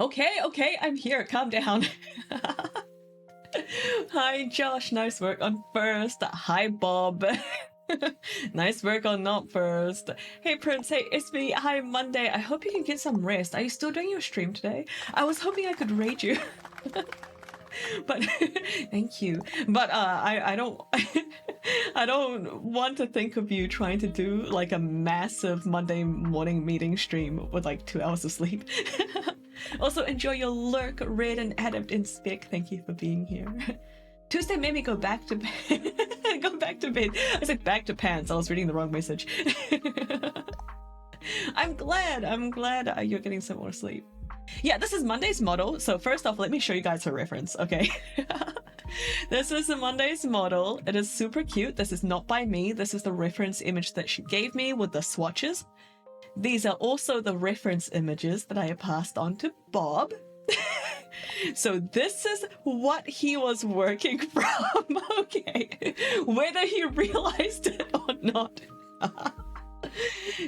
Okay, I'm here. Calm down. Hi, Josh. Nice work on first. Hi, Bob. Nice work on not first. Hey, Prince. Hey, it's me. Hi, Monday. I hope you can get some rest. Are you still doing your stream today? I was hoping I could raid you. But thank you. But I don't I don't want to think of you trying to do like a massive Monday morning meeting stream with like 2 hours of sleep. Also, enjoy your lurk, Red and Adept and Spec. Thank you for being here. Tuesday made me go back to bed. Go back to bed. I said back to pants. I was reading the wrong message. I'm glad you're getting some more sleep. Yeah, this is Monday's model. So first off, let me show you guys her reference, okay? This is the Monday's model. It is super cute. This is not by me. This is the reference image that she gave me with the swatches. These are also the reference images that I passed on to Bob. So this is what he was working from, okay? Whether he realized it or not.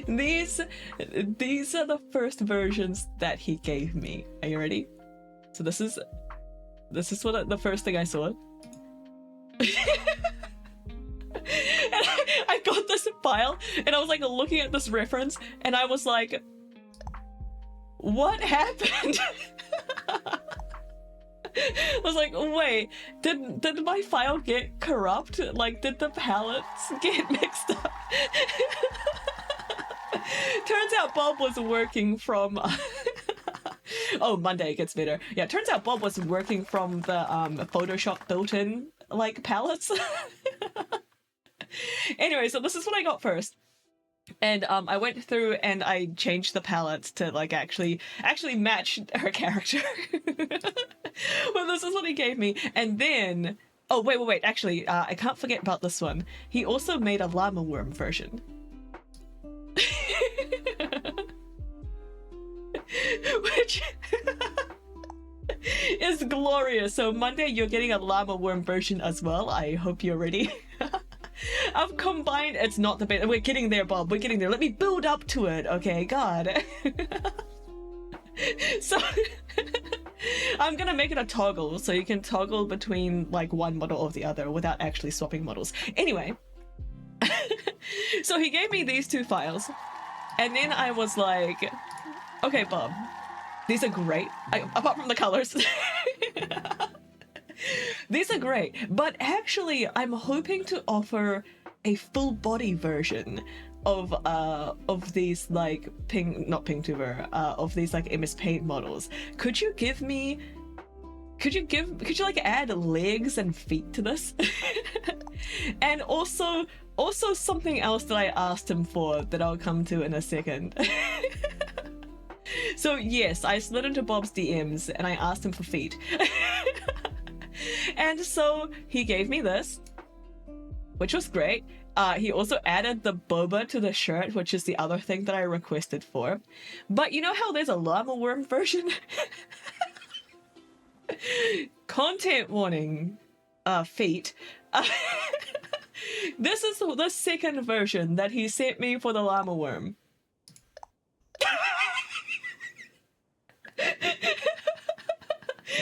These are the first versions that he gave me. Are you ready? So this is what the first thing I saw. And I got this file and I was like looking at this reference and I was like, what happened? I was like, wait, did my file get corrupt? Like, did the palettes get mixed up? Turns out Bob was working from oh, Monday gets better. Yeah, turns out Bob was working from the Photoshop built-in like palettes. Anyway, so this is what I got first. And I went through and I changed the palettes to like actually match her character. Well, this is what he gave me. And then, oh wait, actually, I can't forget about this one. He also made a llama worm version. Which is glorious. So Monday, you're getting a llama worm version as well. I hope you're ready. I've combined, it's not the best. We're getting there, Bob. We're getting there. Let me build up to it. Okay, God. So I'm gonna make it a toggle so you can toggle between like one model or the other without actually swapping models. Anyway, so he gave me these two files and then I was like, okay, Bob, these are great. Apart from the colors. These are great, but actually I'm hoping to offer a full body version of these like not Pinktuber, of these like MS Paint models. Could you like add legs and feet to this? And also something else that I asked him for that I'll come to in a second. So yes, I slid into Bob's DMs and I asked him for feet. And so he gave me this, which was great. He also added the boba to the shirt, which is the other thing that I requested for. But you know how there's a llama worm version? Content warning, feet. This is the second version that he sent me for the llama worm.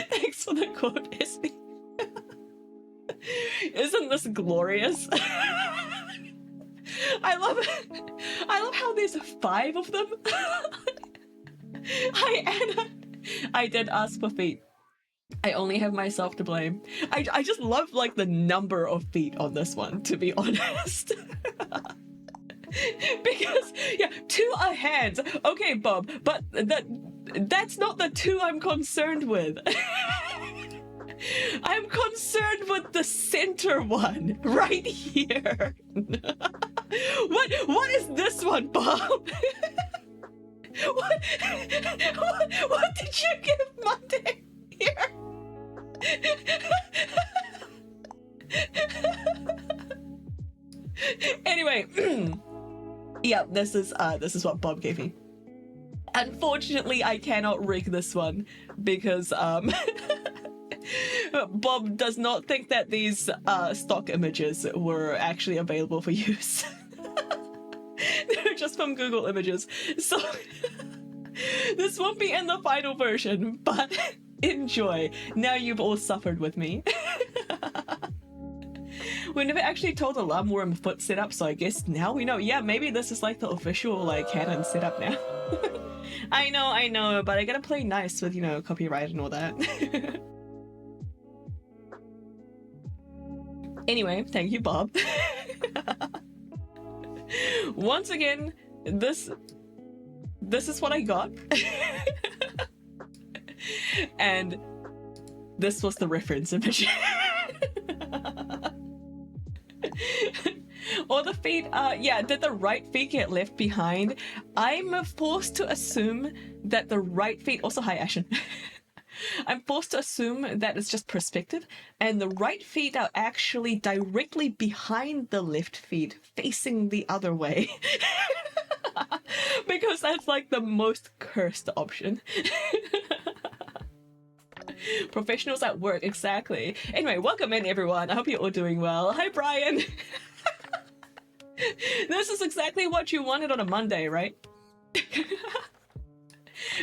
Thanks for the quote, SB. Isn't this glorious? I love how there's 5 of them. Hi, Anna. I did ask for feet. I only have myself to blame. I just love like the number of feet on this one, to be honest. Because yeah, 2 are hands. Okay, Bob, but that's not the 2 I'm concerned with. I'm concerned with the center one right here. What is this one, Bob? What did you give Monday here? Anyway, yeah, this is what Bob gave me. Unfortunately, I cannot rig this one because Bob does not think that these stock images were actually available for use. They're just from Google Images. So This won't be in the final version, but enjoy. Now you've all suffered with me. We never actually told the Lamworm foot setup, so I guess now we know. Yeah, maybe this is like the official like canon setup now. I know, but I gotta play nice with, you know, copyright and all that. Anyway, thank you, Bob. Once again, this is what I got. And this was the reference image. Or the feet, yeah, did the right feet get left behind? I'm forced to assume that the right feet, also hi Ashen. I'm forced to assume that it's just perspective, and the right feet are actually directly behind the left feet, facing the other way. Because that's like the most cursed option. Professionals at work, exactly. Anyway, welcome in everyone. I hope you're all doing well. Hi Brian. This is exactly what you wanted on a Monday, right?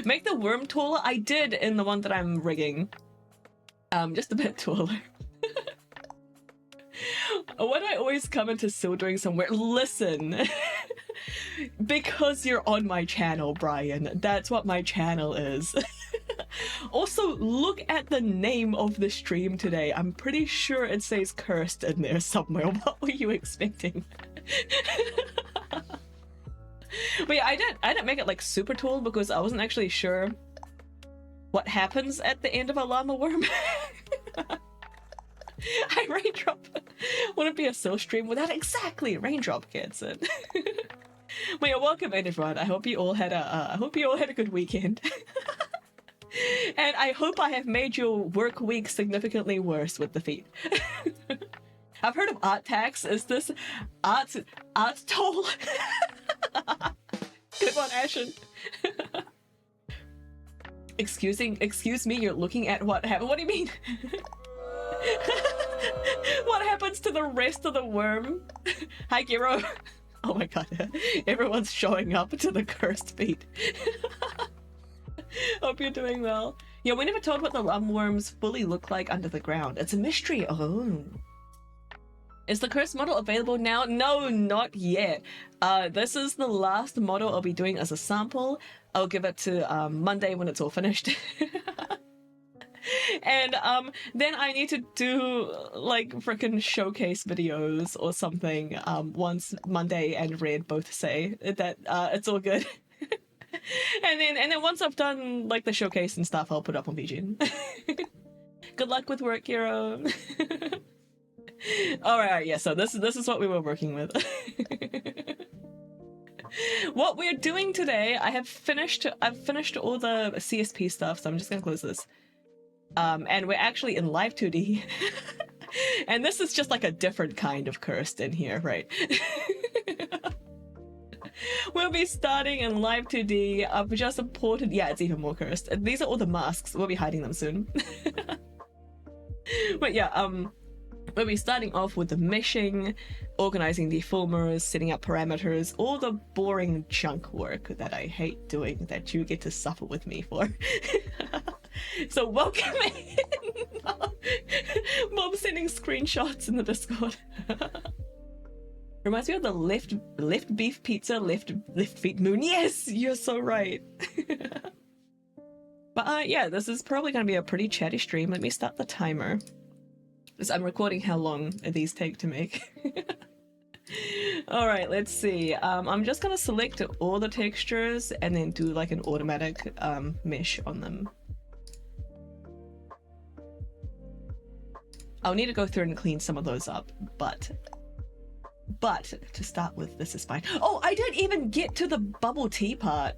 Make the worm taller. I did in the one that I'm rigging. Just a bit taller. When I always come into Syl doing somewhere, listen. Because you're on my channel, Brian. That's what my channel is. Also, look at the name of the stream today. I'm pretty sure it says cursed in there somewhere. What were you expecting? But yeah, I didn't make it like super tall because I wasn't actually sure what happens at the end of a llama worm. I raindrop. Wouldn't be a Syl stream without exactly raindrop gets it. But yeah, welcome in everyone. I hope you all had a good weekend. And I hope I have made your work week significantly worse with the feet. I've heard of art tax. Is this art toll? Good one, Ashen. Excuse me, you're looking at what happened. What do you mean? What happens to the rest of the worm? Hi, Giro. Oh my god, everyone's showing up to the cursed feet. Hope you're doing well. Yeah, we never told what the worms fully look like under the ground. It's a mystery. Oh. Is the cursed model available now? No, not yet. This is the last model I'll be doing as a sample. I'll give it to Monday when it's all finished. And then I need to do like freaking showcase videos or something once Monday and Red both say that it's all good. And then once I've done like the showcase and stuff, I'll put up on vgen. Good luck with work, Hero. Alright, yeah, so this is what we were working with. What we're doing today, I've finished all the CSP stuff, so I'm just gonna close this. And we're actually in live 2D. And this is just like a different kind of cursed in here, right? We'll be starting in live 2D. I've just imported, yeah, it's even more cursed. These are all the masks. We'll be hiding them soon. But yeah, we'll be starting off with the meshing, organizing deformers, setting up parameters, all the boring junk work that I hate doing that you get to suffer with me for. So welcome in! Bob's sending screenshots in the Discord. Reminds me of the left beef pizza, left feet moon. Yes, you're so right. But yeah, this is probably going to be a pretty chatty stream. Let me start the timer. Because I'm recording how long these take to make. Alright, let's see. I'm just going to select all the textures and then do like an automatic mesh on them. I'll need to go through and clean some of those up, but to start with, this is fine. Oh, I didn't even get to the bubble tea part.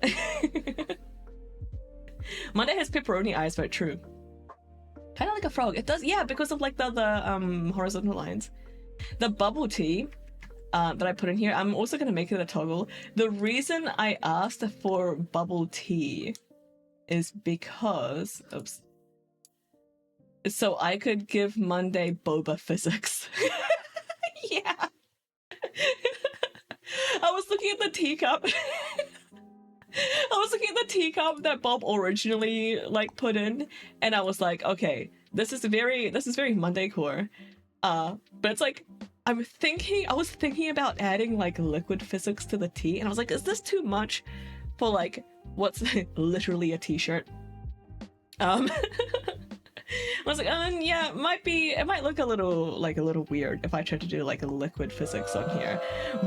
Monday has pepperoni eyes, but true. Kind of like a frog. It does, yeah, because of like the horizontal lines. The bubble tea that I put in here, I'm also going to make it a toggle. The reason I asked for bubble tea is because, oops, so I could give Monday boba physics. Yeah. I was looking at the teacup. I was looking at the teacup that Bob originally like put in, and I was like, okay, this is very Monday core. But it's like I was thinking about adding like liquid physics to the tea, and I was like, is this too much for like what's literally a t-shirt? I was like, yeah, it might look a little weird if I try to do like a liquid physics on here.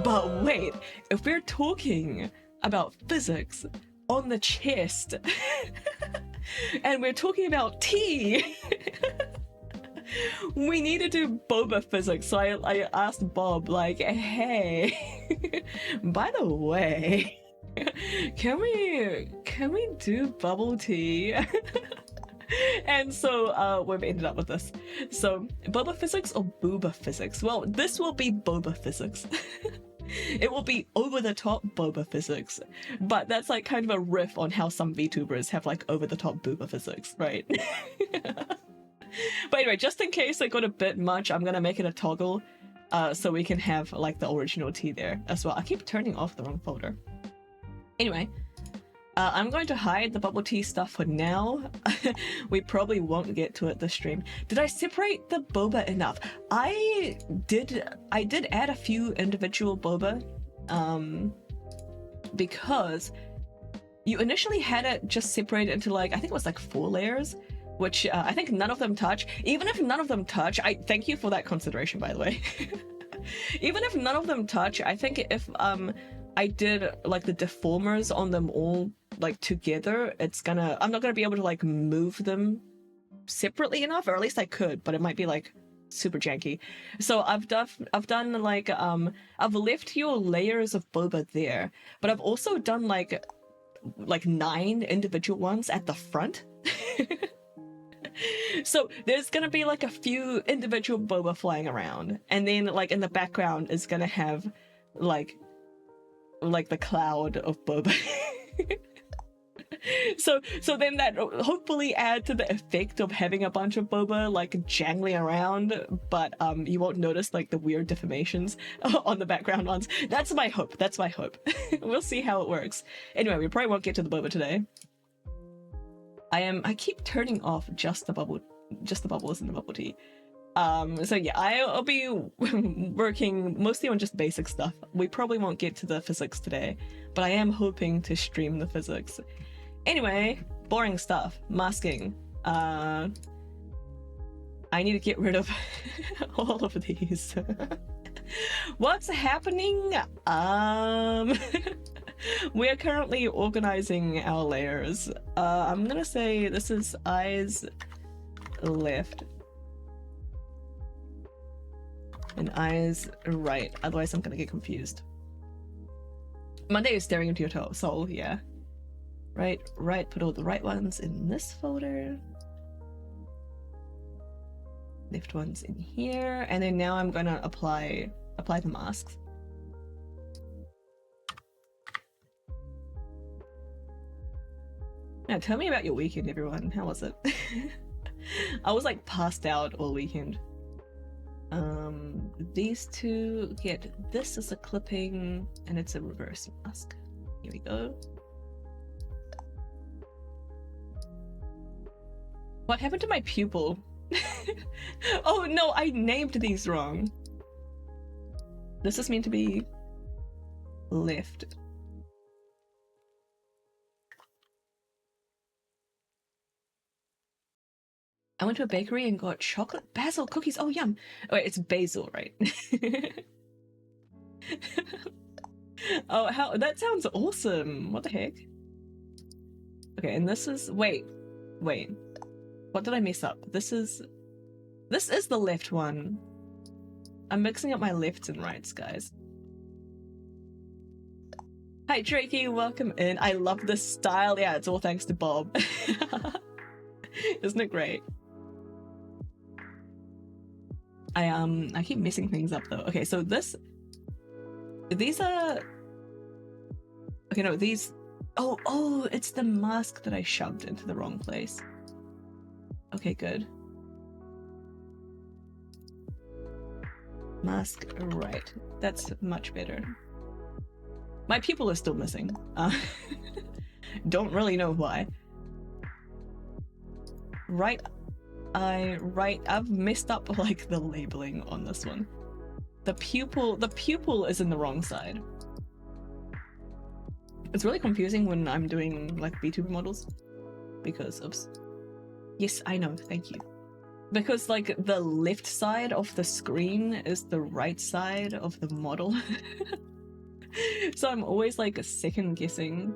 But wait, if we're talking about physics on the chest and we're talking about tea, we need to do boba physics. So I asked Bob, like, hey, by the way, can we do bubble tea? And so we've ended up with this. So boba physics or booba physics? Well, this will be boba physics. It will be over the top boba physics, but that's like kind of a riff on how some VTubers have like over the top booba physics, right? But anyway, just in case I got a bit much, I'm gonna make it a toggle so we can have like the original tea there as well. I keep turning off the wrong folder. Anyway, I'm going to hide the bubble tea stuff for now. We probably won't get to it this stream. Did I separate the boba enough? I did add a few individual boba because you initially had it just separated into like, I think it was like 4 layers, which I think none of them touch. Even if none of them touch, I thank you for that consideration, by the way. Even if none of them touch, I think if I did like the deformers on them all like together, I'm not gonna be able to like move them separately enough, or at least I could, but it might be like super janky. So I've done like I've left your layers of boba there, but I've also done like 9 individual ones at the front. So there's gonna be like a few individual boba flying around, and then like in the background is gonna have like the cloud of boba. so then that hopefully add to the effect of having a bunch of boba like jangling around, but you won't notice like the weird deformations on the background ones. That's my hope. We'll see how it works. Anyway, we probably won't get to the boba today. I keep turning off just the bubbles in the bubble tea. So yeah, I'll be working mostly on just basic stuff. We probably won't get to the physics today, but I am hoping to stream the physics. Anyway, boring stuff. Masking. I need to get rid of all of these. What's happening? We're currently organizing our layers. I'm gonna say this is eyes left and eyes right, otherwise I'm gonna get confused. Monday is staring into your soul, yeah. Right, put all the right ones in this folder. Left ones in here, and then now I'm gonna apply the masks. Now tell me about your weekend, everyone. How was it? I was like passed out all weekend. These two get this as a clipping, and it's a reverse mask. Here we go. What happened to my pupil? Oh no, I named these wrong. This is meant to be left. I went to a bakery and got chocolate basil cookies. Oh, yum. Oh, wait, it's basil, right? Oh, how that sounds awesome. What the heck? Okay, and this is wait. What did I mess up? This is the left one. I'm mixing up my lefts and rights, guys. Hi Drakey, welcome in. I love this style. Yeah, it's all thanks to Bob. Isn't it great? I keep messing things up though. Okay, so these are okay, no, these oh, it's the mask that I shoved into the wrong place. Okay, good. Mask right. That's much better. My pupil is still missing. Don't really know why. Right, I've messed up like the labeling on this one. The pupil is in the wrong side. It's really confusing when I'm doing like vtuber models because, oops. Yes, I know, thank you. Because like the left side of the screen is the right side of the model. So I'm always like second guessing.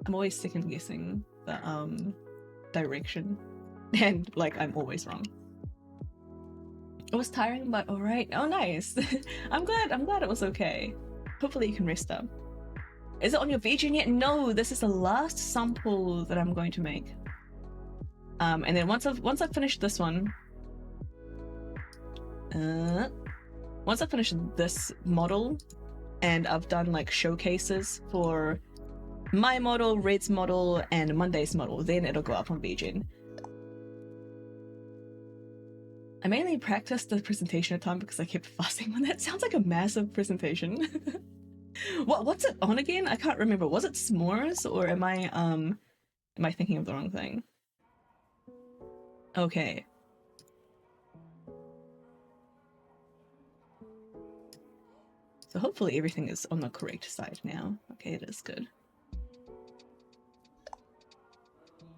I'm always second guessing the direction, and like I'm always wrong. It was tiring, but all right. Oh, nice. I'm glad it was okay. Hopefully you can rest up. Is it on your vgen yet? No, this is the last sample that I'm going to make. And then once I've finished this one, once I finish this model, and I've done like showcases for my model, Red's model, and Monday's model, then it'll go up on vgen. I mainly practiced the presentation at the time because I kept fussing when that sounds like a massive presentation. What's it on again? I can't remember. Was it s'mores, or am I thinking of the wrong thing? Okay. So hopefully everything is on the correct side now. Okay, it is good.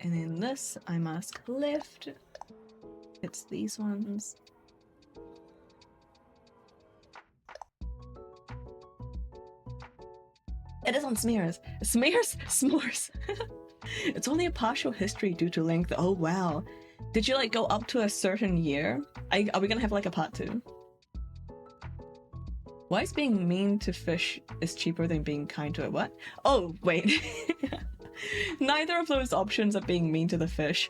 And then this, I mask left. It's these ones. It is on smears. S'mores. It's only a partial history due to length. Oh wow. Did you like go up to a certain year? Are we gonna have like a part 2? Why is being mean to fish is cheaper than being kind to it? What? Oh, wait. Neither of those options are being mean to the fish.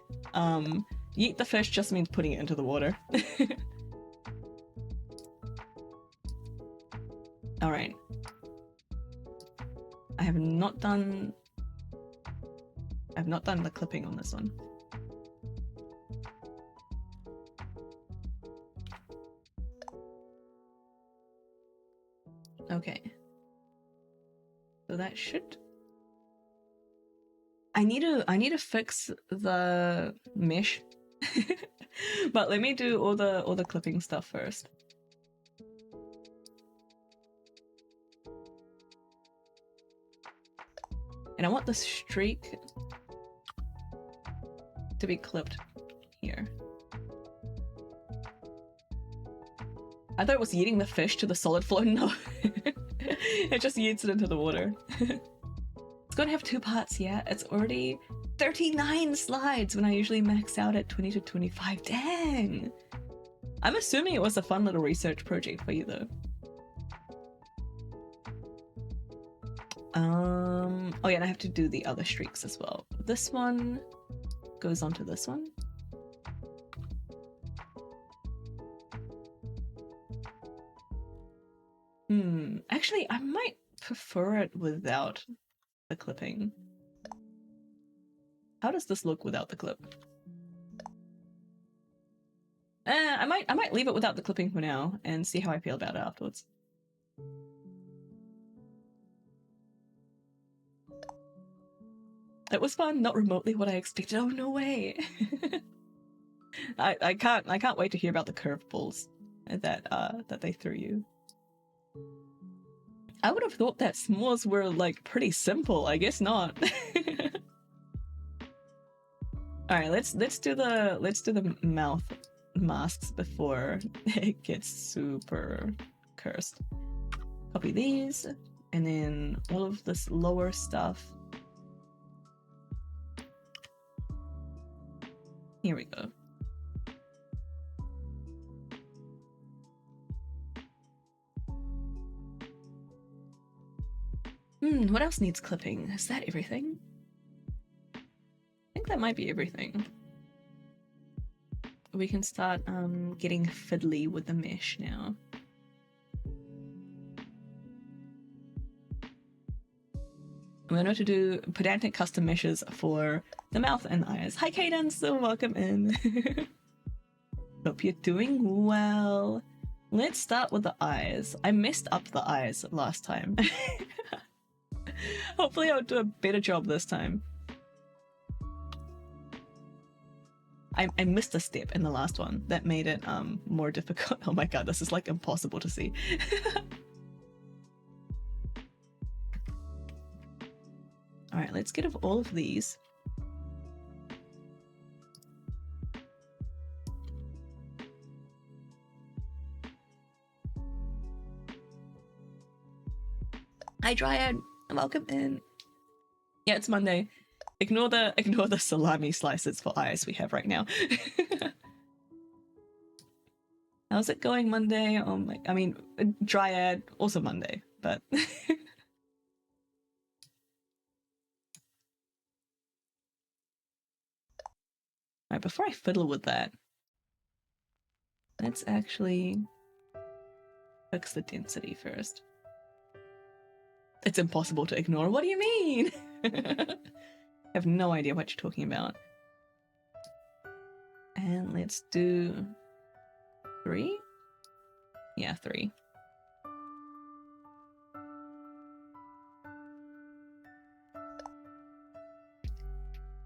Eat the fish just means putting it into the water. Alright. I have not done the clipping on this one. Okay. So that should... I need to fix the mesh. But let me do all the clipping stuff first. And I want the streak to be clipped here. I thought it was yeeting the fish to the solid floor. No. It just yeets it into the water. It's going to have 2 parts, yeah? It's already 39 slides when I usually max out at 20 to 25. Dang! I'm assuming it was a fun little research project for you, though. Oh yeah, and I have to do the other streaks as well. This one goes onto this one. Actually, I might prefer it without the clipping. How does this look without the clip? I might leave it without the clipping for now and see how I feel about it afterwards. It was fun, not remotely what I expected. Oh no way! I can't wait to hear about the curveballs that they threw you. I would have thought that s'mores were like pretty simple. I guess not. All right, let's do the mouth masks before it gets super cursed. Copy these, and then all of this lower stuff. Here we go. What else needs clipping? Is that everything? I think that might be everything. We can start getting fiddly with the mesh now. I'm going to do pedantic custom meshes for the mouth and eyes. Hi Cadence, so welcome in. Hope you're doing well. Let's start with the eyes. I messed up the eyes last time. Hopefully I'll do a better job this time. I missed a step in the last one that made it more difficult. Oh my god, this is like impossible to see. Alright, let's get all of these. Hi Dryad, welcome in. Yeah, it's Monday. Ignore the salami slices for eyes we have right now. How's it going Monday? Oh my, I mean, Dryad, also Monday, but Alright, before I fiddle with that, let's actually fix the density first. It's impossible to ignore. What do you mean? I have no idea what you're talking about. And let's do 3? Yeah, 3.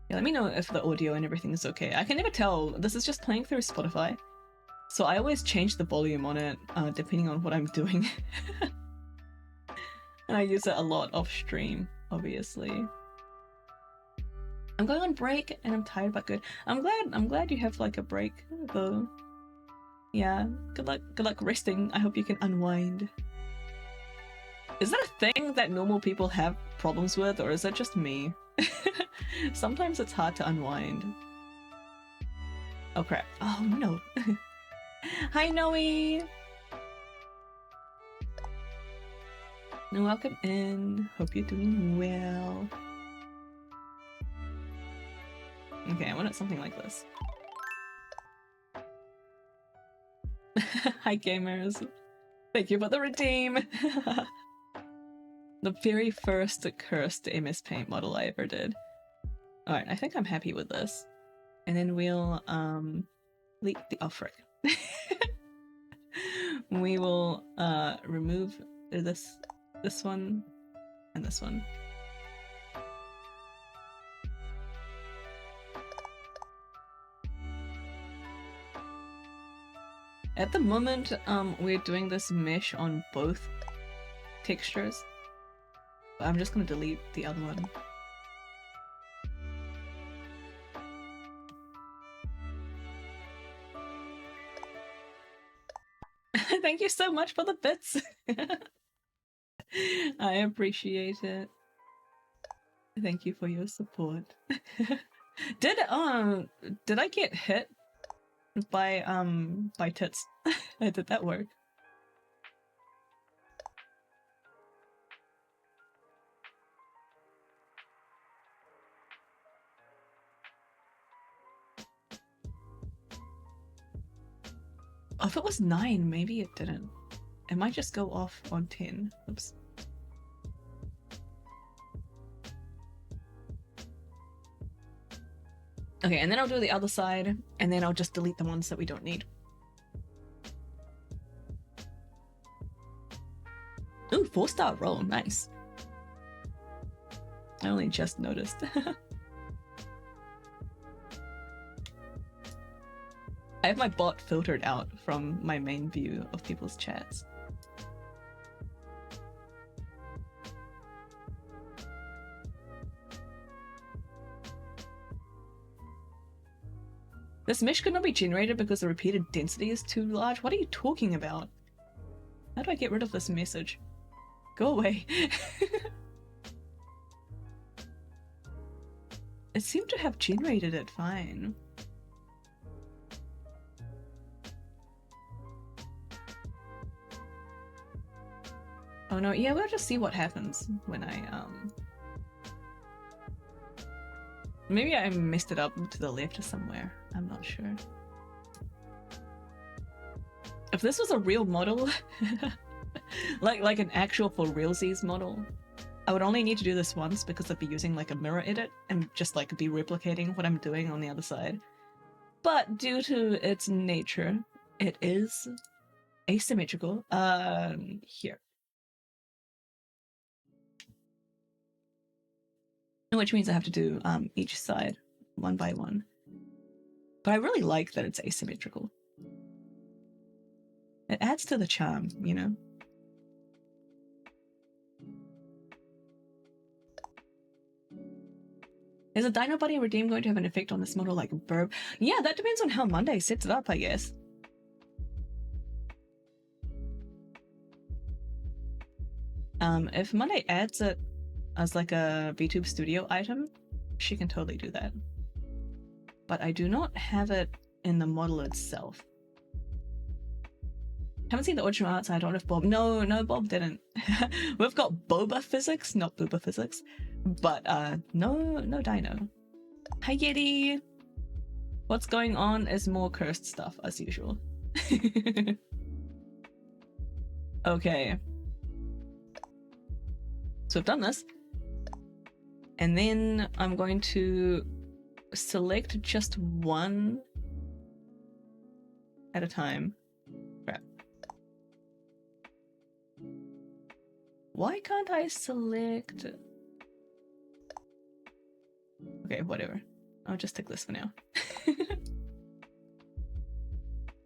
Yeah, let me know if the audio and everything is okay. I can never tell. This is just playing through Spotify. So I always change the volume on it depending on what I'm doing. And I use it a lot off stream, obviously. I'm going on break and I'm tired but good. I'm glad you have like a break though. Yeah, good luck resting. I hope you can unwind. Is that a thing that normal people have problems with, or is that just me? Sometimes it's hard to unwind. Oh crap. Oh no. Hi Noe! Welcome in. Hope you're doing well. Okay, I want it something like this. Hi gamers. Thank you for the redeem. The very first cursed MS Paint model I ever did. Alright, I think I'm happy with this. And then we'll delete the oh frick. We will remove this one and this one. At the moment, we're doing this mesh on both textures. But I'm just gonna delete the other one. Thank you so much for the bits. I appreciate it. Thank you for your support. Did I get hit by tits? Did that work? Oh, if it was 9, maybe it didn't. It might just go off on 10. Oops. Okay, and then I'll do the other side, and then I'll just delete the ones that we don't need. Ooh, 4-star roll, nice. I only just noticed. I have my bot filtered out from my main view of people's chats. This mesh could not be generated because the repeated density is too large? What are you talking about? How do I get rid of this message? Go away. It seemed to have generated it fine. Oh no, yeah, we'll just see what happens when I, maybe I messed it up to the left or somewhere. I'm not sure. If this was a real model, like an actual for realsies model, I would only need to do this once because I'd be using like a mirror edit and just like be replicating what I'm doing on the other side. But due to its nature, it is asymmetrical. Here. which means I have to do each side one by one. But I really like that it's asymmetrical. It adds to the charm, you know? Is a Dino Buddy Redeem going to have an effect on this model like verb? Yeah, that depends on how Monday sets it up, I guess. If Monday adds it as like a VTube Studio item, she can totally do that. But I do not have it in the model itself. Haven't seen the original art, so I don't know if Bob... No, Bob didn't. We've got Boba Physics, not Booba Physics. But, no Dino. Hi, Yeti! What's going on is more cursed stuff, as usual. Okay. So I've done this. And then I'm going to select just one at a time. Crap. Why can't I select... Okay, whatever. I'll just take this for now.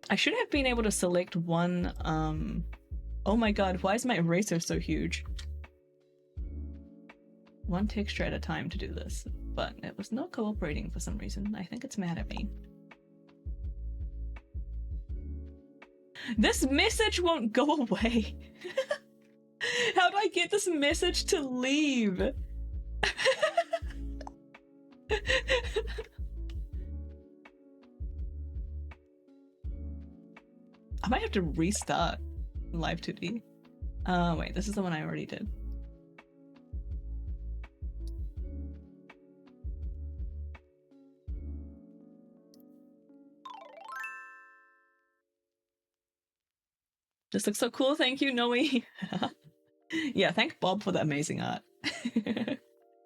I should have been able to select one, oh my god, why is my eraser so huge? One texture at a time to do this, but it was not cooperating for some reason. I think it's mad at me. This message won't go away. How do I get this message to leave? I might have to restart Live 2D. Wait, this is the one I already did. This looks so cool, thank you, Noe. Yeah, thank Bob for the amazing art.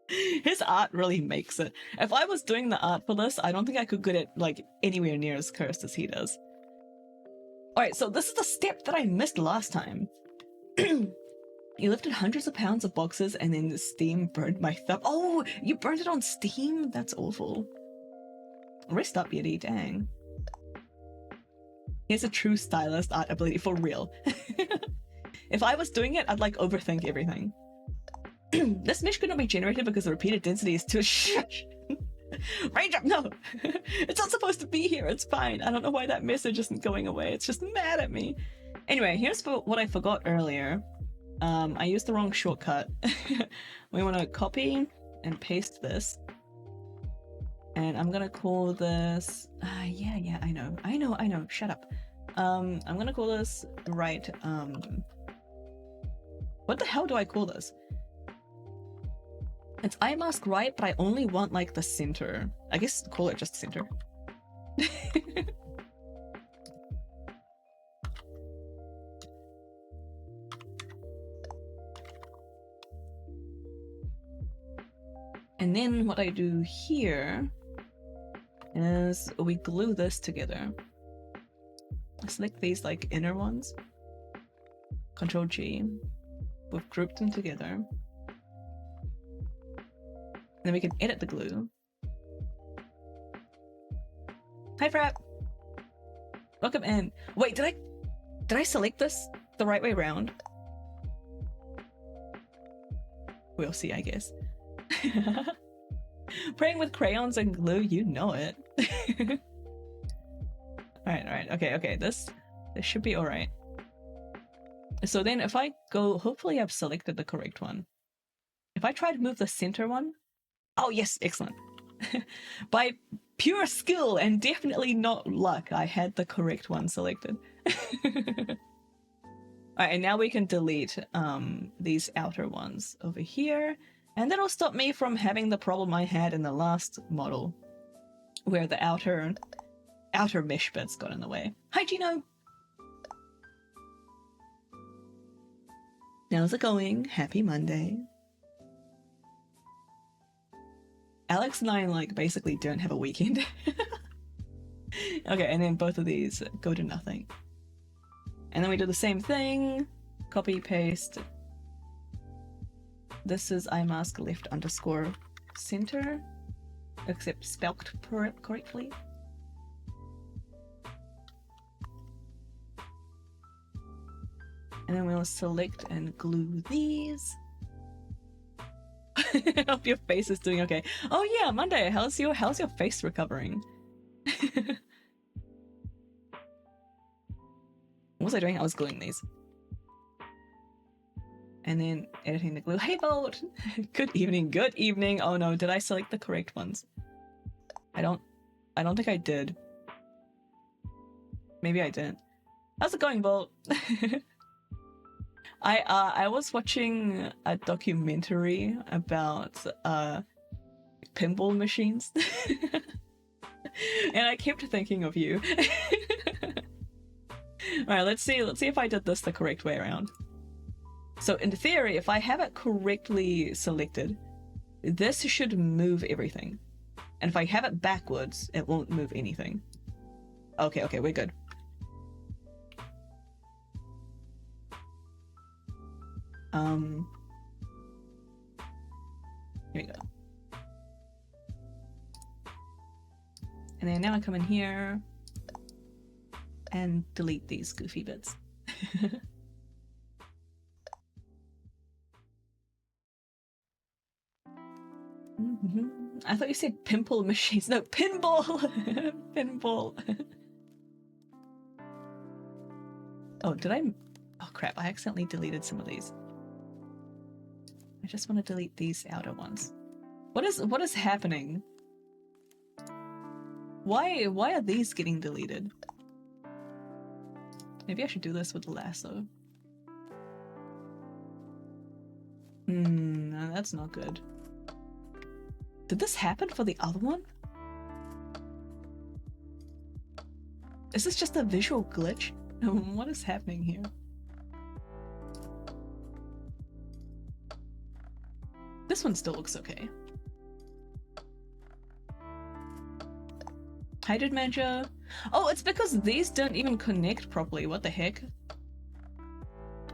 His art really makes it. If I was doing the art for this, I don't think I could get it like anywhere near as cursed as he does. Alright, so this is the step that I missed last time. You lifted hundreds of pounds of boxes and then the steam burned my thumb. Oh, you burned it on Steam? That's awful. Rest up, Yeti, dang. He's a true stylist art ability, for real. If I was doing it, I'd like overthink everything. This mesh could not be generated because the repeated density is too shush. Range up, no! It's not supposed to be here, it's fine. I don't know why that message isn't going away, it's just mad at me. Anyway, here's what I forgot earlier. I used the wrong shortcut. We want to copy and paste this. And I'm gonna call this... yeah, I know, shut up. I'm gonna call this right, what the hell do I call this? It's eye mask right, but I only want like the center. I guess call it just center. And then what I do here is we glue this together. I select these like inner ones. Control G. We've grouped them together. Then we can edit the glue. Hi Frap! Welcome in. Wait, did I select this the right way around? We'll see, I guess. Praying with crayons and glue, you know it. Alright, okay, this should be alright. So then if I go, hopefully I've selected the correct one. If I try to move the center one, oh yes, excellent. By pure skill and definitely not luck, I had the correct one selected. Alright, and now we can delete these outer ones over here. And that'll stop me from having the problem I had in the last model, where the outer mesh bits got in the way. Hi Gino! How's it going? Happy Monday. Alex and I like basically don't have a weekend. Okay, and then both of these go to nothing. And then we do the same thing. Copy, paste. This is iMask left underscore center, except spelled correctly. And then we'll select and glue these. I hope your face is doing okay. Oh yeah, Monday, how's your face recovering? What was I doing? I was gluing these. And then editing the glue. Hey Bolt! Good evening, good evening. Oh no, did I select the correct ones? I don't think I did. Maybe I didn't. How's it going, Bolt? I was watching a documentary about pinball machines. And I kept thinking of you. Alright, let's see if I did this the correct way around. So in theory, if I have it correctly selected, this should move everything. And if I have it backwards, it won't move anything. Okay, we're good. Here we go. And then now I come in here and delete these goofy bits. I thought you said pimple machines. No, pinball! Pinball. Oh, did I? Oh crap, I accidentally deleted some of these. I just want to delete these outer ones. What is happening? Why are these getting deleted? Maybe I should do this with the lasso. No, that's not good. Did this happen for the other one? Is this just a visual glitch? What is happening here? This one still looks okay. Hi, dude manager. Oh, it's because these don't even connect properly. What the heck?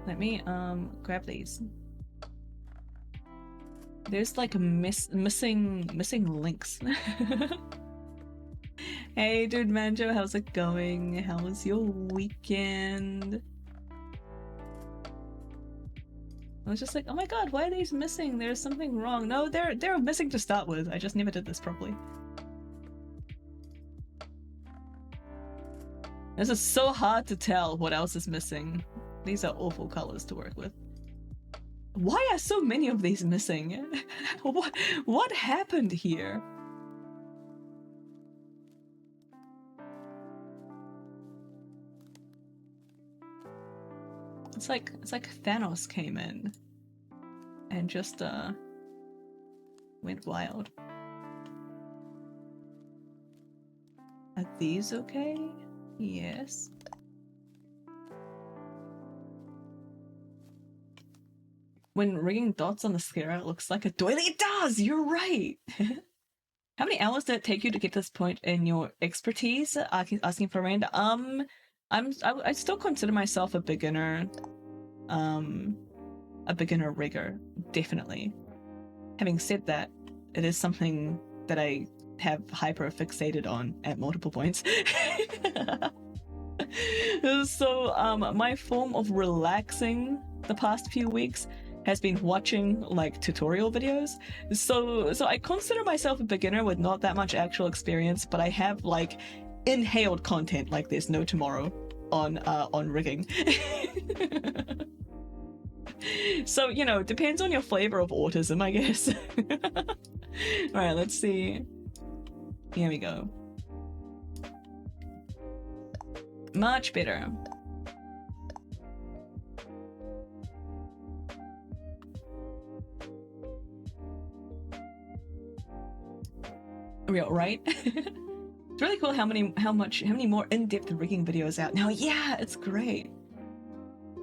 Let me grab these. There's like missing links. Hey, dude manager, how's it going? How was your weekend? I was just like, oh my god, why are these missing? There's something wrong. No, they're missing to start with. I just never did this properly. This is so hard to tell what else is missing. These are awful colors to work with. Why are so many of these missing? What happened here? It's like Thanos came in and just went wild. Are these okay? Yes. When rigging dots on the scarab, it looks like a doily. It does! You're right! How many hours did it take you to get to this point in your expertise? Asking for Rand. I still consider myself a beginner. A beginner rigger, definitely. Having said that, it is something that I have hyper fixated on at multiple points. So my form of relaxing the past few weeks has been watching like tutorial videos. So I consider myself a beginner with not that much actual experience, but I have like inhaled content like there's no tomorrow on rigging. So, you know, depends on your flavor of autism, I guess. Alright, let's see. Here we go. Much better. Real, right? It's really cool how many more in-depth rigging videos out now. Yeah, it's great.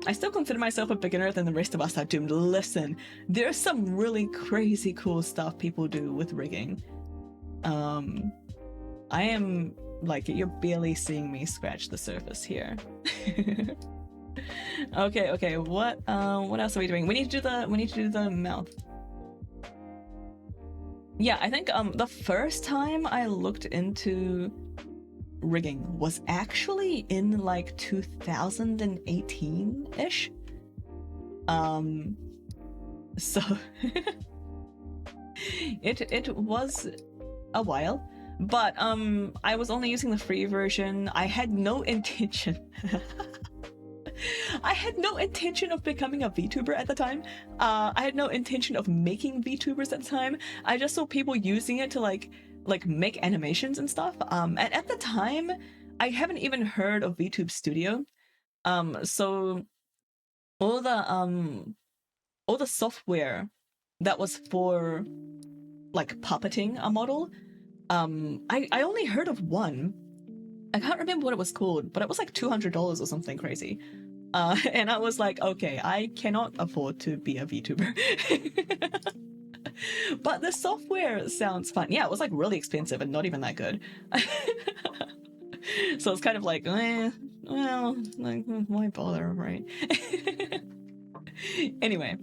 I still consider myself a beginner than the rest of us are doomed. Listen, there's some really crazy cool stuff people do with rigging. I am like, you're barely seeing me scratch the surface here. Okay, what else are we doing? We need to do the mouth. Yeah, I think the first time I looked into rigging was actually in like 2018-ish. So it was a while, but I was only using the free version. I had no intention I had no intention of becoming a VTuber at the time. I had no intention of making VTubers at the time. I just saw people using it to like make animations and stuff. And at the time, I haven't even heard of VTube Studio. So all the software that was for like puppeting a model, I only heard of one. I can't remember what it was called, but it was like $200 or something crazy. And I was like, okay, I cannot afford to be a VTuber. But the software sounds fun. Yeah, it was like really expensive and not even that good. So it's kind of like, well, like, why bother, right? Anyway,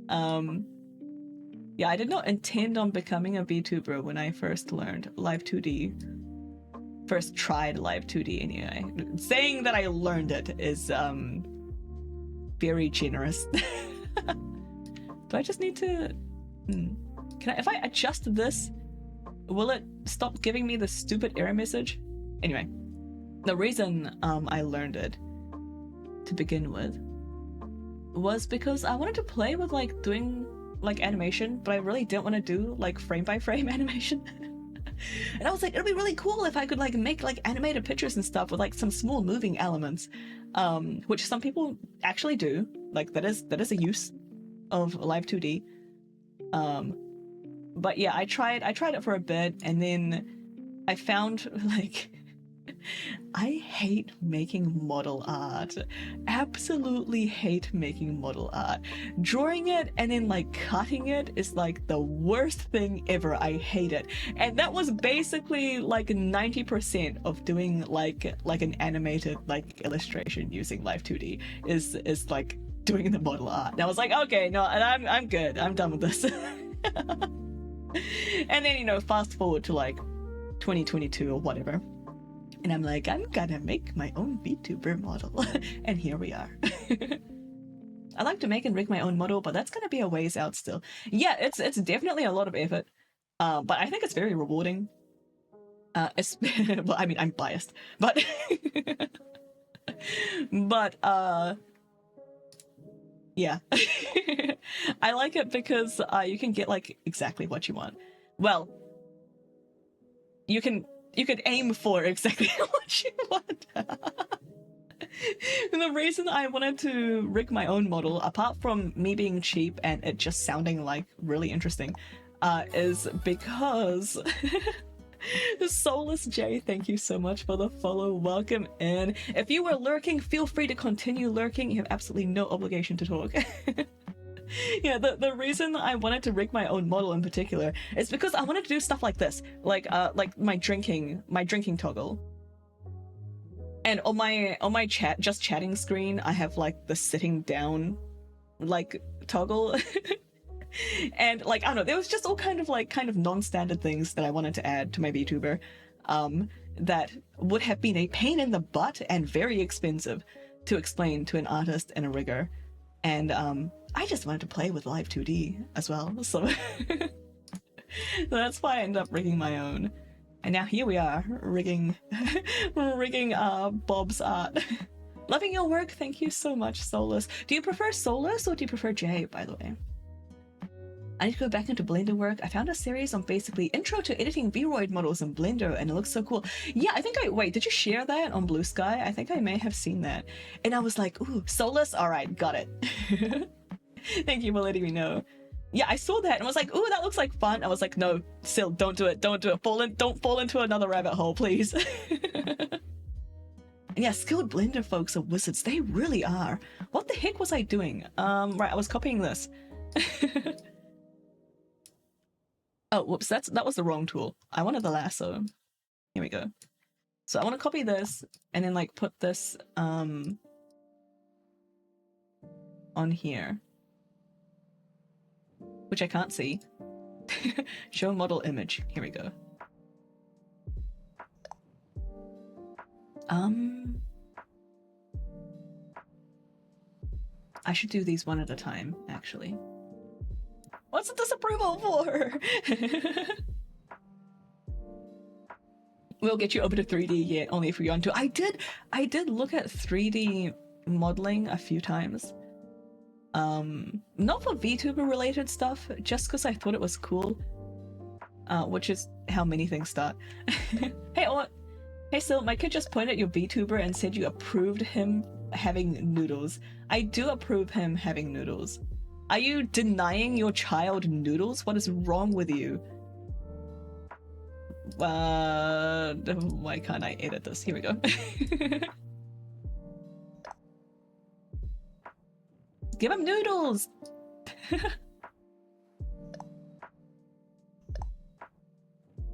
yeah, I did not intend on becoming a VTuber when I first learned Live 2D. First tried Live 2D anyway. Saying that I learned it is very generous. Do I just need to can I, if I adjust this, will it stop giving me the stupid error message? Anyway, the reason I learned it to begin with was because I wanted to play with like doing like animation, but I really didn't want to do like frame by frame animation. And I was like, it'd be really cool if I could like make like animated pictures and stuff with like some small moving elements, which some people actually do. Like that is a use of Live 2D. But yeah, I tried it for a bit, and then I found like I hate making model art. Absolutely hate making model art. Drawing it and then like cutting it is like the worst thing ever. I hate it. And that was basically like 90% of doing like an animated like illustration using Live 2D is like doing the model art. And I was like, okay, no, I'm good. I'm done with this. And then, you know, fast forward to like 2022 or whatever. And I'm like, I'm gonna make my own VTuber model. And here we are. I like to make and rig my own model, but that's gonna be a ways out still. Yeah, it's definitely a lot of effort. But I think it's very rewarding. Well, I mean, I'm biased, but but yeah. I like it because you can get like exactly what you want. Well, you can aim for exactly what you want. The reason I wanted to rig my own model, apart from me being cheap and it just sounding like really interesting, is because Soulless J, thank you so much for the follow. Welcome in. If you were lurking, feel free to continue lurking. You have absolutely no obligation to talk. Yeah, the reason I wanted to rig my own model in particular is because I wanted to do stuff like this, like my drinking toggle. And on my chatting screen, I have like the sitting down like toggle. And like, I don't know, there was just all kind of non-standard things that I wanted to add to my VTuber that would have been a pain in the butt and very expensive to explain to an artist and a rigger. And I just wanted to play with Live 2D as well, so that's why I ended up rigging my own. And now here we are, rigging Bob's art. Loving your work, thank you so much, Soulless. Do you prefer Soulless or do you prefer Jay, by the way? I need to go back into Blender work. I found a series on basically intro to editing Vroid models in Blender, and it looks so cool. Yeah, I think wait, did you share that on Blue Sky? I think I may have seen that. And I was like, ooh, Soulless? All right, got it. Thank you for letting me know. Yeah, I saw that and I was like, ooh, that looks like fun. I was like, no, Syl, don't do it. Don't do it. Don't fall into another rabbit hole, please. And yeah, skilled Blender folks are wizards. They really are. What the heck was I doing? Right, I was copying this. Oh, whoops, that was the wrong tool. I wanted the lasso. Here we go. So I want to copy this and then like put this on here, which I can't see. Show model image. Here we go. I should do these one at a time, actually. What's the disapproval for? We'll get you over to 3D yet, only if we want to. I did look at 3D modeling a few times. Not for VTuber related stuff, just because I thought it was cool. Which is how many things start. Hey Syl, my kid just pointed at your VTuber and said you approved him having noodles. I do approve him having noodles. Are you denying your child noodles? What is wrong with you? Why can't I edit this? Here we go. Give him noodles!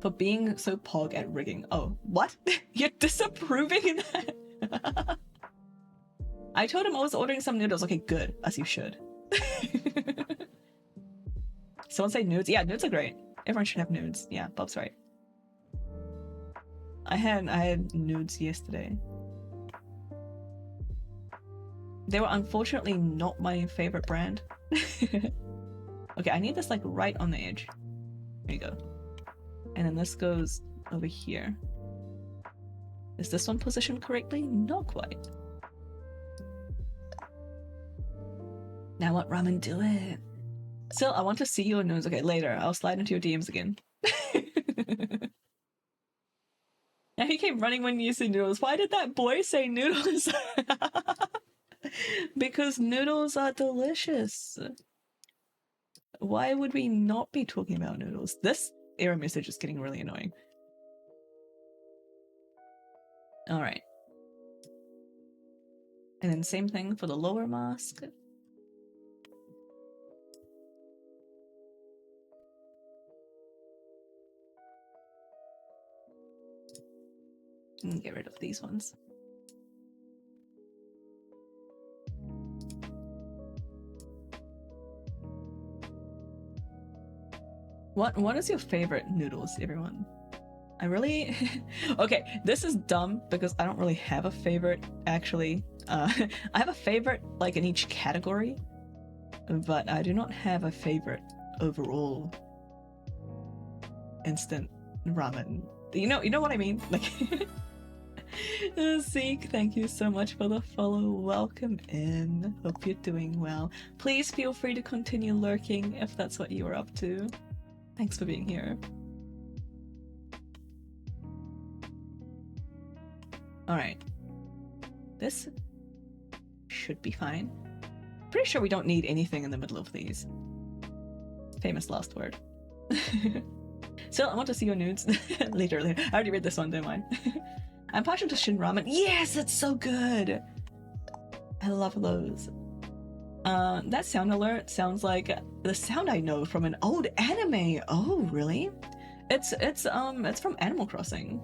For being so pog at rigging. Oh, what? You're disapproving that? I told him I was ordering some noodles. Okay, good. As you should. Someone say nudes? Yeah, nudes are great. Everyone should have nudes. Yeah, Bob's right. I had nudes yesterday. They were unfortunately not my favorite brand. Okay, I need this like right on the edge. There you go. And then this goes over here. Is this one positioned correctly? Not quite. Now what, Ramen, do it. Syl, I want to see your nose. Okay, later. I'll slide into your DMs again. Now he came running when you said noodles. Why did that boy say noodles? Because noodles are delicious. Why would we not be talking about noodles? This error message is getting really annoying. Alright. And then same thing for the lower mask. And get rid of these ones. What is your favorite noodles, everyone? I really... Okay, this is dumb because I don't really have a favorite, actually. I have a favorite, like, in each category, but I do not have a favorite overall instant ramen. You know what I mean? Like... Zeke, thank you so much for the follow. Welcome in. Hope you're doing well. Please feel free to continue lurking if that's what you are up to. Thanks for being here. Alright. This should be fine. Pretty sure we don't need anything in the middle of these. Famous last word. Still, I want to see your nudes. later. I already read this one, don't mind. I'm partial to Shin Ramen. Yes, it's so good! I love those. That sound alert sounds like the sound I know from an old anime. Oh, really? It's from Animal Crossing.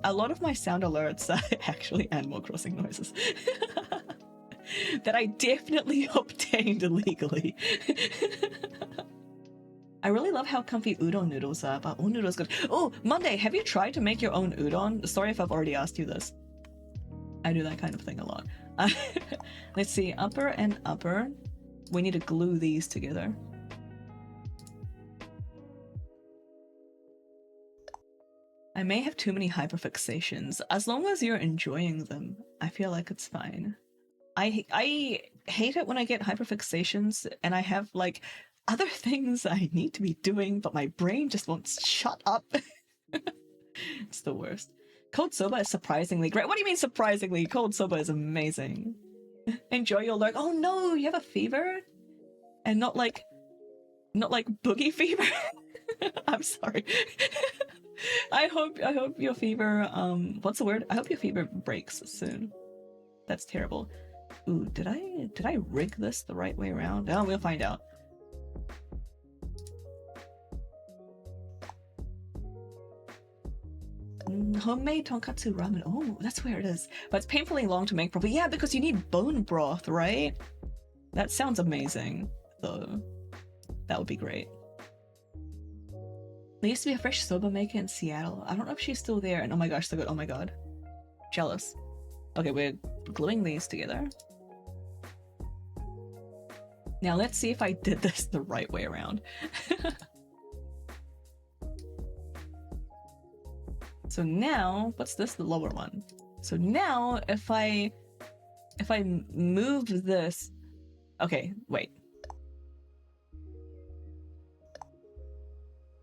A lot of my sound alerts are actually Animal Crossing noises. That I definitely obtained illegally. I really love how comfy udon noodles are, but noodle is good. Oh, Monday, have you tried to make your own udon? Sorry if I've already asked you this. I do that kind of thing a lot. Let's see, upper and upper. We need to glue these together. I may have too many hyperfixations. As long as you're enjoying them, I feel like it's fine. I hate it when I get hyperfixations and I have like other things I need to be doing, but my brain just won't shut up. It's the worst. Cold soba is surprisingly great. What do you mean surprisingly? Cold soba is amazing. Enjoy your lurk. Oh no, you have a fever? And not like boogie fever? I'm sorry. I hope your fever, what's the word? I hope your fever breaks soon. That's terrible. Ooh, did I rig this the right way around? Oh, we'll find out. Homemade tonkatsu ramen. Oh, that's where it is. But it's painfully long to make probably. Yeah, because you need bone broth, right? That sounds amazing, though. That would be great. There used to be a fresh soba maker in Seattle. I don't know if she's still there. And oh my gosh, so good. Oh my god. Jealous. Okay, we're gluing these together. Now let's see if I did this the right way around. So now, what's this? The lower one. So now if I move this, okay, wait.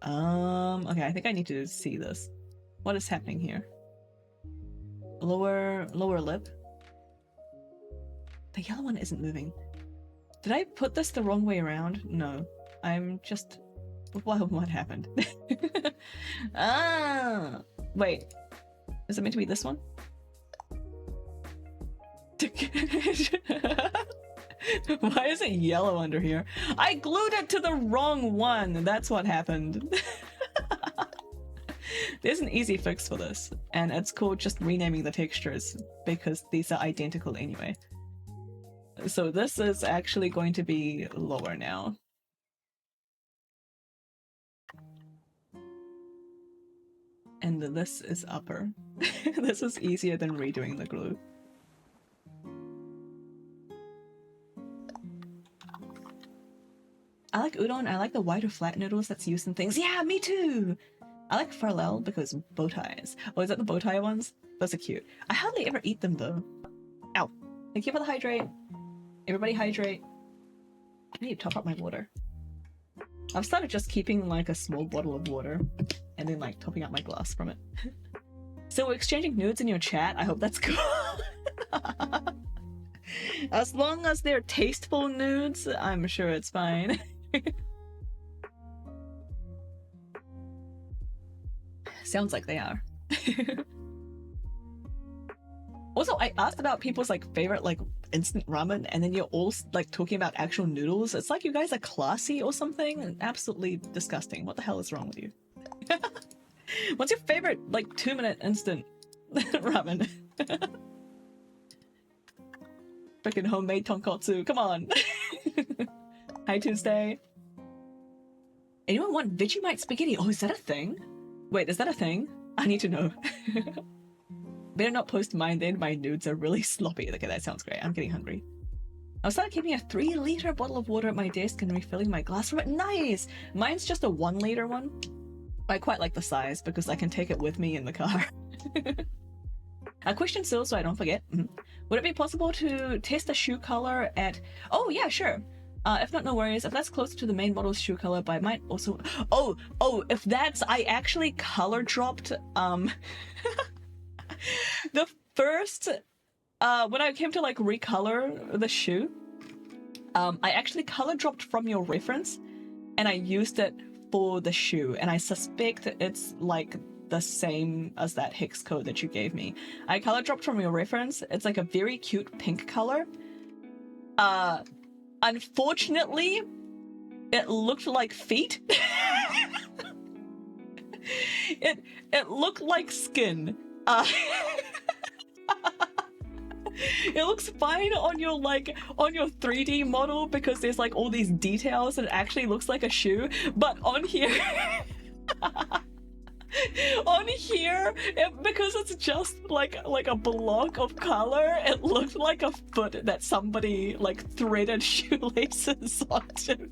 Okay, I think I need to see this. What is happening here? Lower lip. The yellow one isn't moving. Did I put this the wrong way around? No. I'm just... What happened? Ah! Wait. Is it meant to be this one? Why is it yellow under here? I glued it to the wrong one! That's what happened. There's an easy fix for this, and it's called just renaming the textures, because these are identical anyway. So this is actually going to be lower now. And this is upper. This is easier than redoing the glue. I like udon. I like the white or flat noodles that's used in things. Yeah, me too! I like farlel because bow ties. Oh, is that the bow tie ones? Those are cute. I hardly ever eat them though. Ow. Thank you for the hydrate. Everybody hydrate. I need to top up my water. I've started just keeping like a small bottle of water and then like topping up my glass from it. So we're exchanging nudes in your chat. I hope that's cool. As long as they're tasteful nudes, I'm sure it's fine. Sounds like they are. Also, I asked about people's like favorite like instant ramen, and then you're all like talking about actual noodles. It's like you guys are classy or something. Absolutely disgusting. What the hell is wrong with you? What's your favorite like 2-minute instant ramen? Freaking homemade tonkotsu. Come on. Hi Tuesday. Anyone want Vegemite spaghetti? Oh, is that a thing? Wait, is that a thing? I need to know. Better not post mine then, my nudes are really sloppy. Okay, that sounds great. I'm getting hungry. I started keeping a 3-liter bottle of water at my desk and refilling my glass from it. Nice! Mine's just a 1-liter one. I quite like the size because I can take it with me in the car. A question still, so I don't forget. Would it be possible to test a shoe color at... Oh, yeah, sure. If not, no worries. If that's closer to the main model's shoe color, but I might also... Oh, if that's... I actually color dropped, the first... when I came to, like, recolor the shoe, I actually color dropped from your reference, and I used it for the shoe, and I suspect it's, like, the same as that hex code that you gave me. I color dropped from your reference. It's, like, a very cute pink color. Unfortunately, it looked like feet. It looked like skin. It looks fine on your on your 3D model because there's like all these details and it actually looks like a shoe, but on here because it's just like a block of color, it looked like a foot that somebody like threaded shoelaces onto.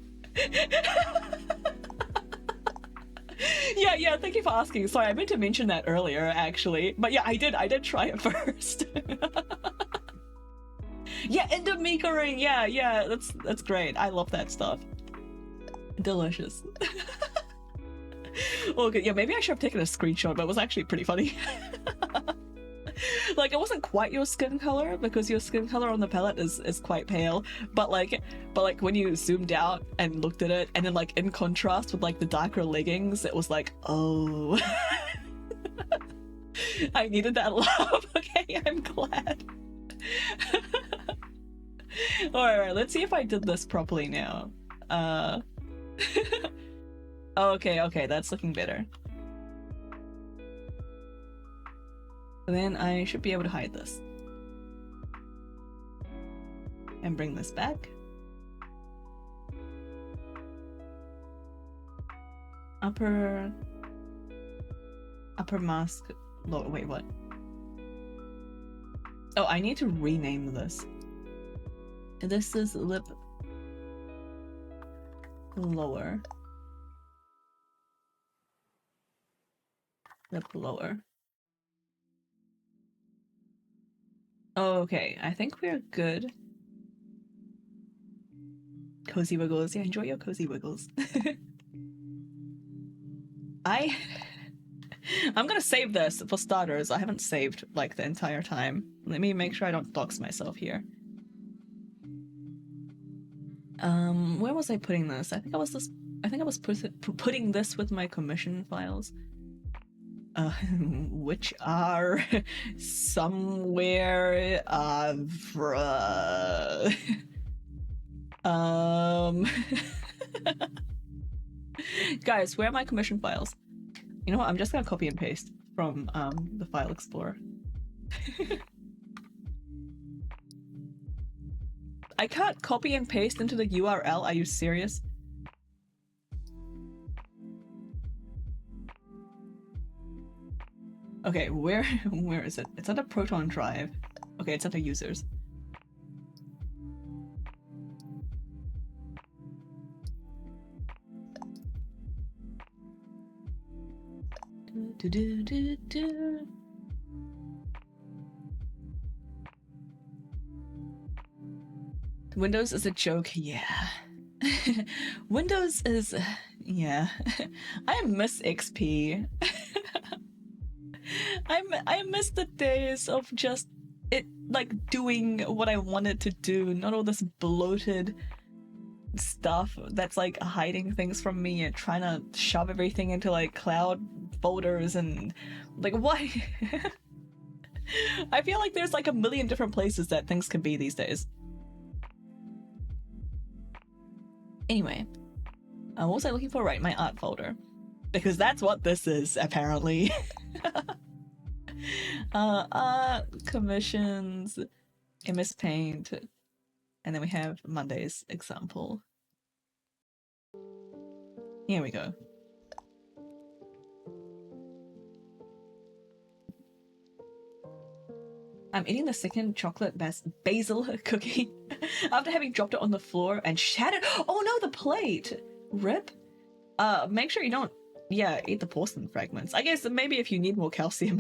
Yeah, thank you for asking. Sorry, I meant to mention that earlier actually, but yeah, I did try it first. Yeah, endomikering, yeah, that's great. I love that stuff. Delicious. Okay, yeah, maybe I should have taken a screenshot, but it was actually pretty funny. Like, it wasn't quite your skin color because your skin color on the palette is quite pale, but like when you zoomed out and looked at it, and then like in contrast with like the darker leggings, it was like, oh. I needed that laugh. Okay, I'm glad. Alright, let's see if I did this properly now. Okay, that's looking better. Then I should be able to hide this. And bring this back. Upper, Upper mask, lower, wait, what? Oh, I need to rename this. This is lip lower. Lip lower. Okay, I think we're good. Cozy wiggles, yeah, enjoy your cozy wiggles. I'm gonna save this for starters. I haven't saved like the entire time. Let me make sure I don't dox myself here. Where was I putting this? I think I was putting this with my commission files. Which are somewhere guys, where are my commission files? You know what, I'm just gonna copy and paste from the file explorer. I can't copy and paste into the URL, are you serious? Okay, where is it? It's under Proton Drive. Okay, it's under users. Windows is a joke, yeah. Windows is, yeah. I miss XP. I miss the days of just it like doing what I wanted to do, not all this bloated stuff that's like hiding things from me and trying to shove everything into like cloud folders and like why? I feel like there's like a million different places that things can be these days. Anyway, what was I looking for? Right, my art folder. Because that's what this is, apparently. Commissions, MS Paint, and then we have Monday's example. Here we go. I'm eating the second chocolate basil cookie after having dropped it on the floor and shattered. Oh no, the plate! Rip. Make sure you don't, yeah, eat the porcelain fragments. I guess maybe if you need more calcium.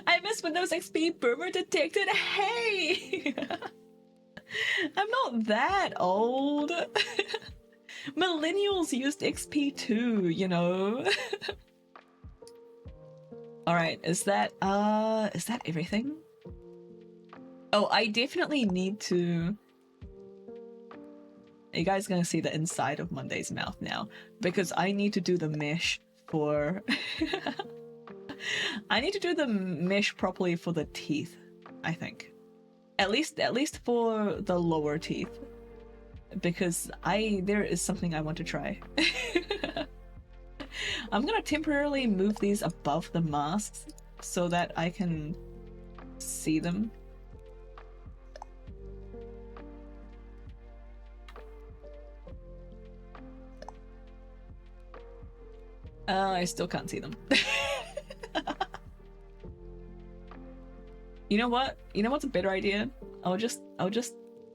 I miss Windows XP boomer detected. Hey! I'm not that old. Millennials used XP too, you know. Alright, is that everything? Oh, I definitely need to... You guys are gonna see the inside of Monday's mouth now, because I need to do the mesh for... I need to do the mesh properly for the teeth, I think. At least for the lower teeth. Because there is something I want to try. I'm gonna temporarily move these above the masks so that I can see them. I still can't see them. You know what? You know what's a better idea? I'll just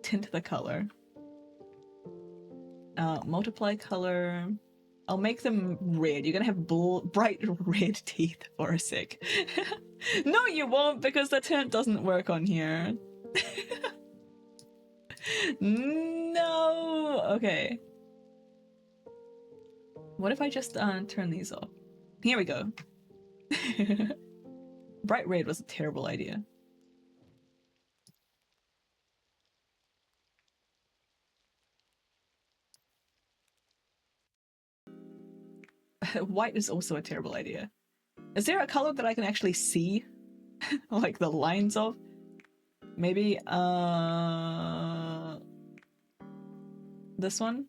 tint the color. Multiply color. I'll make them red. You're gonna have bright red teeth for a sec. No, you won't, because the tint doesn't work on here. No. Okay. What if I just turn these off? Here we go. Bright red was a terrible idea. White is also a terrible idea. Is there a color that I can actually see? Like the lines of? Maybe, this one?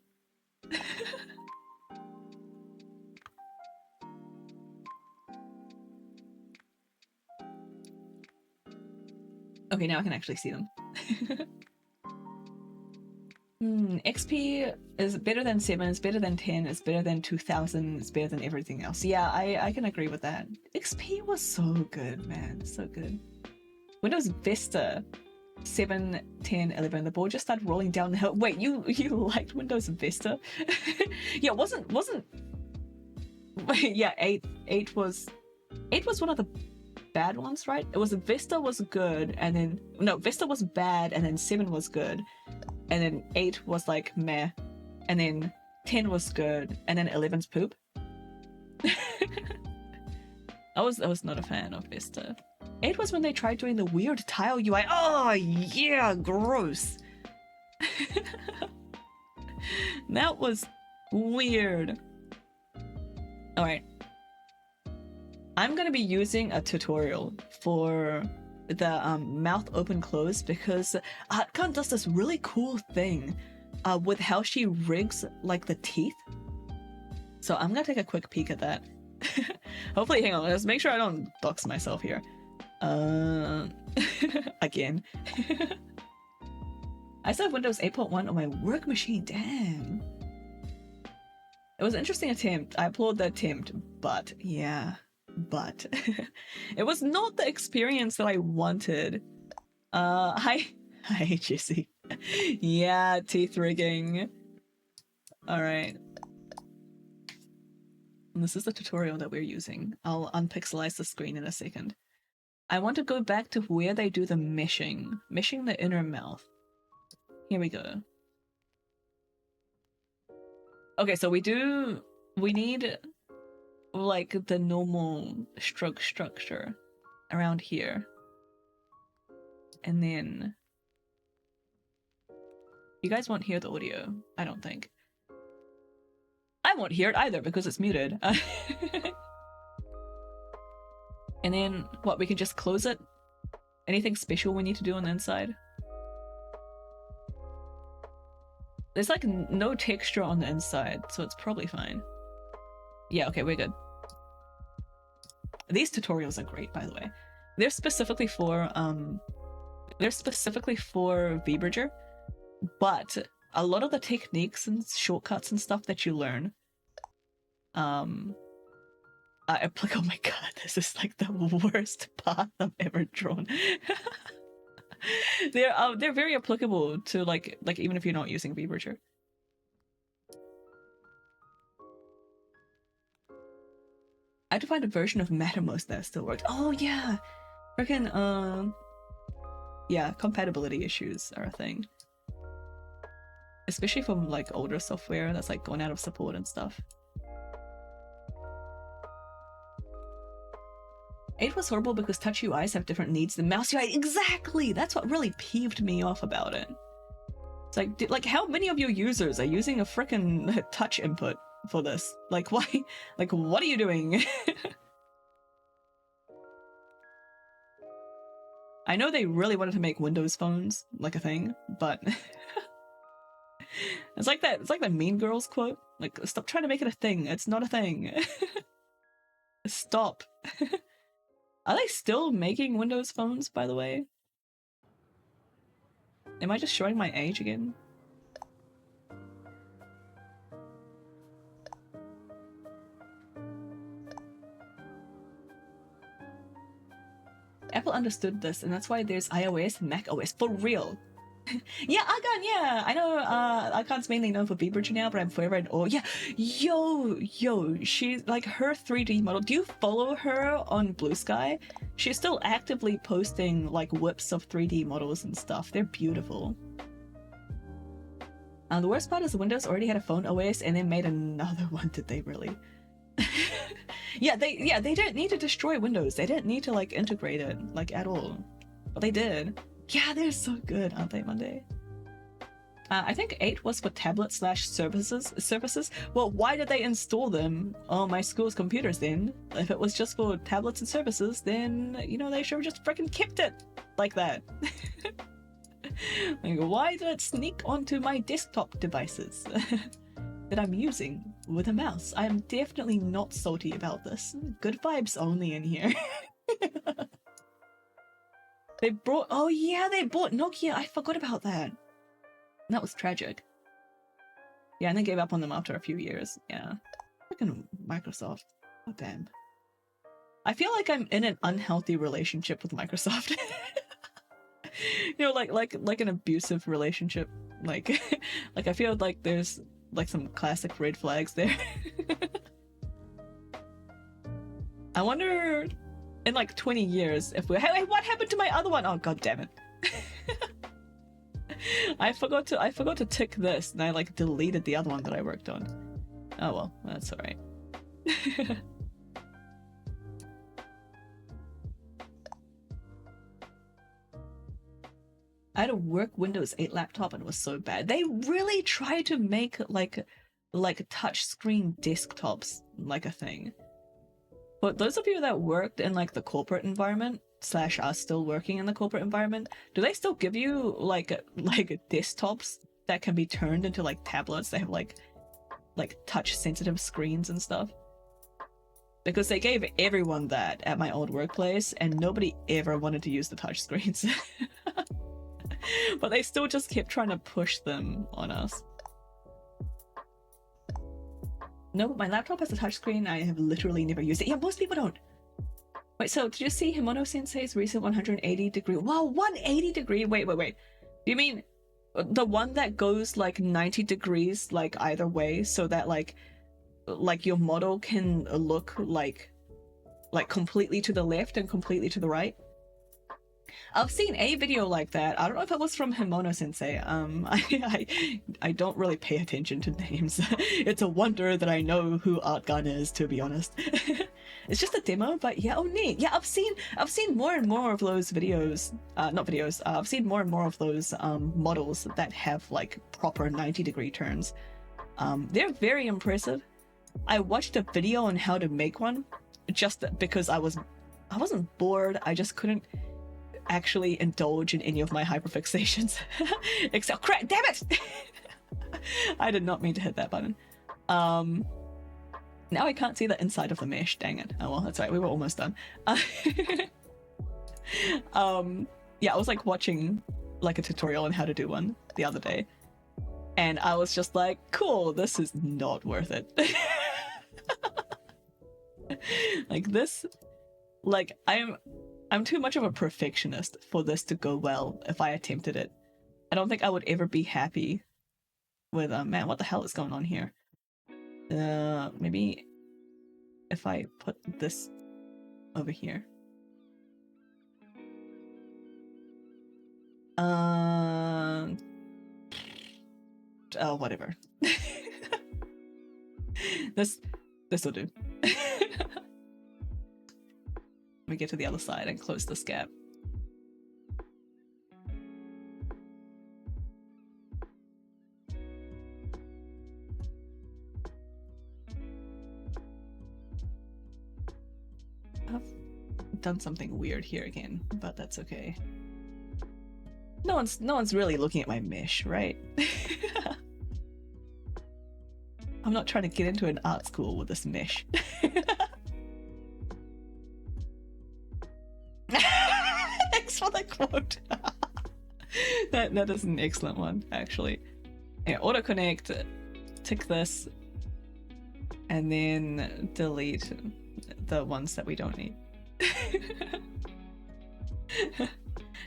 Okay, now I can actually see them. XP is better than 7, it's better than 10, it's better than 2000, it's better than everything else. Yeah, I can agree with that. XP was so good, man, so good. Windows Vista 7, 10, 11, the ball just started rolling down the hill. Wait, you liked Windows Vista? Yeah, wasn't yeah, 8 was one of the bad ones, right? It was Vista was good, and then no, Vista was bad, and then 7 was good, and then 8 was like meh, and then 10 was good, and then 11's poop. I was not a fan of Vista. 8 was when they tried doing the weird tile UI. Oh yeah, gross. That was weird. Alright. I'm gonna be using a tutorial for the mouth open close because Atkan does this really cool thing with how she rigs like the teeth. So I'm gonna take a quick peek at that. Hopefully, hang on, let's make sure I don't dox myself here. Again. I still have Windows 8.1 on my work machine, damn. It was an interesting attempt. I applaud the attempt, but yeah, but it was not the experience that I wanted. Hi Jesse. Yeah, teeth rigging. All right. And this is the tutorial that we're using. I'll unpixelize the screen in a second. I want to go back to where they do the meshing the inner mouth. Here we go. Okay, so we need like the normal stroke structure around here. And then you guys won't hear the audio, I don't think. I won't hear it either because it's muted. And then what, we can just close it? Anything special we need to do on the inside? There's like no texture on the inside, so it's probably fine. Yeah, okay, we're good. These tutorials are great, by the way. They're specifically for vbridger, but a lot of the techniques and shortcuts and stuff that you learn are applicable. Oh my god, this is like the worst path I've ever drawn. They're very applicable to like even if you're not using vbridger. I had to find a version of Mattermost that still worked. Oh yeah, freaking yeah, compatibility issues are a thing, especially from like older software that's like going out of support and stuff. 8 was horrible because touch UIs have different needs than mouse UI. Exactly! That's what really peeved me off about it. It's like how many of your users are using a frickin' touch input for this? Like, why? Like, what are you doing? I know they really wanted to make Windows phones like a thing, but it's like that Mean Girls quote. Like, stop trying to make it a thing. It's not a thing. Stop. Are they still making Windows phones, by the way? Am I just showing my age again? Apple understood this, and that's why there's iOS and Mac OS. For real. Yeah, Akan, yeah! I know Akan's mainly known for vbridger now, but I'm forever in awe. Yeah, yo, she's like her 3D model. Do you follow her on Blue Sky? She's still actively posting like whips of 3D models and stuff. They're beautiful. The worst part is the Windows already had a phone OS and then made another one. Did they really? Yeah, they didn't need to destroy Windows. They didn't need to like integrate it like at all, but they did. Yeah, they're so good, aren't they, Monday? I think 8 was for tablet/services. Well, why did they install them on my school's computers then? If it was just for tablets and services, then, you know, they should have just freaking kept it like that. Like, why did it sneak onto my desktop devices that I'm using with a mouse? I am definitely not salty about this. Good vibes only in here. They brought, oh yeah, they bought Nokia. I forgot about that. That was tragic. Yeah, and they gave up on them after a few years. Yeah. Freaking Microsoft. Oh, damn. I feel like I'm in an unhealthy relationship with Microsoft. You know, like an abusive relationship. Like, like I feel like there's like some classic red flags there. I wonder in like 20 years if we're... Hey, what happened to my other one? Oh, god damn it. I forgot to tick this and I like deleted the other one that I worked on. Oh well, that's alright. I had a work Windows 8 laptop and it was so bad. They really tried to make like touchscreen desktops like a thing. But those of you that worked in like the corporate environment / are still working in the corporate environment, do they still give you like desktops that can be turned into like tablets? They have like touch sensitive screens and stuff. Because they gave everyone that at my old workplace and nobody ever wanted to use the touch screens. But they still just kept trying to push them on us. No, but my laptop has a touchscreen. I have literally never used it. Yeah, most people don't. Wait, so did you see Himono Sensei's recent 180-degree? Wow, 180-degree? Wait. Do you mean the one that goes like 90 degrees like either way, so that like your model can look like completely to the left and completely to the right? I've seen a video like that. I don't know if it was from Himono Sensei. I don't really pay attention to names. It's a wonder that I know who Artgun is, to be honest. It's just a demo, but yeah, oh neat. Yeah, I've seen more and more of those videos. Not videos. I've seen more and more of those models that have like proper 90-degree turns. They're very impressive. I watched a video on how to make one just because I wasn't bored. I just couldn't actually indulge in any of my hyperfixations. Except crap, damn it! I did not mean to hit that button. Now I can't see the inside of the mesh, dang it. Oh well, that's right, we were almost done. Yeah, I was like watching like a tutorial on how to do one the other day. And I was just like, cool, this is not worth it. Like this, like I'm too much of a perfectionist for this to go well if I attempted it. I don't think I would ever be happy with, man, what the hell is going on here? Maybe if I put this over here. Oh, whatever. This will do. Let me get to the other side and close this gap. I've done something weird here again, but that's okay. No one's really looking at my mesh, right? I'm not trying to get into an art school with this mesh. Thanks for the quote. That is an excellent one, actually. Yeah, auto connect, tick this, and then delete the ones that we don't need.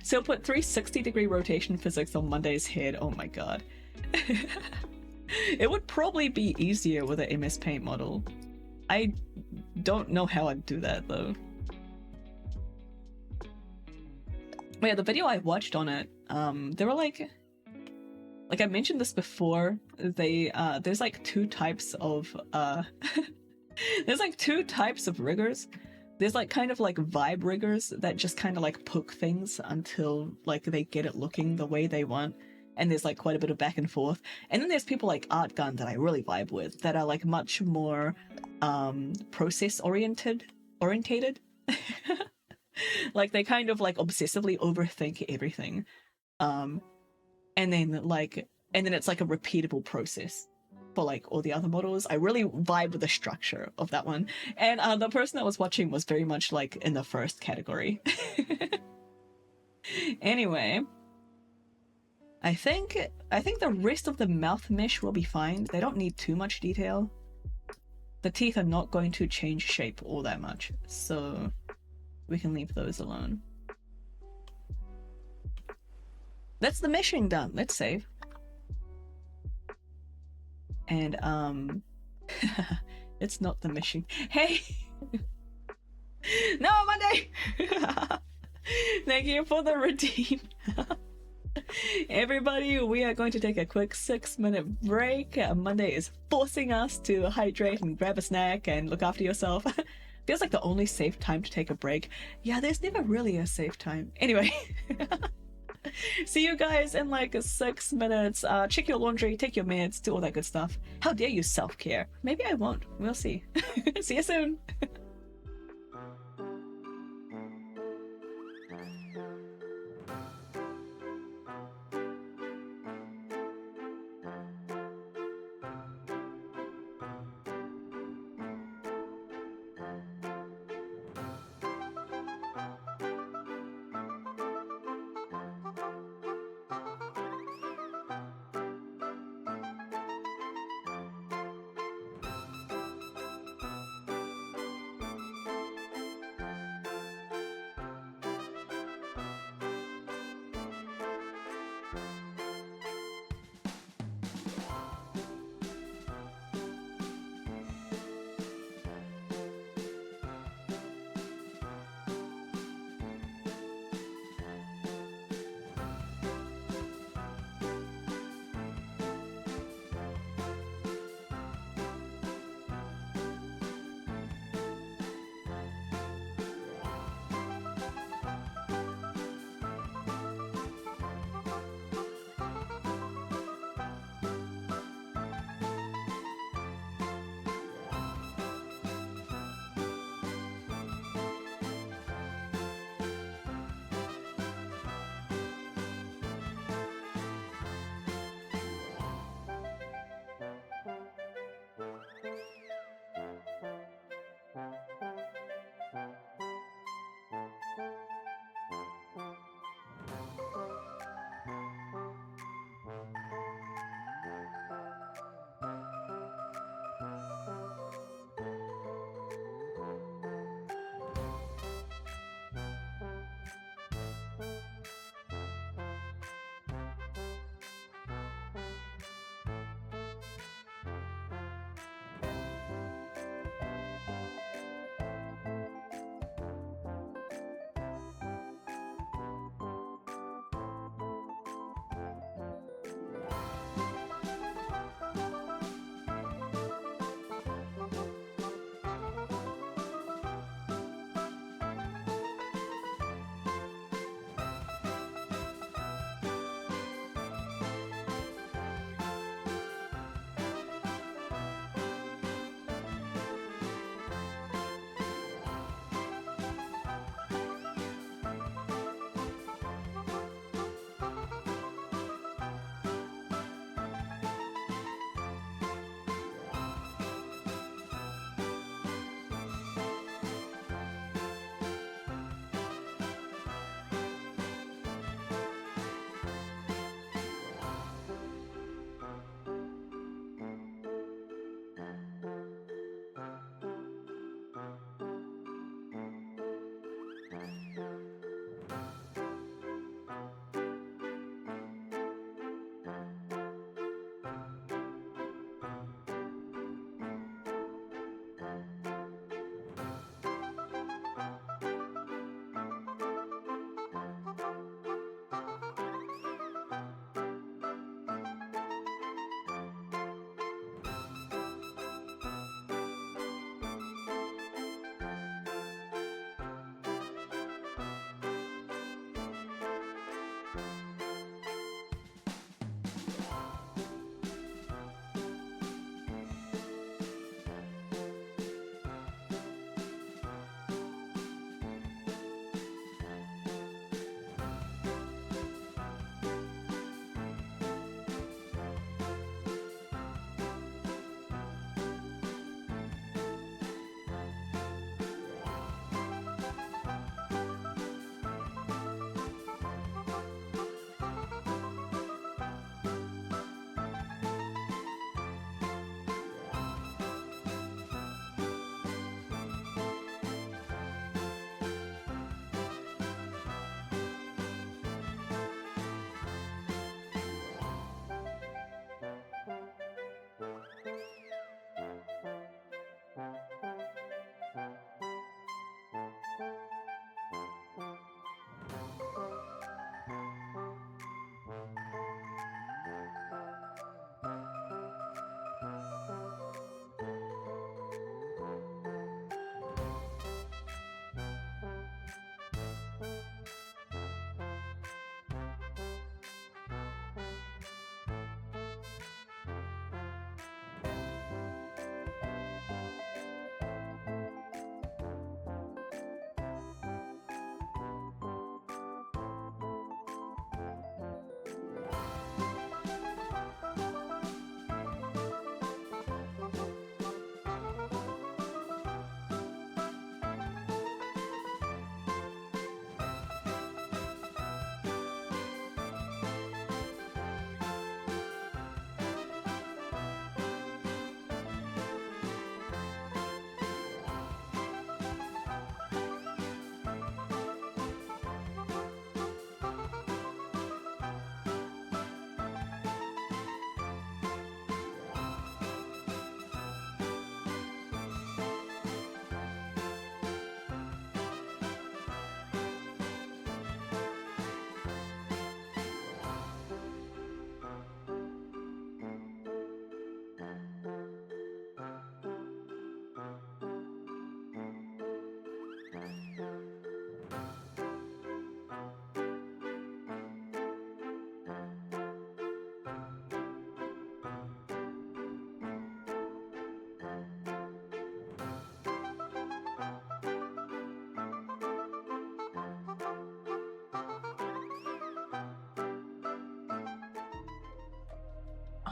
So put 360-degree rotation physics on Monday's head. Oh my god. It would probably be easier with an MS Paint model. I don't know how I'd do that though. But yeah, the video I watched on it, they were like I mentioned this before, there's like two types of there's like two types of riggers. There's like kind of like vibe riggers that just kind of like poke things until like they get it looking the way they want, and there's like quite a bit of back and forth. And then there's people like Artgun that I really vibe with, that are like much more process orientated. Like they kind of like obsessively overthink everything, and then it's like a repeatable process for like all the other models. I really vibe with the structure of that one, and the person that was watching was very much like in the first category. Anyway, I think the rest of the mouth mesh will be fine. They don't need too much detail. The teeth are not going to change shape all that much, so we can leave those alone. That's the meshing done. Let's save. And it's not the meshing. Hey! No, Monday! Thank you for the redeem. Everybody, we are going to take a quick 6-minute break. Monday is forcing us to hydrate and grab a snack and look after yourself. Feels like the only safe time to take a break. Yeah, there's never really a safe time. Anyway. See you guys in like 6 minutes. Check your laundry, take your meds, do all that good stuff. How dare you self-care? Maybe I won't. We'll see. See you soon.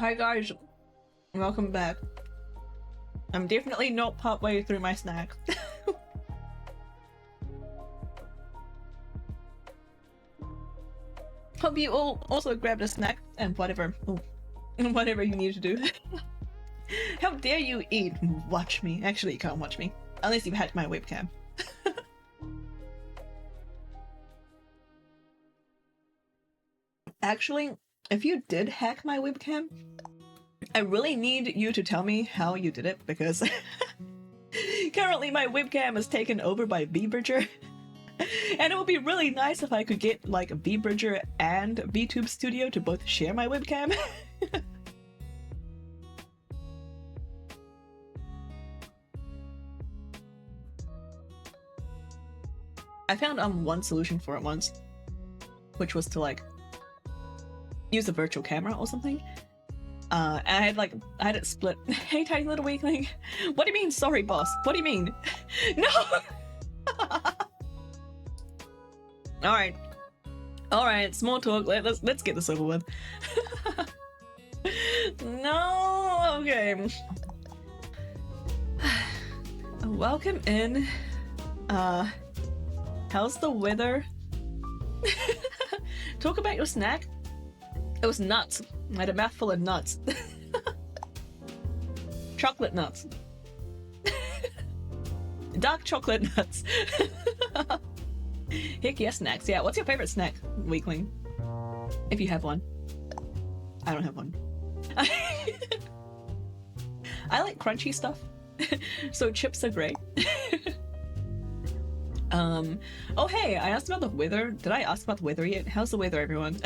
Hi guys, welcome back. I'm definitely not partway through my snack. Hope you all also grabbed a snack and whatever you need to do. How dare you eat? Watch me. Actually, you can't watch me unless you've hacked my webcam. Actually, if you did hack my webcam, I really need you to tell me how you did it, because currently my webcam is taken over by vbridger. And it would be really nice if I could get like vbridger and vtube studio to both share my webcam. I found one solution for it once, which was to like use a virtual camera or something. And I had it split. Hey, tiny little weakling. What do you mean, sorry, boss? What do you mean? No! Alright, small talk. Let's get this over with. No, okay. Welcome in. How's the weather? Talk about your snack. It was nuts. I had a mouthful of nuts. Chocolate nuts. Dark chocolate nuts. Heck yes, snacks. Yeah, what's your favorite snack, weakling? If you have one. I don't have one. I like crunchy stuff. So chips are great. Oh hey, I asked about the weather. Did I ask about the weather yet? How's the weather, everyone?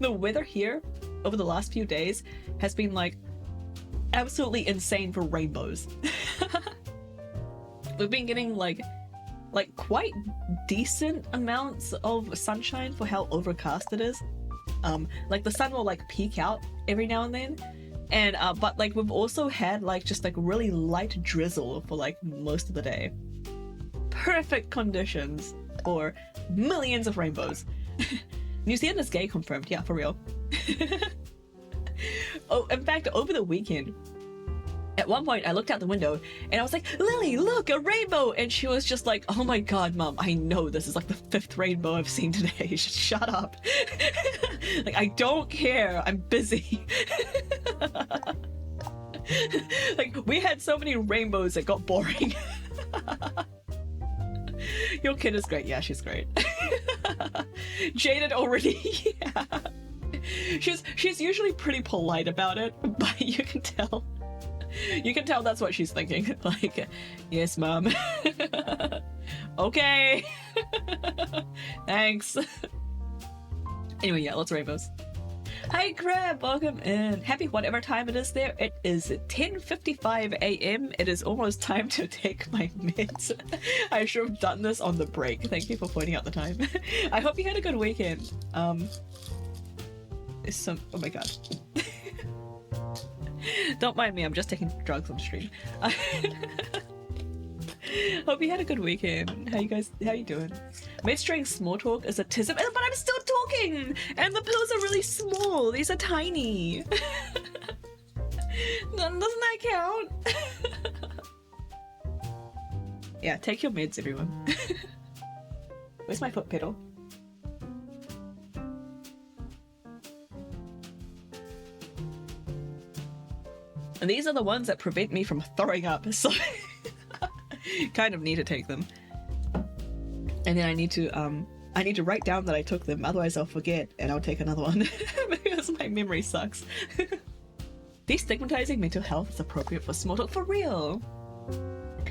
The weather here over the last few days has been like absolutely insane for rainbows. We've been getting like quite decent amounts of sunshine for how overcast it is. Like the sun will like peek out every now and then, and but like we've also had like just like really light drizzle for like most of the day. Perfect conditions for millions of rainbows. New Zealand is gay confirmed, yeah, for real. Oh, in fact, over the weekend, at one point I looked out the window and I was like, Lily, look, a rainbow! And she was just like, oh my god, Mom, I know this is like the 5th rainbow I've seen today. Just shut up. Like, I don't care, I'm busy. Like, we had so many rainbows it got boring. Your kid is great. Yeah, she's great. Jaded already. Yeah. She's usually pretty polite about it, but you can tell that's what she's thinking. Like, yes, Mom. Okay. Thanks. Anyway, yeah, lots of rainbows. Hi Crab, welcome in. Happy whatever time it is there. It is 10:55 a.m. It is almost time to take my meds. I should have done this on the break. Thank you for pointing out the time. I hope you had a good weekend. There's some, oh my god. Don't mind me, I'm just taking drugs on stream. Hope you had a good weekend. How you doing? Midstream small talk is a tism, but I'm still talking! And the pills are really small. These are tiny. Doesn't that count? Yeah, take your meds, everyone. Where's my foot pedal? And these are the ones that prevent me from throwing up, so kind of need to take them. And then I need to write down that I took them, otherwise I'll forget and I'll take another one because my memory sucks. Destigmatizing mental health is appropriate for small talk, for real.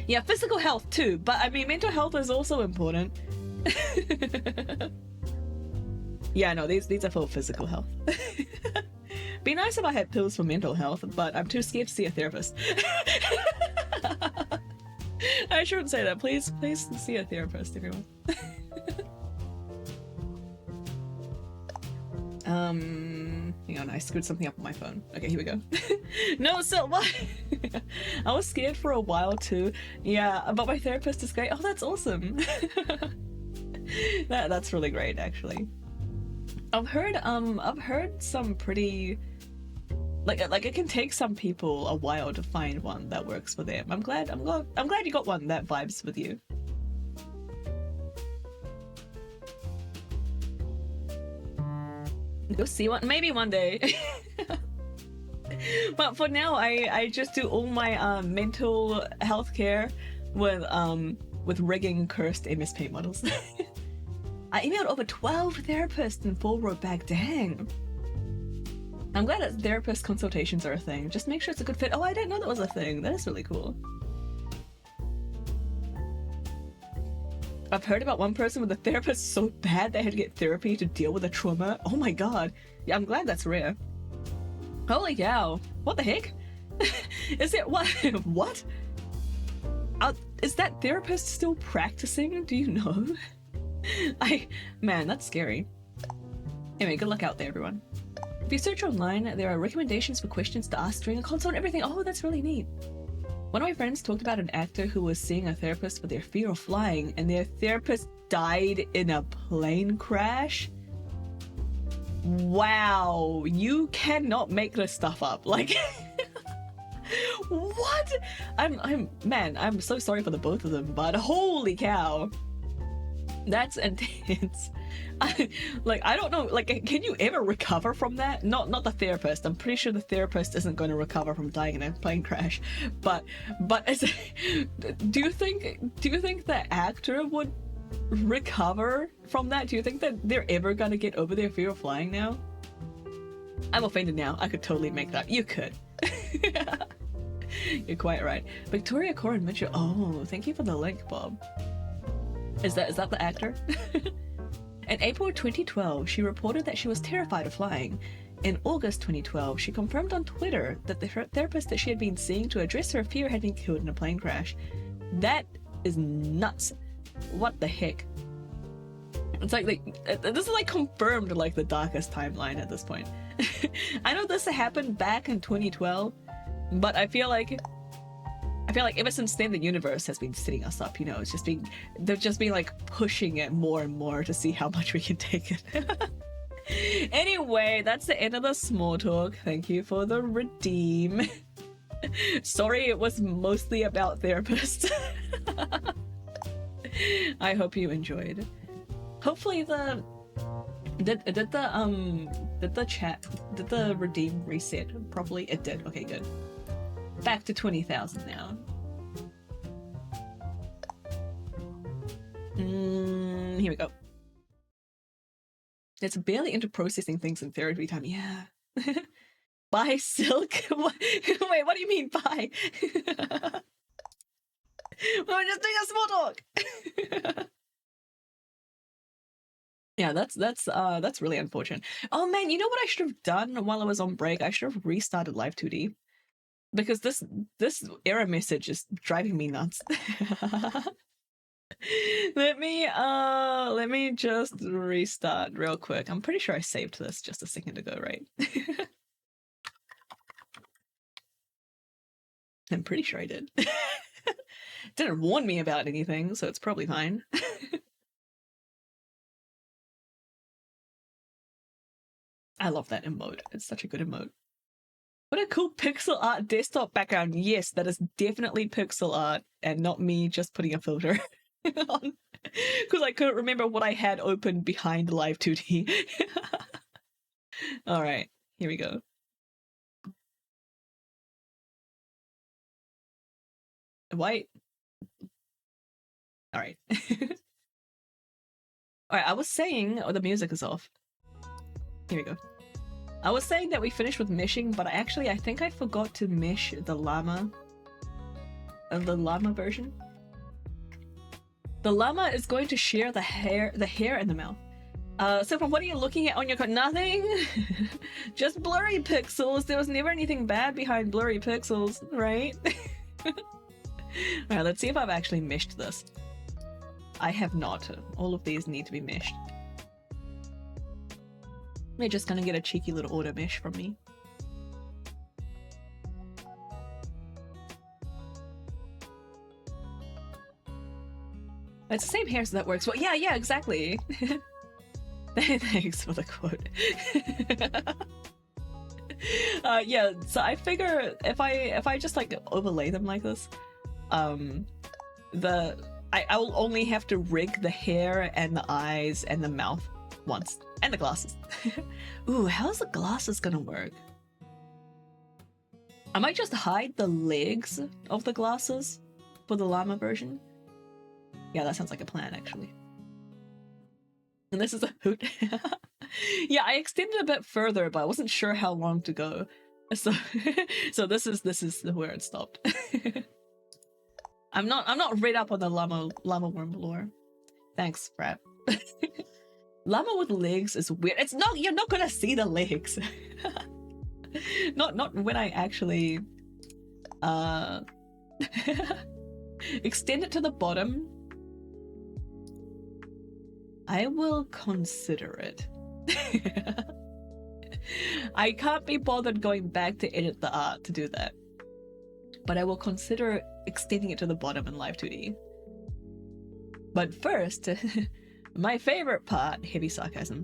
Yeah, physical health too, but I mean mental health is also important. Yeah, no, these are for physical health. Be nice if I had pills for mental health, but I'm too scared to see a therapist. I shouldn't say that. Please see a therapist, everyone. Hang on, I screwed something up on my phone. Okay, here we go. No, Syl, what? I was scared for a while too. Yeah, but my therapist is great. Oh, that's awesome. That's really great, actually. I've heard some pretty like it can take some people a while to find one that works for them. I'm glad you got one that vibes with you. Go see one, maybe one day. But for now, I just do all my mental health care with rigging cursed MS Paint models. I emailed over 12 therapists and 4 wrote back. Dang. I'm glad that therapist consultations are a thing. Just make sure it's a good fit. Oh, I didn't know that was a thing. That is really cool. I've heard about one person with a therapist so bad they had to get therapy to deal with a trauma. Oh my god. Yeah, I'm glad that's rare. Holy cow. What the heck? Is it what? What? Is that therapist still practicing? Do you know? Man, that's scary. Anyway, good luck out there, everyone. If you search online, there are recommendations for questions to ask during a consult and everything. Oh, that's really neat. One of my friends talked about an actor who was seeing a therapist for their fear of flying, and their therapist died in a plane crash. Wow, you cannot make this stuff up. Like, what? Man, I'm so sorry for the both of them, but holy cow. That's intense. I don't know, like, can you ever recover from that? Not the therapist. I'm pretty sure the therapist isn't going to recover from dying in a plane crash. But do you think the actor would recover from that? Do you think that they're ever going to get over their fear of flying now? I'm offended now. I could totally make that. You could. You're quite right. Victoria Corin Mitchell. Oh, thank you for the link, Bob. Is that the actor? In April 2012, she reported that she was terrified of flying. In August 2012, she confirmed on Twitter that the therapist that she had been seeing to address her fear had been killed in a plane crash. That is nuts. What the heck? It's like this is like confirmed like the darkest timeline at this point. I know this happened back in 2012, but I feel like ever since then the universe has been setting us up, you know. They've just been like pushing it more and more to see how much we can take it. Anyway, that's the end of the small talk. Thank you for the redeem. Sorry, it was mostly about therapists. I hope you enjoyed. Hopefully did the redeem reset properly? It did. Okay, good. Back to 20,000 now. Here we go. It's barely into processing things in therapy time. Yeah. Bye, Silk. Wait, what do you mean bye? We're just doing a small talk. Yeah, that's really unfortunate. Oh man, you know what I should have done while I was on break? I should have restarted Live 2D. Because this error message is driving me nuts. Let me just restart real quick. I'm pretty sure I saved this just a second ago, right? I'm pretty sure I did. Didn't warn me about anything, so it's probably fine. I love that emote. It's such a good emote. What a cool pixel art desktop background. Yes, that is definitely pixel art and not me just putting a filter on. Because I couldn't remember what I had open behind Live 2D. Alright, here we go. White. Alright. Alright, I was saying... Oh, the music is off. Here we go. I was saying that we finished with meshing, but I think I forgot to mesh the llama. The llama version. The llama is going to share the hair in the mouth. So from what are you looking at on your nothing? Just blurry pixels. There was never anything bad behind blurry pixels, right? Alright, let's see if I've actually meshed this. I have not. All of these need to be meshed. They're just gonna get a cheeky little auto mesh from me. It's the same hair, so that works well. Yeah, exactly. Thanks for the quote. Yeah, so I figure if I just like overlay them like this, I will only have to rig the hair and the eyes and the mouth once. And the glasses. Ooh, how's the glasses gonna work? I might just hide the legs of the glasses for the llama version. Yeah, that sounds like a plan, actually. And this is a hoot. Yeah, I extended a bit further, but I wasn't sure how long to go. So, so this is where it stopped. I'm not read up on the llama worm lore. Thanks, Brad. Llama with legs is weird. It's not, you're not gonna see the legs. not when I actually extend it to the bottom. I will consider it. I can't be bothered going back to edit the art to do that, but I will consider extending it to the bottom in Live 2D. But first, my favorite part, heavy sarcasm,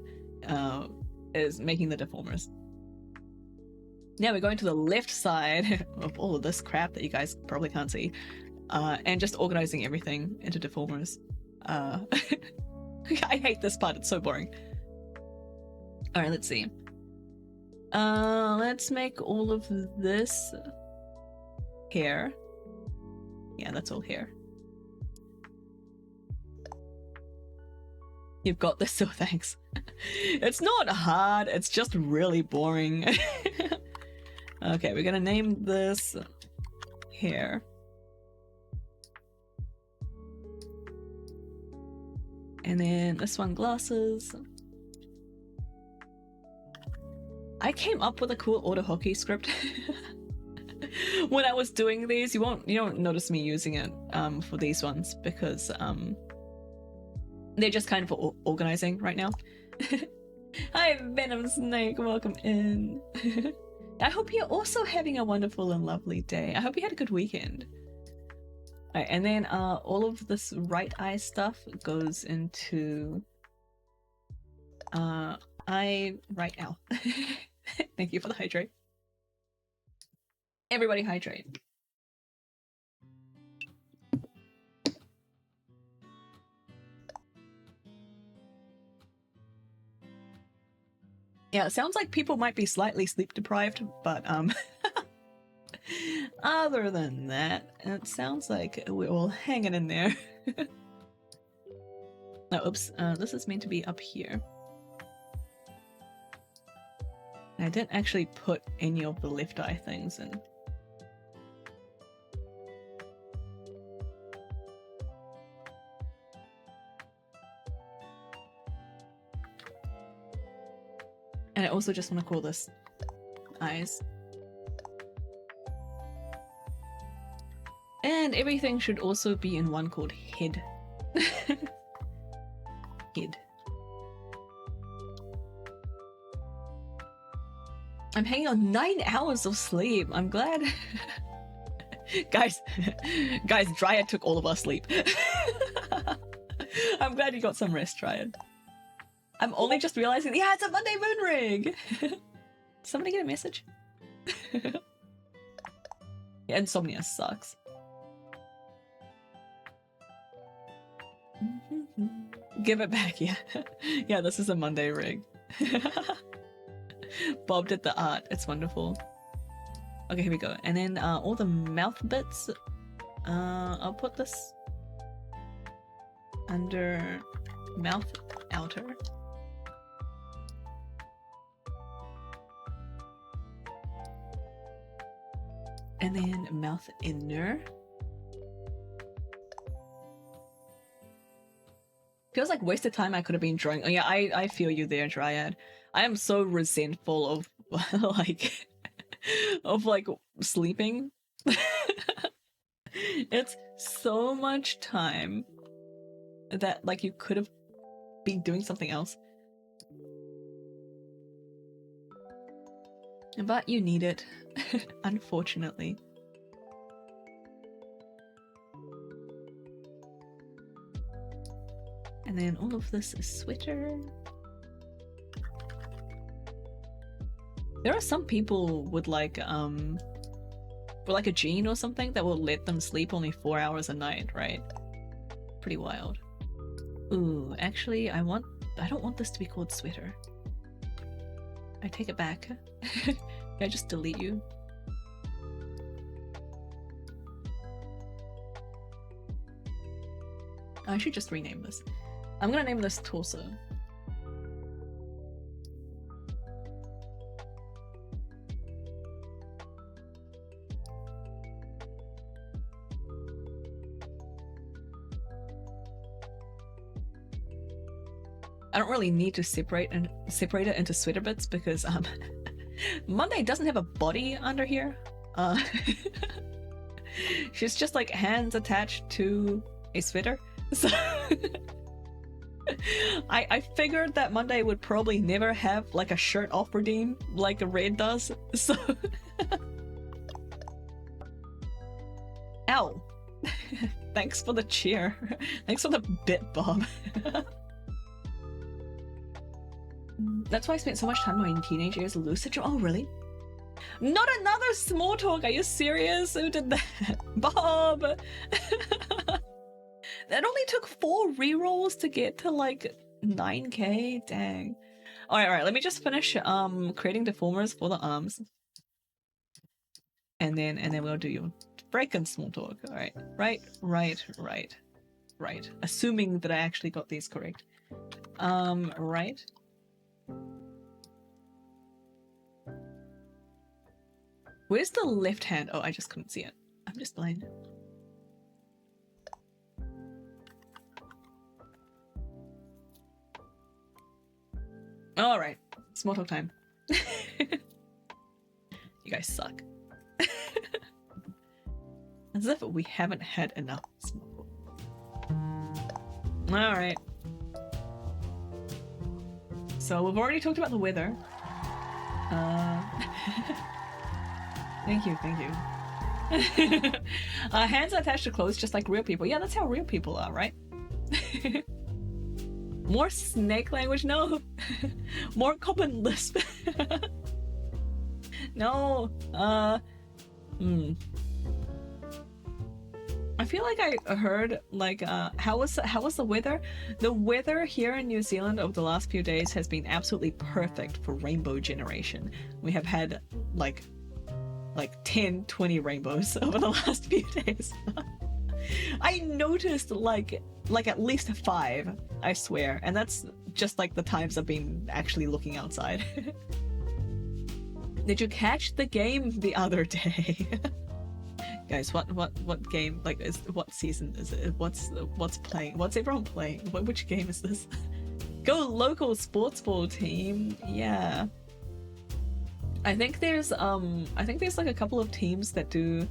is making the deformers. Now we're going to the left side of all of this crap that you guys probably can't see, and just organizing everything into deformers. I hate this part, it's so boring. Alright, let's see. Let's make all of this hair. Yeah, that's all hair. You've got this, so thanks. It's not hard, it's just really boring. Okay, we're gonna name this hair. And then this one glasses. I came up with a cool auto hockey script. When I was doing these, you don't notice me using it for these ones because they're just kind of for organizing right now. Hi Venom Snake, welcome in. I hope you're also having a wonderful and lovely day. I hope you had a good weekend. Alright, and then all of this right eye stuff goes into eye right now. Thank you for the hydrate. Everybody hydrate. Yeah, it sounds like people might be slightly sleep deprived, but other than that, it sounds like we're all hanging in there. Oh, oops, this is meant to be up here. I didn't actually put any of the left eye things in. And I also just want to call this eyes. And everything should also be in one called head. Head. I'm hanging on 9 hours of sleep. I'm glad. Guys, Dryad took all of our sleep. I'm glad you got some rest, Dryad. I'm only just realizing, yeah, it's a Monday moon rig! Did somebody get a message? Yeah, insomnia sucks. Give it back, yeah. Yeah, this is a Monday rig. Bob did the art, it's wonderful. Okay, here we go. And then all the mouth bits, I'll put this under mouth outer. And then mouth inner. Feels like wasted time I could have been drawing. Oh yeah, I feel you there, Dryad. I am so resentful of like sleeping. It's so much time that like you could have been doing something else. But you need it, unfortunately. And then all of this is sweater. There are some people with like a gene or something that will let them sleep only 4 hours a night, right? Pretty wild. Ooh, actually, I don't want this to be called sweater. I take it back. Can I just delete you? I should just rename this. I'm gonna name this torso. I don't really need to separate it into sweater bits because Monday doesn't have a body under here. She's just like hands attached to a sweater. So I figured that Monday would probably never have like a shirt off redeem like a Red does. So ow. Thanks for the cheer. Thanks for the bit, Bob. That's why I spent so much time in my teenage years lucid. Oh, really? Not another small talk. Are you serious? Who did that? Bob! That only took 4 rerolls to get to like 9k. Dang. Alright, let me just finish creating deformers for the arms. And then we'll do your break and small talk. Alright. Right. Assuming that I actually got these correct. Right. Where's the left hand? Oh, I just couldn't see it. I'm just blind. Alright. Small talk time. You guys suck. As if we haven't had enough small talk. Alright. So we've already talked about the weather. Thank you. Hands are attached to clothes just like real people. Yeah, that's how real people are, right? More snake language? No. More common lisp. No. I feel like I heard like how was the weather? The weather here in New Zealand over the last few days has been absolutely perfect for rainbow generation. We have had like 10-20 rainbows over the last few days. I noticed like at least 5, I swear, and that's just like the times I've been actually looking outside. Did you catch the game the other day? Guys, what game, like, what season is it? What's playing? What's everyone playing? Which game is this? Go local sports ball team. Yeah. I think there's like a couple of teams that do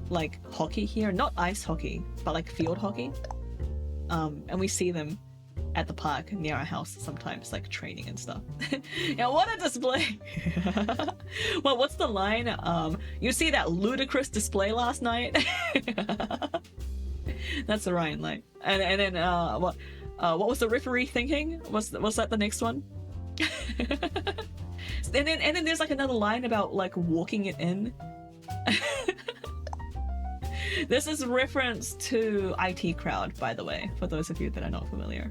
like hockey here, not ice hockey, but like field hockey. And we see them at the park near our house sometimes, like training and stuff. Yeah, what a display! Well, what's the line? You see that ludicrous display last night? That's the Ryan line. And then what was the referee thinking? Was that the next one? And then there's like another line about like walking it in. This is reference to IT Crowd, by the way, for those of you that are not familiar.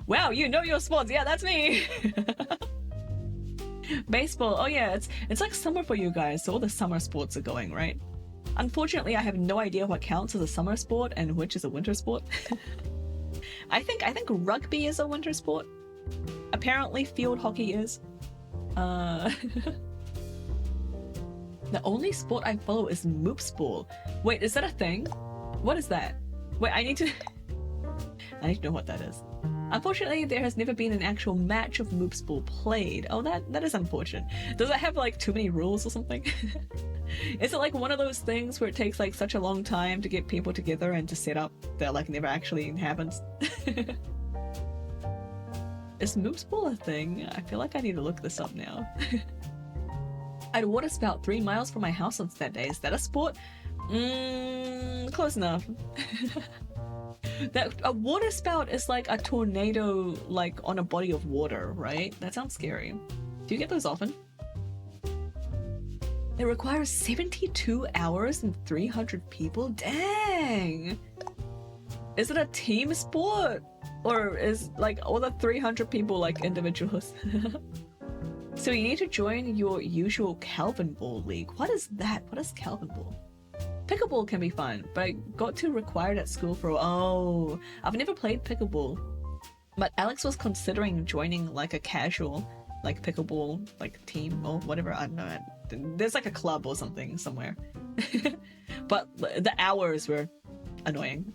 Wow, you know your sports. Yeah, that's me. Baseball. Oh yeah, it's like summer for you guys, so all the summer sports are going, right? Unfortunately, I have no idea what counts as a summer sport and which is a winter sport. I think rugby is a winter sport. Apparently field hockey is. The only sport I follow is moops ball. Wait, is that a thing? What is that? Wait, I need to know what that is. Unfortunately, there has never been an actual match of moops ball played. Oh, that is unfortunate. Does it have like too many rules or something? Is it like one of those things where it takes like such a long time to get people together and to set up that like never actually happens? Is moops ball a thing? I feel like I need to look this up now. I'd water spout 3 miles from my house on Saturday. Is that a sport? Close enough. That a water spout is like a tornado, like on a body of water, right? That sounds scary. Do you get those often? It requires 72 hours and 300 people? Dang! Is it a team sport? Or is like all the 300 people like individuals? So you need to join your usual Calvin Ball league. What is that? What is Calvin Ball? Pickleball can be fun, but I got too required at school for— oh, I've never played pickleball. But Alex was considering joining like a casual like pickleball like team or whatever. I don't know. There's like a club or something somewhere. But the hours were annoying.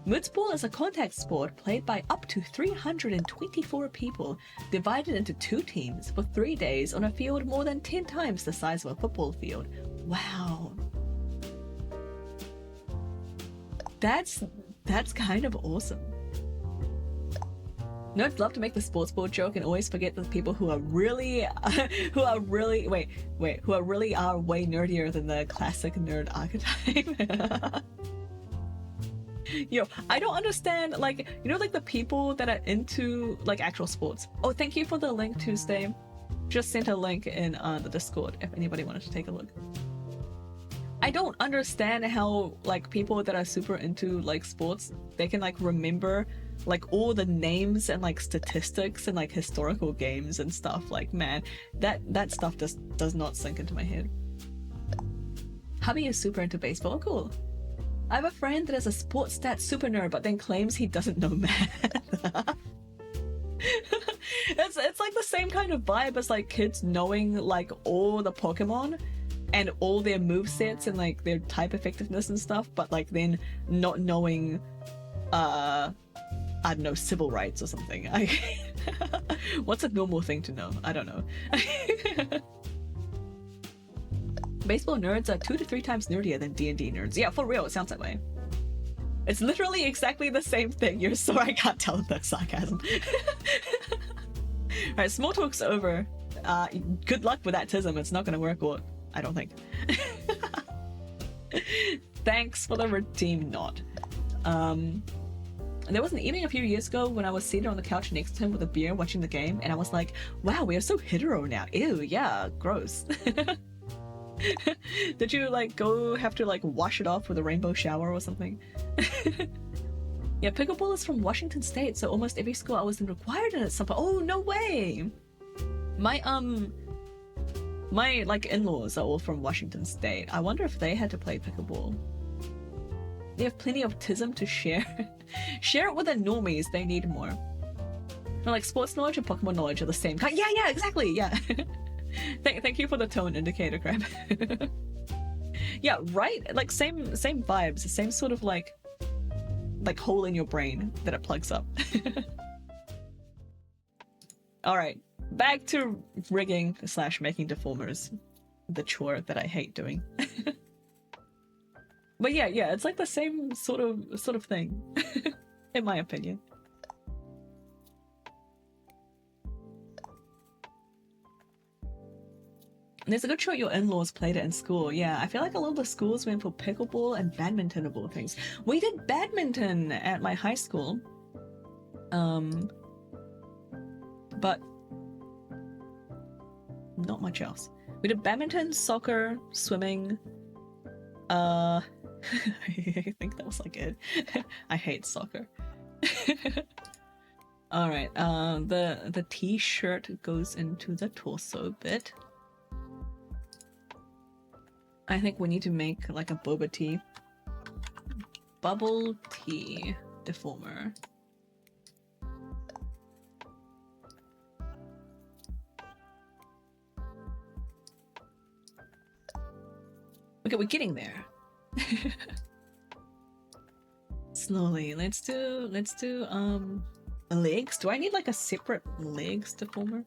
Moodsball is a contact sport played by up to 324 people, divided into 2 teams for 3 days on a field more than 10 times the size of a football field. Wow. That's kind of awesome. Nerds love to make the sports board joke and always forget the people who are really who are really way nerdier than the classic nerd archetype. Yo, I don't understand, like, you know, like the people that are into like actual sports. Oh, thank you for the link, Tuesday. Just sent a link in the Discord if anybody wanted to take a look. I don't understand how like people that are super into like sports, they can like remember like all the names and like statistics and like historical games and stuff. Like, man, that stuff just does not sink into my head. Hubby is super into baseball. Cool. I have a friend that is a sports stats super nerd, but then claims he doesn't know math. It's like the same kind of vibe as like kids knowing like all the Pokemon and all their movesets and like their type effectiveness and stuff, but like then not knowing I don't know, civil rights or something. What's a normal thing to know? I don't know. Baseball nerds are 2 to 3 times nerdier than D&D nerds. Yeah, for real, it sounds that way. It's literally exactly the same thing. You're sorry, I can't tell if that's sarcasm. Alright, small talk's over. Good luck with that tism. It's not gonna work, or I don't think. Thanks for the redeem nod. There was an evening a few years ago when I was seated on the couch next to him with a beer watching the game, and I was like, wow, we are so hetero now. Ew, yeah, gross. Did you like have to like wash it off with a rainbow shower or something? Yeah, pickleball is from Washington State, so almost every school I was in required it at some point. Oh, no way! My like in-laws are all from Washington State. I wonder if they had to play pickleball. They have plenty of tism to share. Share it with the normies, they need more. No, like sports knowledge and Pokemon knowledge are the same kind. Yeah, exactly, yeah. Thank you for the tone indicator, Crab. Yeah, right? Like same vibes, same sort of like hole in your brain that it plugs up. Alright, back to rigging / making deformers. The chore that I hate doing. But yeah, it's like the same sort of thing, in my opinion. There's a good shot your in-laws played it in school. Yeah, I feel like a lot of the schools went for pickleball and badminton of all things. We did badminton at my high school. But not much else. We did badminton, soccer, swimming. I think that was like it. I hate soccer. Alright, the t-shirt goes into the torso bit. I think we need to make like a boba tea. Bubble tea deformer. Okay, we're getting there. Slowly. Let's do legs. Do I need like a separate legs deformer?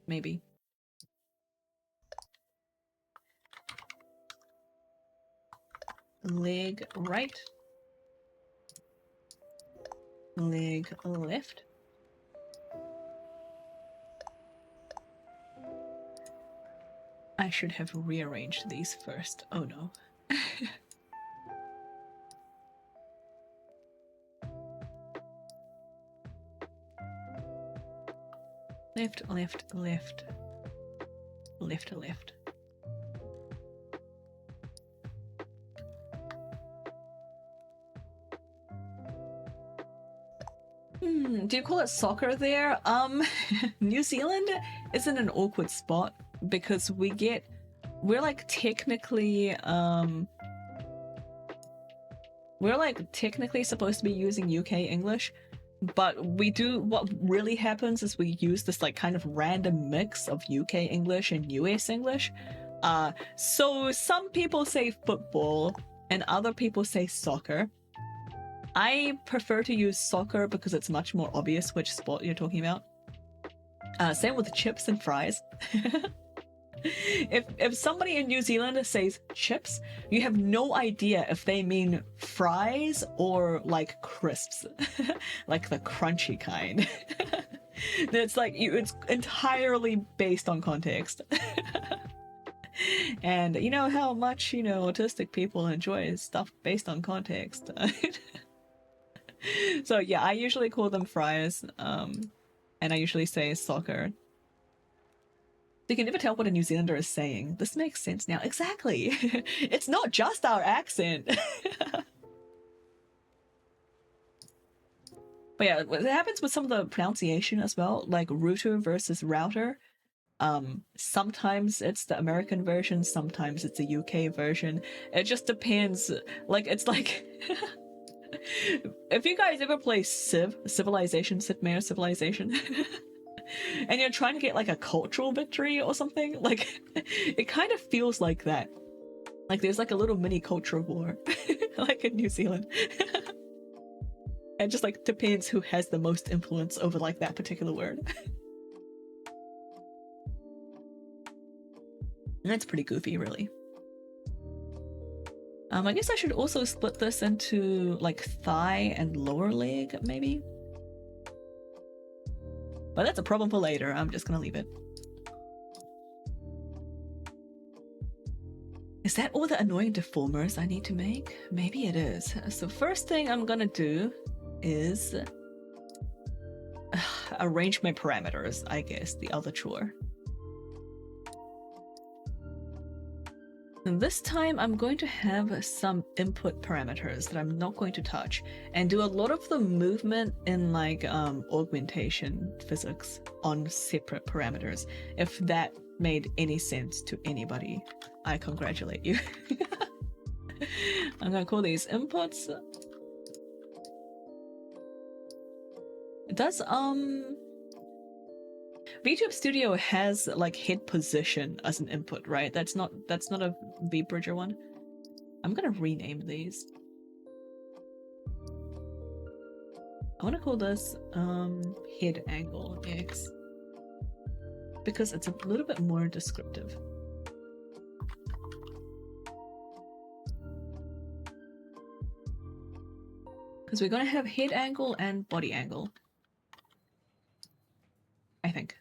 Maybe. Leg right. Leg left. I should have rearranged these first. Oh no. Left, left, left. Left, left. Do you call it soccer there? New Zealand is in an awkward spot because we're like technically supposed to be using UK English, but what really happens is we use this like kind of random mix of UK English and US English. So some people say football and other people say soccer. I prefer to use soccer because it's much more obvious which sport you're talking about. Same with chips and fries. If somebody in New Zealand says chips, you have no idea if they mean fries or like crisps, like the crunchy kind. It's like it's entirely based on context. And you know how much, you know, autistic people enjoy stuff based on context. So yeah, I usually call them fries, and I usually say soccer. You can never tell what a New Zealander is saying. This makes sense now. Exactly. It's not just our accent. But yeah, it happens with some of the pronunciation as well, like router versus router. Sometimes it's the American version, sometimes it's the UK version. It just depends. Like, it's like... If you guys ever play Civilization, Sid Meier's Civilization, and you're trying to get like a cultural victory or something, like it kind of feels like that. Like there's like a little mini culture war, like in New Zealand. It just like depends who has the most influence over like that particular word. And that's pretty goofy, really. I guess I should also split this into like thigh and lower leg, maybe? But that's a problem for later. I'm just gonna leave it. Is that all the annoying deformers I need to make? Maybe it is. So first thing I'm gonna do is arrange my parameters, I guess, the other chore. And this time I'm going to have some input parameters that I'm not going to touch and do a lot of the movement in like augmentation physics on separate parameters. If that made any sense to anybody, I congratulate you. I'm gonna call these inputs. Does VTube Studio has like head position as an input, right? That's not a vbridger one. I'm gonna rename these. I want to call this head angle X because it's a little bit more descriptive. Because we're gonna have head angle and body angle, I think.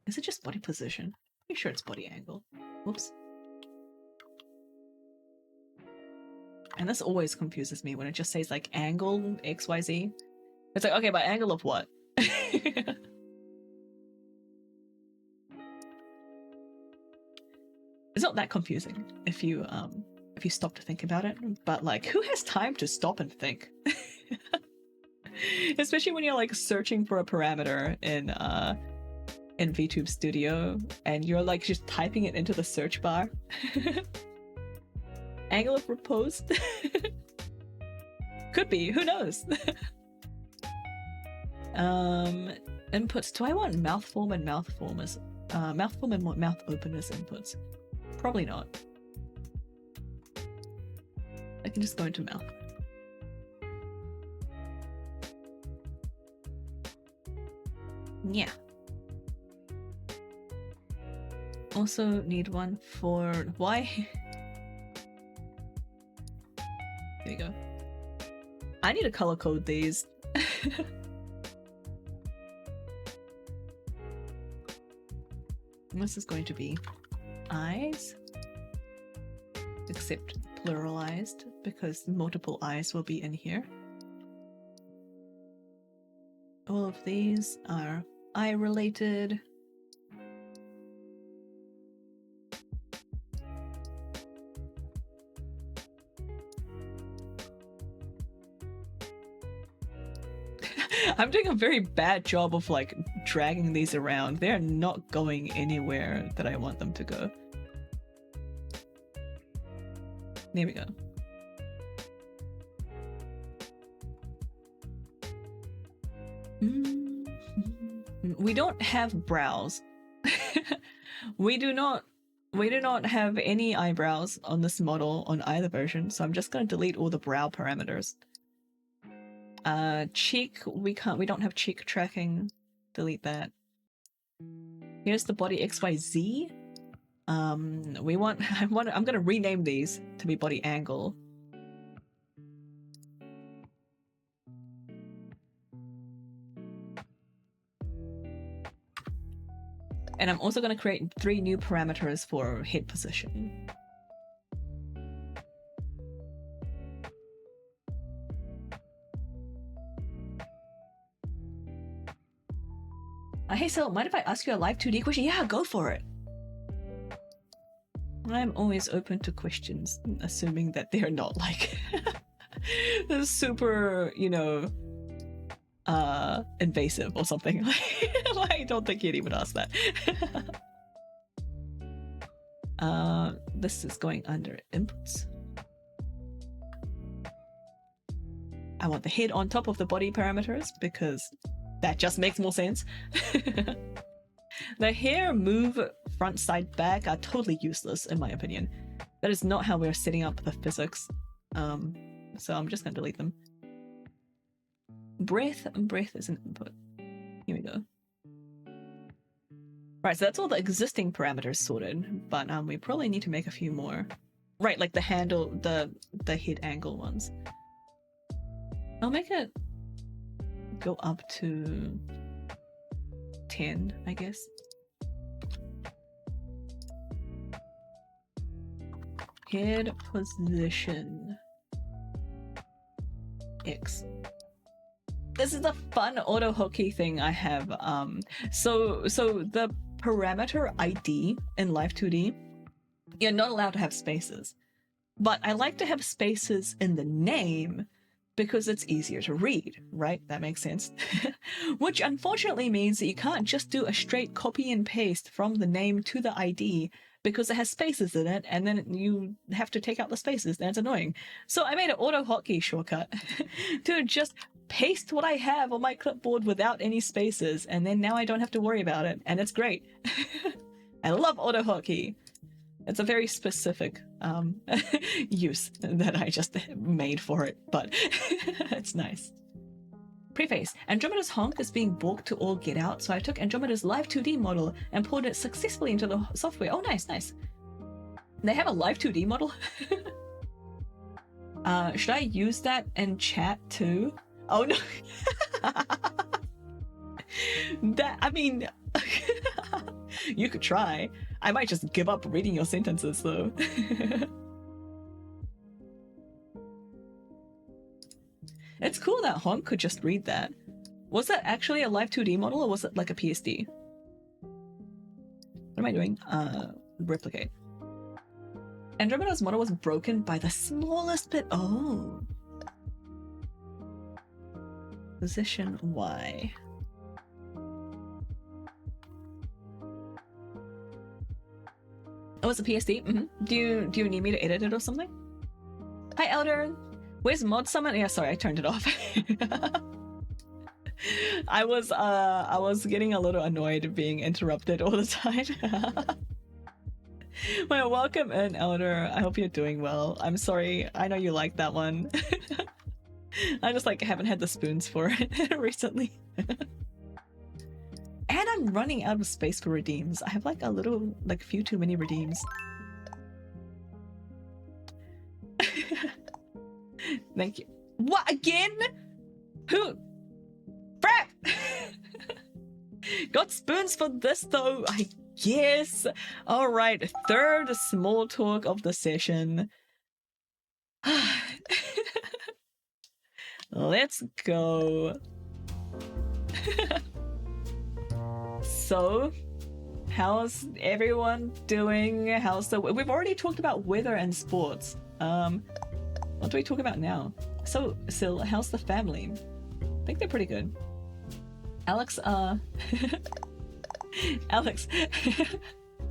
Is it just body position? Pretty sure it's body angle. Whoops. And this always confuses me when it just says like angle XYZ. It's like, okay, but angle of what? It's not that confusing if you stop to think about it, but like who has time to stop and think? Especially when you're like searching for a parameter in VTube Studio and you're like just typing it into the search bar. Angle of repose? Could be, who knows? Inputs. Do I want mouth form and mouth form as mouth form and mouth open as inputs? Probably not. I can just go into mouth. Yeah. Also need one for why. There you go. I need to color code these. This is going to be eyes, except pluralized because multiple eyes will be in here. All of these are eye related. I'm doing a very bad job of like dragging these around. They're not going anywhere that I want them to go. There we go. We don't have brows. we do not have any eyebrows on this model on either version, so I'm just going to delete all the brow parameters. Cheek, we don't have cheek tracking. Delete that. Here's the body XYZ. I'm gonna rename these to be body angle. And I'm also gonna create 3 new parameters for head position. Hey Syl, mind if I ask you a live 2D question? Yeah, go for it. I'm always open to questions, assuming that they're not like super, you know, invasive or something. I don't think you'd even ask that. This is going under inputs. I want the head on top of the body parameters because that just makes more sense. The hair move front, side, back are totally useless in my opinion. That is not how we're setting up the physics. So I'm just gonna delete them. Breath is an input. Here we go. Right, so that's all the existing parameters sorted, but we probably need to make a few more. Right, like the handle, the head angle ones. I'll make it go up to 10, I guess. Head position X. This is a fun auto hotkey thing I have. So the parameter ID in Live 2D, you're not allowed to have spaces, but I like to have spaces in the name because it's easier to read, right? That makes sense. Which unfortunately means that you can't just do a straight copy and paste from the name to the ID because it has spaces in it, and then you have to take out the spaces. That's annoying. So I made an auto hotkey shortcut to just paste what I have on my clipboard without any spaces, and then now I don't have to worry about it, and it's great. I love auto hotkey. It's a very specific use that I just made for it, but it's nice. Preface. Andromeda's honk is being balked to all get out, so I took Andromeda's live 2D model and poured it successfully into the software. Oh, nice, nice. They have a live 2D model? Should I use that in chat too? Oh no. I mean, you could try. I might just give up reading your sentences though. It's cool that Honk could just read that. Was that actually a live 2D model or was it like a PSD? What am I doing? Replicate. Andromeda's model was broken by the smallest bit. Oh. Position Y. Oh, it's a PSD? Mm-hmm. Do you need me to edit it or something? Hi, Elder. Where's mod summon? Yeah, sorry, I turned it off. I was getting a little annoyed being interrupted all the time. Well, welcome in, Elder. I hope you're doing well. I'm sorry. I know you like that one. I just like haven't had the spoons for it recently. And I'm running out of space for redeems. I have like a few too many redeems. Thank you. What again? Who? Crap! Got spoons for this though, I guess. Alright, third small talk of the session. Let's go. So, how's everyone doing? We've already talked about weather and sports. What do we talk about now? So, Syl, how's the family? I think they're pretty good. Alex, Alex,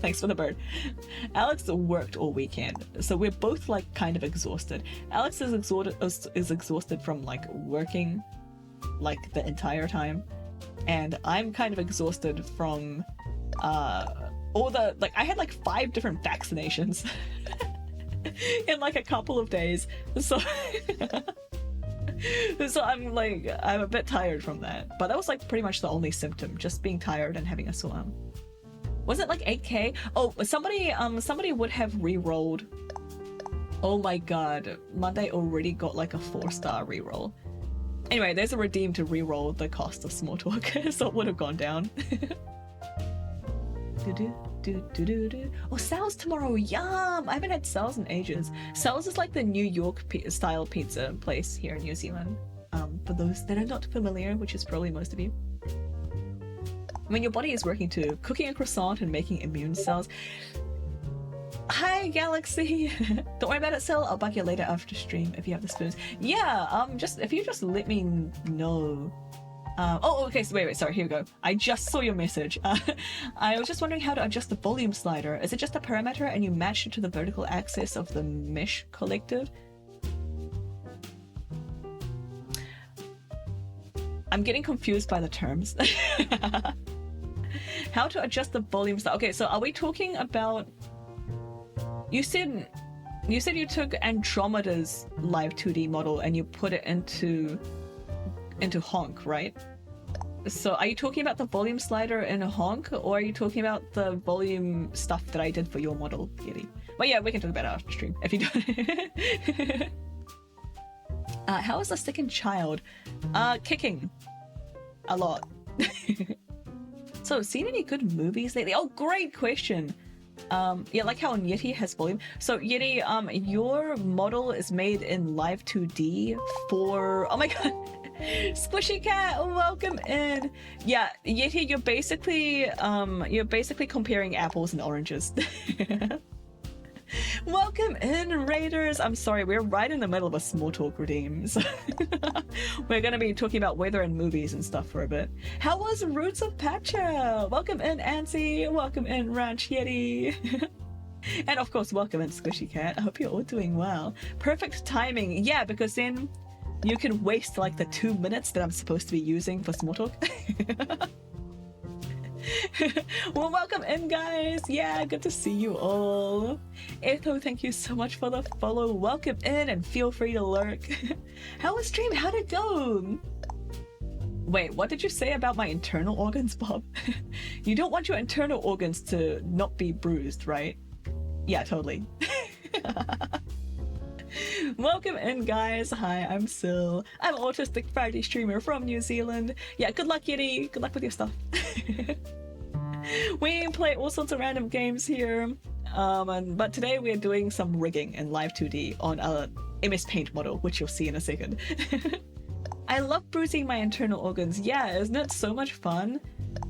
thanks for the bird. Alex worked all weekend, so we're both like kind of exhausted. Alex is exhausted from like working like the entire time, and I'm kind of exhausted from all the like I had like 5 different vaccinations in like a couple of days, so so I'm a bit tired from that, but that was like pretty much the only symptom, just being tired and having a sore arm. Was it like 8k? Oh, somebody would have re-rolled. Oh my god, Monday already got like a 4-star re-roll. Anyway, there's a redeem to re-roll the cost of small talk, so it would have gone down. Oh, Sal's tomorrow, yum! I haven't had Sal's in ages. Sal's is like the New York style pizza place here in New Zealand. For those that are not familiar, which is probably most of you. When your body is working to cooking a croissant and making immune cells. Hi, Galaxy! Don't worry about it, Syl. I'll bug you later after stream if you have the spoons. Yeah, if you just let me know. Oh, okay, so wait, sorry, here we go. I just saw your message. I was just wondering how to adjust the volume slider. Is it just a parameter and you match it to the vertical axis of the mesh collective? I'm getting confused by the terms. How to adjust the volume slider. Okay, so are we talking about... You said you took Andromeda's live 2D model and you put it into Honk, right? So are you talking about the volume slider in Honk, or are you talking about the volume stuff that I did for your model, Yeti? Well, yeah, we can talk about it after stream if you don't. How is the second child? Kicking. A lot. So, seen any good movies lately? Oh, great question. Yeah, like how Yeti has volume. So Yeti, your model is made in Live 2D for... Oh my god! Squishy Cat, welcome in! Yeah, Yeti, you're basically comparing apples and oranges. Welcome in, Raiders! I'm sorry, we're right in the middle of a small talk redeem, so we're gonna be talking about weather and movies and stuff for a bit. How was Roots of Pacha? Welcome in, Ansi! Welcome in, Ranch Yeti! And of course, welcome in, Squishy Cat. I hope you're all doing well. Perfect timing, yeah, because then you can waste like the 2 minutes that I'm supposed to be using for small talk. Well, welcome in, guys. Yeah, good to see you all. Etho, thank you so much for the follow. Welcome in and feel free to lurk. How was stream? How'd it go? Wait, what did you say about my internal organs, Bob? You don't want your internal organs to not be bruised, right? Yeah, totally. Welcome in, guys. Hi, I'm Syl. I'm an autistic Friday streamer from New Zealand. Yeah, good luck, Yeti. Good luck with your stuff. We play all sorts of random games here, but today we're doing some rigging in Live 2D on a MS Paint model, which you'll see in a second. I love bruising my internal organs. Yeah, isn't it so much fun?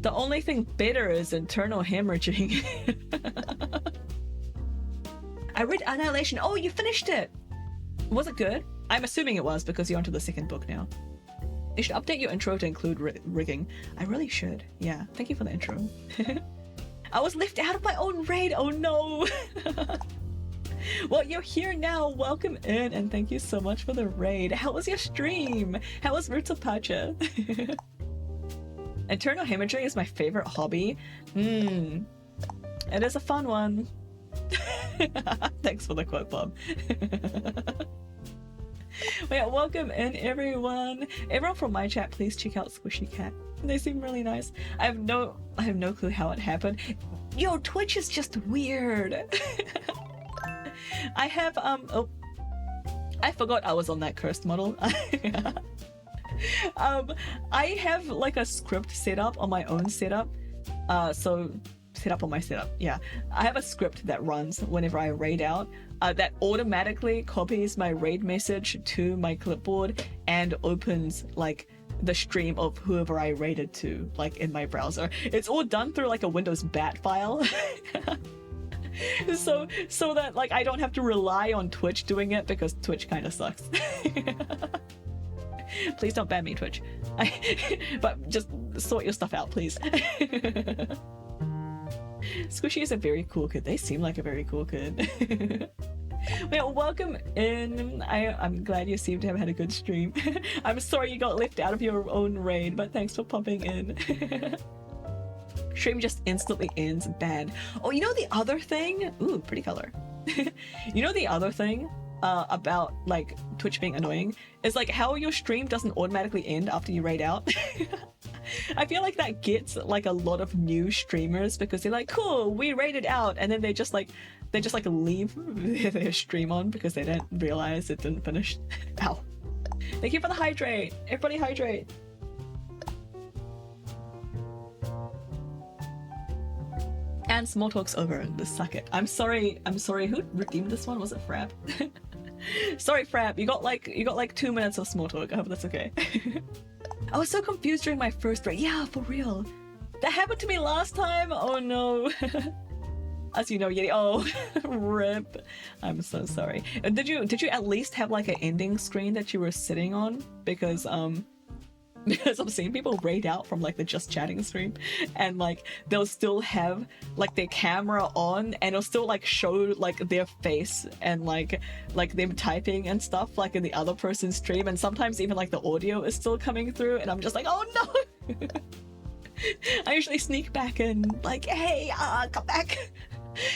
The only thing better is internal hemorrhaging. I read Annihilation. Oh, you finished it! Was it good? I'm assuming it was because you're onto the second book now. You should update your intro to include rigging. I really should. Yeah, thank you for the intro. I was left out of my own raid. Oh no! Well, you're here now. Welcome in and thank you so much for the raid. How was your stream? How was Roots of Pacha? Internal hemorrhaging is my favorite hobby. It is a fun one. Thanks for the quote, Bob. Yeah, welcome in, everyone. Everyone from my chat, please check out Squishy Cat. They seem really nice. I have no clue how it happened. Yo, Twitch is just weird. I have oh, I forgot I was on that cursed model. I have like a script set up on my own setup. Set up on my setup. Yeah, I have a script that runs whenever I raid out that automatically copies my raid message to my clipboard and opens like the stream of whoever I rated to, like in my browser. It's all done through like a Windows bat file. so that like I don't have to rely on Twitch doing it, because Twitch kind of sucks. Please don't ban me, Twitch. But just sort your stuff out, please. Squishy is a very cool kid. They seem like a very cool kid. Well, welcome in. I'm glad you seem to have had a good stream. I'm sorry you got left out of your own raid, but thanks for popping in. Stream just instantly ends, banned. Oh, you know the other thing? Ooh, pretty color. You know the other thing about like Twitch being annoying is like how your stream doesn't automatically end after you raid out. I feel like that gets like a lot of new streamers, because they're like, cool, we raided out, and then they just like leave their stream on because they don't realize it didn't finish. Ow. Thank you for the hydrate. Everybody hydrate. And small talk's over. Just suck it. I'm sorry. Who redeemed this one? Was it Frap? Sorry, Frap. You got like 2 minutes of small talk. I hope that's okay. I was so confused during my first raid. Yeah, for real. That happened to me last time. Oh no. As you know, Yeti. Oh, rip. I'm so sorry. Did you at least have like an ending screen that you were sitting on? Because I'm seeing people raid out from like the just chatting stream, and like they'll still have like their camera on, and it'll still like show like their face and like them typing and stuff like in the other person's stream, and sometimes even like the audio is still coming through, and I'm just like, oh no. I usually sneak back in like, hey, come back.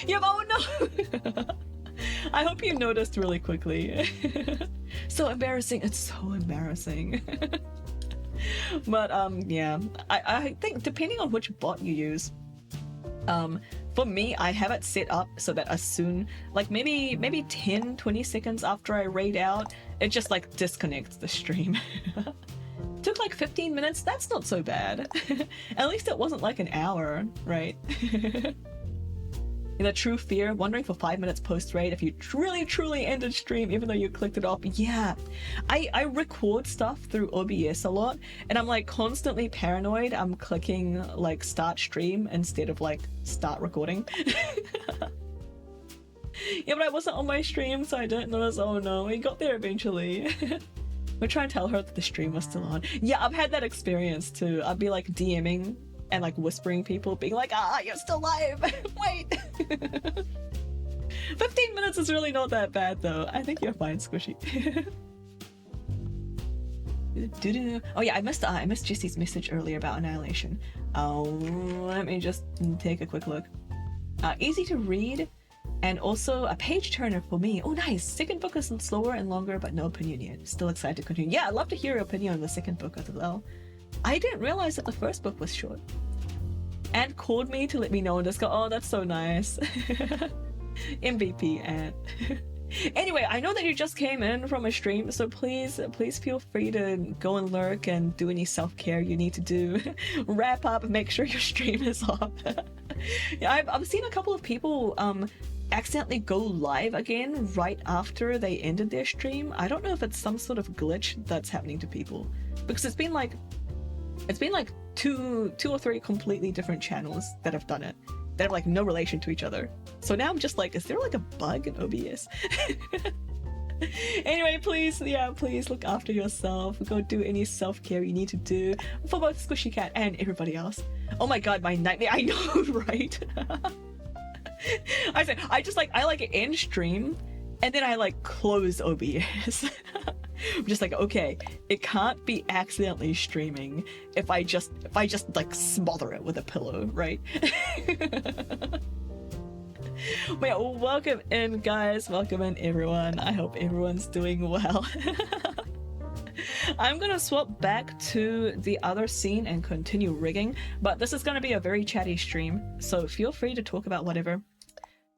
Yeah, oh no. I hope you noticed really quickly. So embarrassing. It's so embarrassing. But yeah, I think depending on which bot you use, for me, I have it set up so that as soon, like maybe 10-20 seconds after I raid out, it just like disconnects the stream. Took like 15 minutes. That's not so bad. At least it wasn't like an hour, right? The true fear, wondering for 5 minutes post-raid if you truly ended stream even though you clicked it off. Yeah, I record stuff through OBS a lot, and I'm like constantly paranoid I'm clicking like start stream instead of like start recording. Yeah, but I wasn't on my stream, so I didn't notice. Oh no, we got there eventually. We're trying to tell her that the stream was still on. Yeah, I've had that experience too. I'd be like DMing and like whispering people, being like, you're still live. Wait. 15 minutes is really not that bad though. I think you're fine, Squishy. Oh yeah, I missed Jesse's message earlier about Annihilation. Let me just take a quick look. Easy to read, and also a page turner for me. Oh nice, second book is slower and longer, but no opinion yet. Still excited to continue. Yeah, I'd love to hear your opinion on the second book as well. I didn't realize that the first book was short. Ant called me to let me know and just go, oh, that's so nice. MVP Ant. Anyway, I know that you just came in from a stream, so please feel free to go and lurk and do any self-care you need to do. Wrap up, make sure your stream is off. Yeah, I've seen a couple of people accidentally go live again right after they ended their stream. I don't know if it's some sort of glitch that's happening to people, because it's been like two or three completely different channels that have done it, that have like no relation to each other. So now I'm just like, is there like a bug in OBS? Anyway, please look after yourself. Go do any self-care you need to do for both Squishy Cat and everybody else. Oh my god, my nightmare. I know, right? I like end stream and then I like close OBS. I'm just like, okay, it can't be accidentally streaming if I just like smother it with a pillow, right? But yeah, welcome in guys, welcome in everyone. I hope everyone's doing well. I'm gonna swap back to the other scene and continue rigging, but this is gonna be a very chatty stream, so feel free to talk about whatever.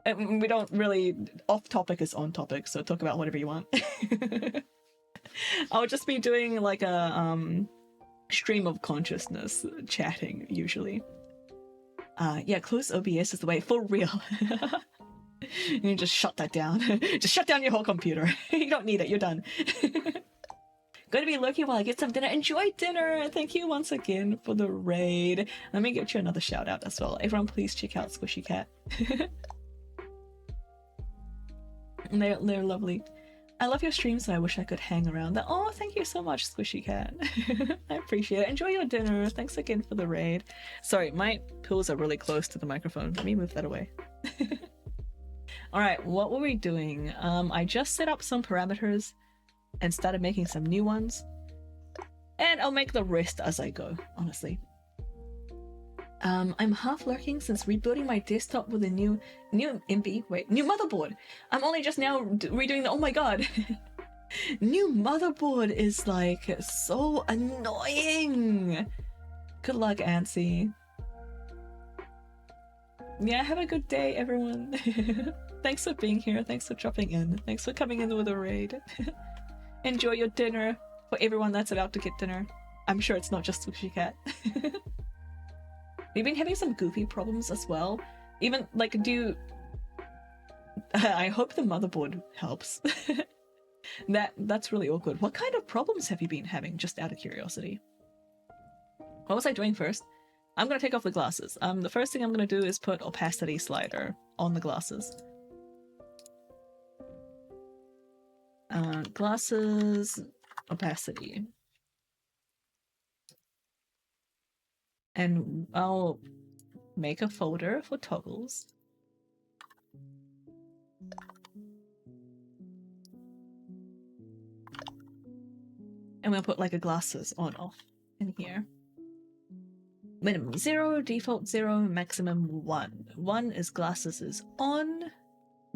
We don't really, off topic is on topic, so talk about whatever you want. I'll just be doing like a stream of consciousness chatting usually. Yeah, close OBS is the way, for real. You just shut that down. Just shut down your whole computer. You don't need it, you're done. Going to be lurking while I get some dinner. Enjoy dinner. Thank you once again for the raid. Let me give you another shout out as well. Everyone please check out Squishy Cat. They're lovely. I love your streams, so I wish I could hang around. Oh, thank you so much, Squishy Cat. I appreciate it. Enjoy your dinner. Thanks again for the raid. Sorry, my pills are really close to the microphone. Let me move that away. Alright, what were we doing? I just set up some parameters and started making some new ones. And I'll make the rest as I go, honestly. I'm half lurking since rebuilding my desktop with a new motherboard. I'm only just now redoing the— oh my god. New motherboard is like so annoying. Good luck, Antsy. Yeah, have a good day, everyone. Thanks for being here. Thanks for dropping in. Thanks for coming in with a raid. Enjoy your dinner for everyone that's about to get dinner. I'm sure it's not just Sushi Cat. We've been having some goofy problems as well. Even like I hope the motherboard helps. That's really awkward. What kind of problems have you been having, just out of curiosity? What was I doing first? I'm gonna take off the glasses. The first thing I'm gonna do is put opacity slider on the glasses. Glasses, opacity. And I'll make a folder for toggles. And we'll put like a glasses on off in here. Minimum 0, default 0, maximum 1. 1 is glasses is on.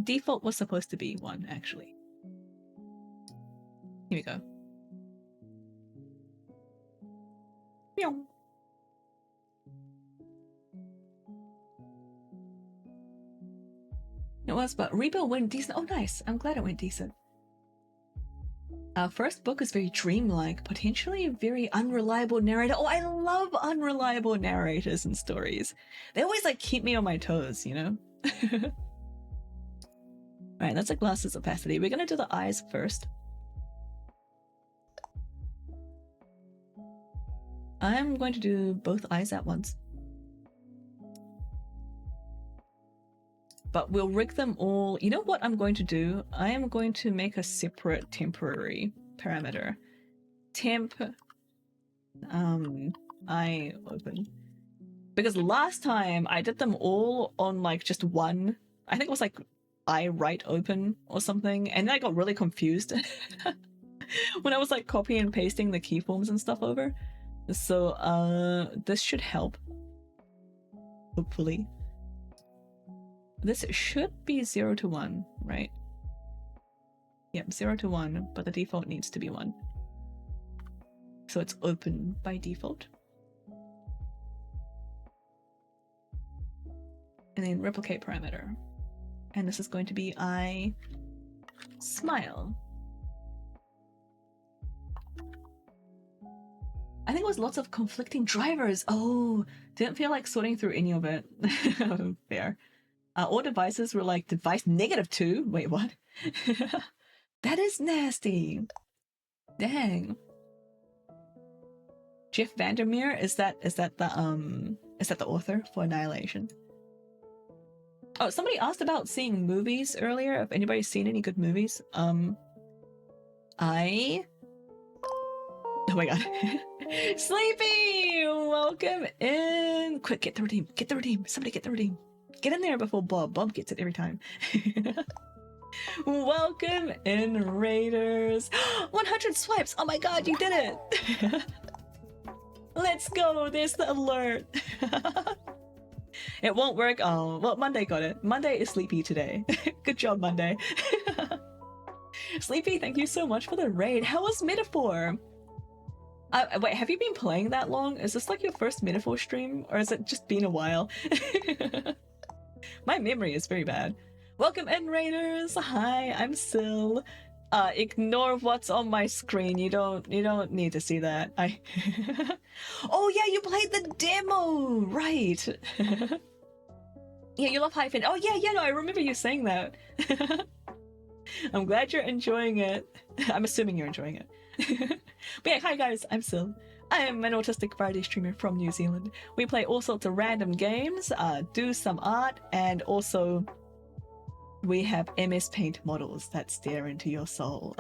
Default was supposed to be 1 actually. Here we go. Meow. It was, but rebuild went decent. Oh, nice. I'm glad it went decent. Our first book is very dreamlike, potentially a very unreliable narrator. Oh, I love unreliable narrators and stories. They always like keep me on my toes, you know? Alright, that's a glasses opacity. We're gonna do the eyes first. I'm going to do both eyes at once. But we'll rig them all. You know what I'm going to do? I am going to make a separate temporary parameter. Temp eye open. Because last time I did them all on like just one. I think it was like eye right open or something. And then I got really confused when I was like copying and pasting the keyforms and stuff over. So this should help. Hopefully. This should be 0 to 1, right? Yep, 0 to 1, but the default needs to be 1. So it's open by default. And then replicate parameter. And this is going to be I smile. I think it was lots of conflicting drivers. Oh, didn't feel like sorting through any of it. Fair. All devices were like device -2. Wait, what? That is nasty. Dang. Jeff Vandermeer, is that the author for Annihilation? Oh, somebody asked about seeing movies earlier. If anybody's seen any good movies. Oh my god. Sleepy! Welcome in! Quick, get the redeem. Get the redeem. Somebody get the redeem. Get in there before Bob. Bob gets it every time. Welcome in, Raiders. 100 swipes. Oh my god, you did it. Let's go. There's the alert. It won't work. Oh, well, Monday got it. Monday is Sleepy today. Good job, Monday. Sleepy, thank you so much for the raid. How was Metaphor? Wait, have you been playing that long? Is this like your first Metaphor stream? Or has it just been a while? My memory is very bad. Welcome in, Raiders. Hi, I'm Syl. Ignore what's on my screen. You don't need to see that. Oh yeah, you played the demo, right? Yeah, you love Hyphen. Oh yeah, no, I remember you saying that. I'm glad you're enjoying it. I'm assuming you're enjoying it. But yeah, hi guys, I'm Syl. I am an autistic variety streamer from New Zealand. We play all sorts of random games, do some art, and also we have MS Paint models that stare into your soul.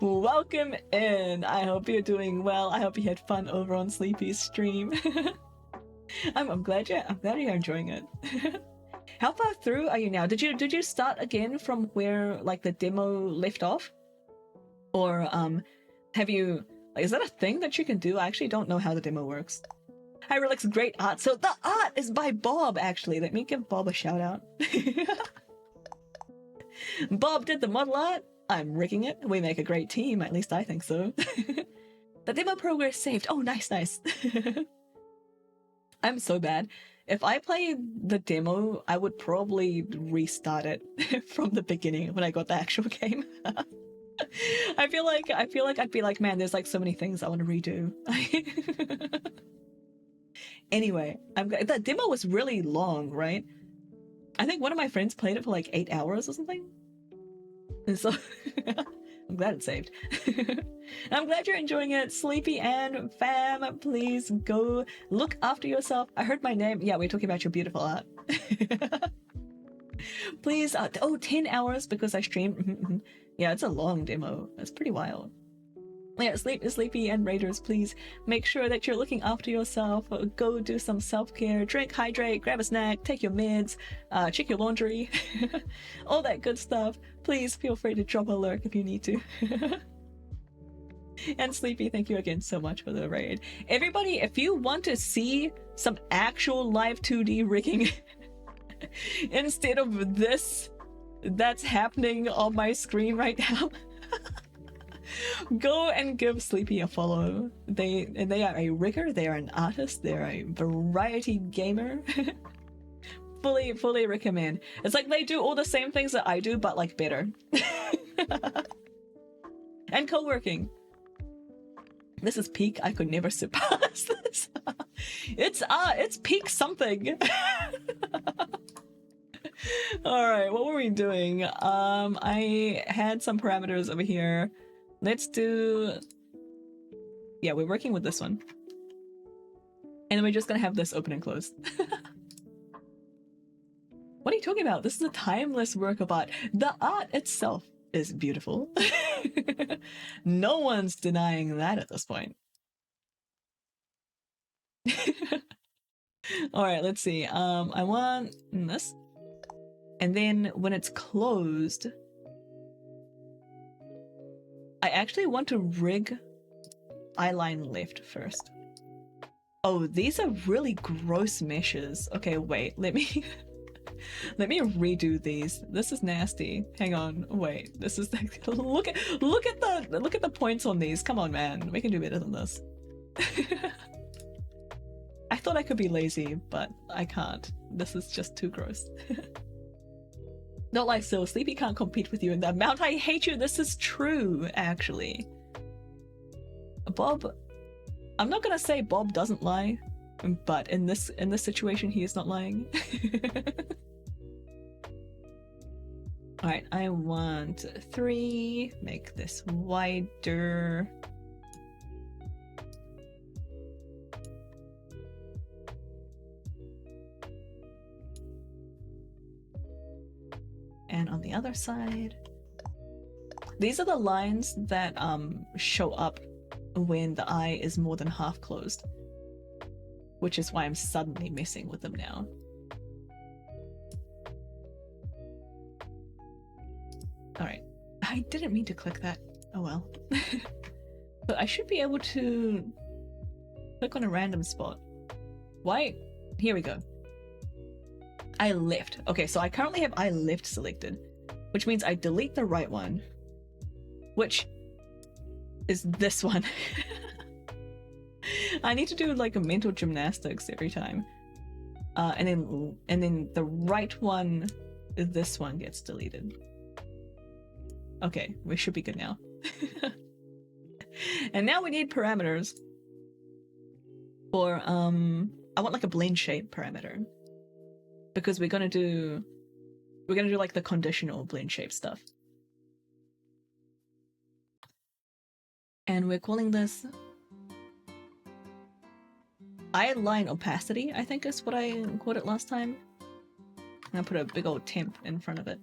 Welcome in. I hope you're doing well. I hope you had fun over on Sleepy's stream. I'm glad you're enjoying it. How far through are you now? Did you start again from where like the demo left off? Or have you, is that a thing that you can do? I actually don't know how the demo works. Hi Relix, great art. So the art is by Bob, actually. Let me give Bob a shout out. Bob did the model art. I'm rigging it. We make a great team, at least I think so. The demo progress saved. Oh, nice. I'm so bad. If I play the demo, I would probably restart it from the beginning when I got the actual game. I feel like I'd be like, man, there's like so many things I want to redo. Anyway, that demo was really long, right? I think one of my friends played it for like 8 hours or something. And so I'm glad it's saved. I'm glad you're enjoying it. Sleepy and fam, please go look after yourself. I heard my name. Yeah, we're talking about your beautiful art. Please, 10 hours because I streamed. Yeah, it's a long demo. That's pretty wild. Yeah, Sleepy and Raiders, please make sure that you're looking after yourself. Go do some self-care, drink, hydrate, grab a snack, take your meds, check your laundry, all that good stuff. Please feel free to drop a lurk if you need to. And Sleepy, thank you again so much for the raid. Everybody, if you want to see some actual live 2D rigging instead of this that's happening on my screen right now, go and give Sleepy a follow. They are a rigger, they are an artist, they're a variety gamer. fully recommend. It's like they do all the same things that I do, but like better. And co-working. This is peak. I could never surpass this. It's peak something. All right, what were we doing? I had some parameters over here. Let's do, yeah, we're working with this one. And then we're just gonna have this open and close. What are you talking about? This is a timeless work of art. The art itself is beautiful. No one's denying that at this point. All right, let's see. I want this. And then when it's closed, I actually want to rig eyeline left first. Oh, these are really gross meshes. Okay, wait, let me let me redo these. This is nasty. Hang on, wait. This is look at the points on these. Come on, man. We can do better than this. I thought I could be lazy, but I can't. This is just too gross. Not like so. Sleepy can't compete with you in the amount I hate you. This is true, actually. Bob, I'm not gonna say Bob doesn't lie, but in this situation, he is not lying. All right, I want 3. Make this wider. And on the other side, these are the lines that show up when the eye is more than half closed, which is why I'm suddenly messing with them now. All right, I didn't mean to click that. Oh well. But I should be able to click on a random spot. Why? Here we go. Eye left. Okay, so I currently have eye left selected, which means I delete the right one, which is this one. I need to do like a mental gymnastics every time. And then the right one, this one gets deleted. Okay, we should be good now. And now we need parameters for I want like a blend shape parameter, because we're gonna do like the conditional blend shape stuff. And we're calling this eyeline opacity, I think is what I called it last time. I'm gonna put a big old temp in front of it.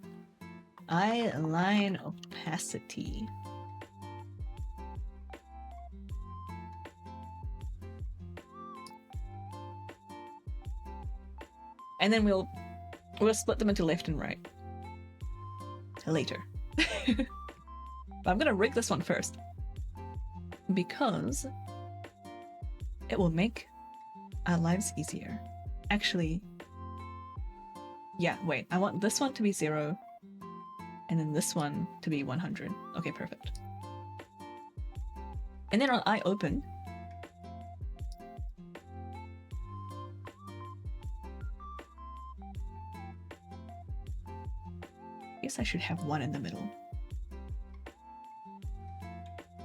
Eyeline opacity. And then we'll split them into left and right later. But I'm gonna rig this one first because it will make our lives easier. Actually, yeah, wait, I want this one to be 0 and then this one to be 100. Okay, perfect. And then on eye open, I guess I should have one in the middle.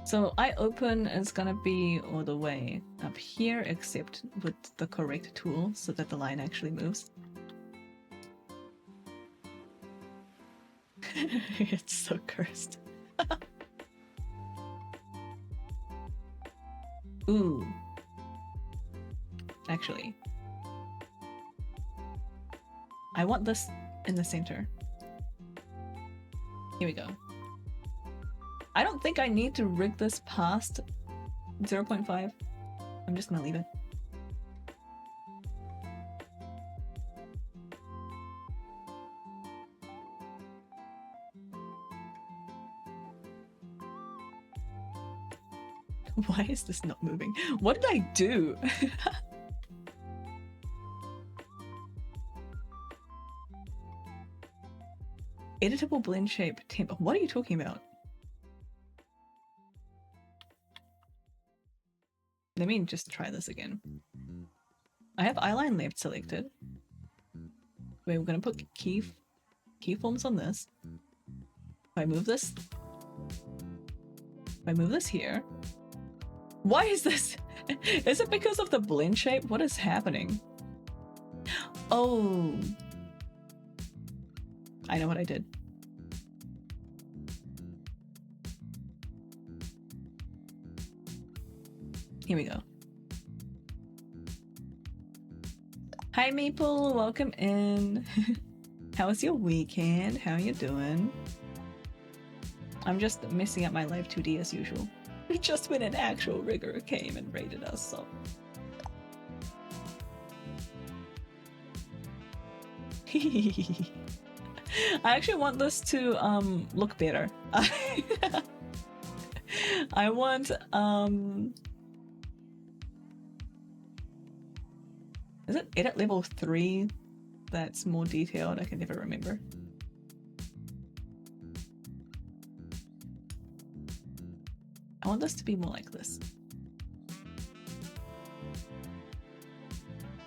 So eye open is gonna be all the way up here, except with the correct tool so that the line actually moves. It's so cursed. Ooh. Actually, I want this in the center. Here we go. I don't think I need to rig this past 0.5. I'm just gonna leave it. Why is this not moving? What did I do? Editable blend shape temp. What are you talking about? Let me just try this again. I have eyeline left selected. We're gonna put keyforms on this. If I move this here. Why is this? Is it because of the blend shape? What is happening? Oh. I know what I did. Here we go. Hi Maple, welcome in. How was your weekend? How you doing? I'm just messing up my live 2D as usual. Just when an actual rigger came and raided us, so. I actually want this to look better. I want is it edit level 3 that's more detailed? I can never remember. I want this to be more like this.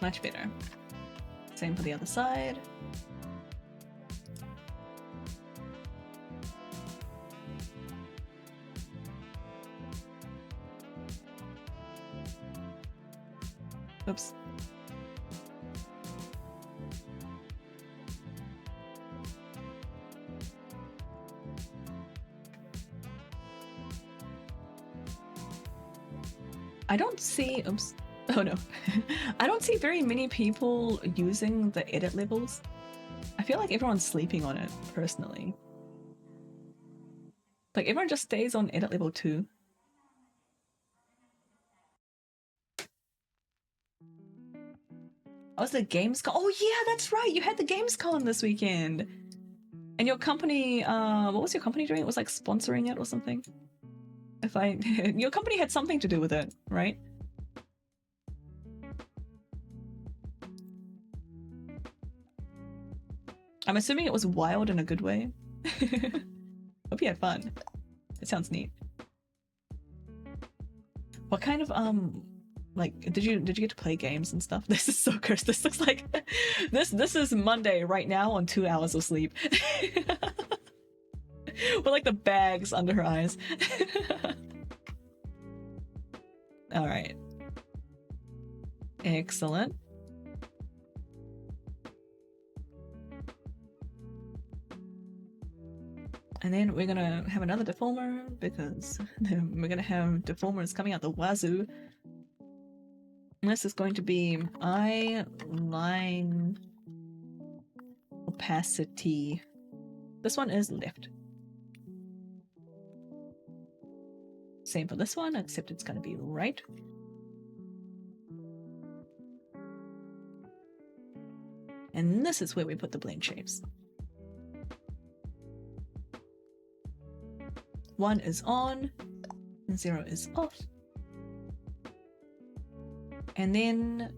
Much better. Same for the other side. Oops. I don't see, oops, oh no. I don't see very many people using the edit levels. I feel like everyone's sleeping on it, personally. Like, everyone just stays on edit level 2. Oh, it's the Gamescom. Oh yeah, that's right. You had the Gamescom this weekend. And your company, what was your company doing? It was like sponsoring it or something. Your company had something to do with it, right? I'm assuming it was wild in a good way. Hope you had fun. It sounds neat. What kind of like did you get to play games and stuff? This is so cursed. This looks like this is Monday right now on 2 hours of sleep. With like the bags under her eyes. All right. Excellent. And then we're gonna have another deformer because we're gonna have deformers coming out the wazoo. And this is going to be eye line opacity. This one is left. Same for this one, except it's gonna be right. And this is where we put the blend shapes. 1 is on, and 0 is off. And then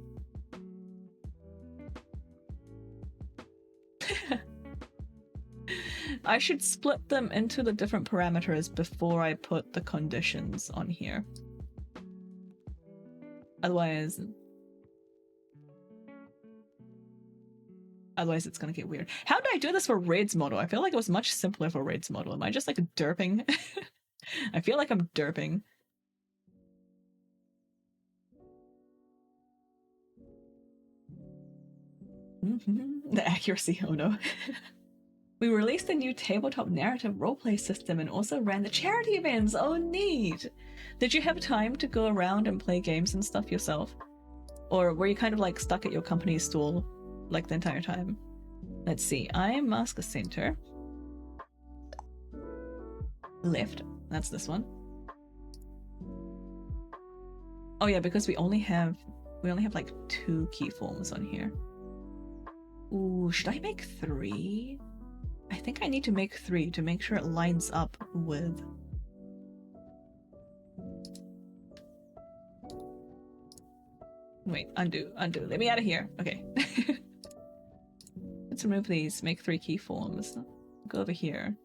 I should split them into the different parameters before I put the conditions on here. Otherwise it's gonna get weird. How did I do this for Red's model? I feel like it was much simpler for Red's model. Am I just like derping? I feel like I'm derping. The accuracy, oh no. We released a new tabletop narrative roleplay system and also ran the charity events. Oh, neat. Did you have time to go around and play games and stuff yourself? Or were you kind of like stuck at your company's stall like the entire time? Let's see. I am mask a center. Left. That's this one. Oh yeah, because we only have like 2 keyforms on here. Ooh, should I make 3? I think I need to make 3 to make sure it lines up with... Wait, undo. Let me out of here. Okay. Let's remove these, make 3 keyforms. Go over here.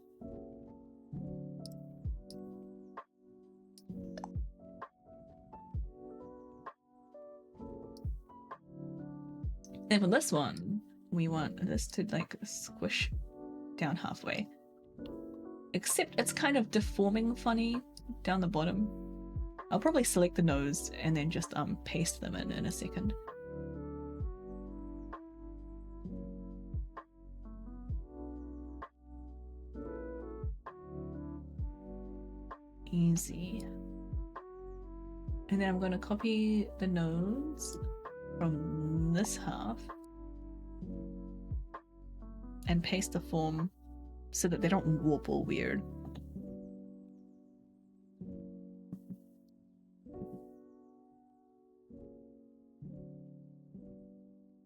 And for this one, we want this to like squish down halfway. Except it's kind of deforming funny down the bottom. I'll probably select the nose and then just paste them in a second. Easy. And then I'm going to copy the nose from this half and paste the form so that they don't warp all weird.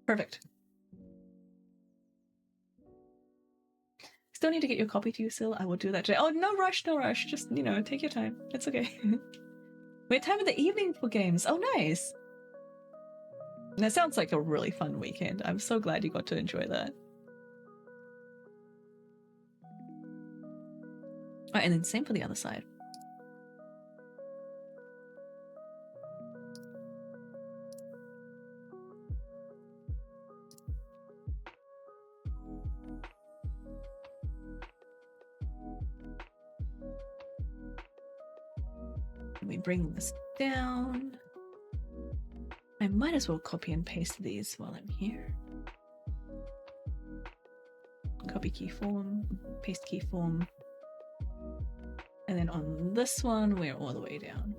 Perfect. Still need to get your copy to you, Syl. I will do that today. Oh, no rush, no rush. Just, you know, take your time. It's okay. We had time in the evening for games. Oh, nice. That sounds like a really fun weekend. I'm so glad you got to enjoy that. Alright, and then same for the other side. Let me bring this down. I might as well copy and paste these while I'm here. Copy keyform, paste keyform. And then on this one, we're all the way down.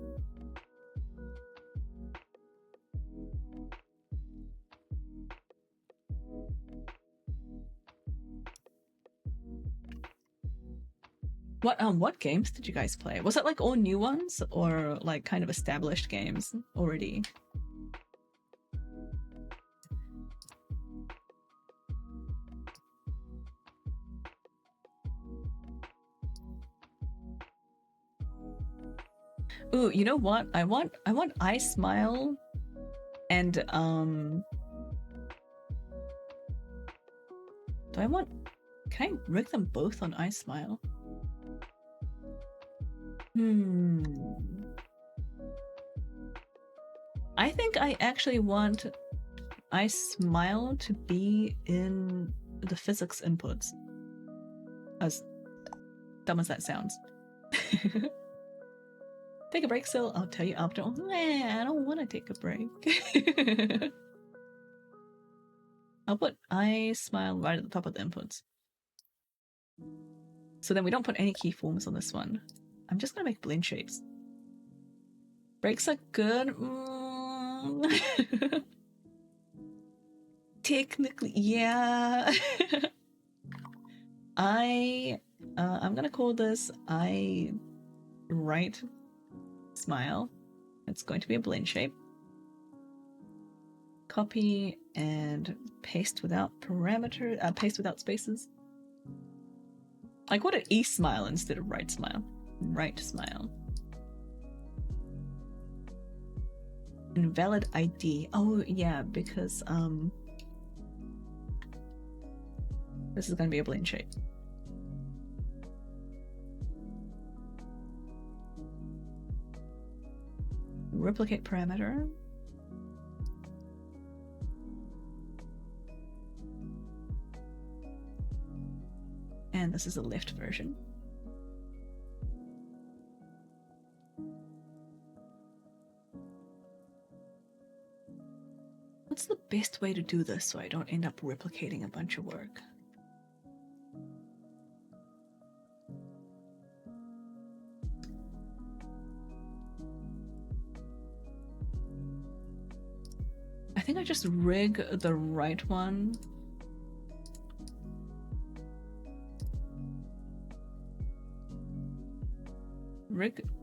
What games did you guys play? Was it like all new ones or like kind of established games already? Ooh, you know what? I want I Smile and do I want, can I rig them both on I Smile? I think I actually want I Smile to be in the physics inputs. As dumb as that sounds. Take a break, Syl. I'll tell you after. Nah, I don't want to take a break. I'll put I Smile right at the top of the inputs. So then we don't put any keyforms on this one. I'm just gonna make blend shapes. Breaks are good. Technically, yeah. I'm gonna call this I right smile. It's going to be a blend shape. Copy and paste without parameter, paste without spaces. I called it E smile instead of right smile. Right smile. Invalid ID. Oh yeah, because this is gonna be a blend shape. Replicate parameter. And this is the left version. What's the best way to do this so I don't end up replicating a bunch of work? I think I just rig the right one.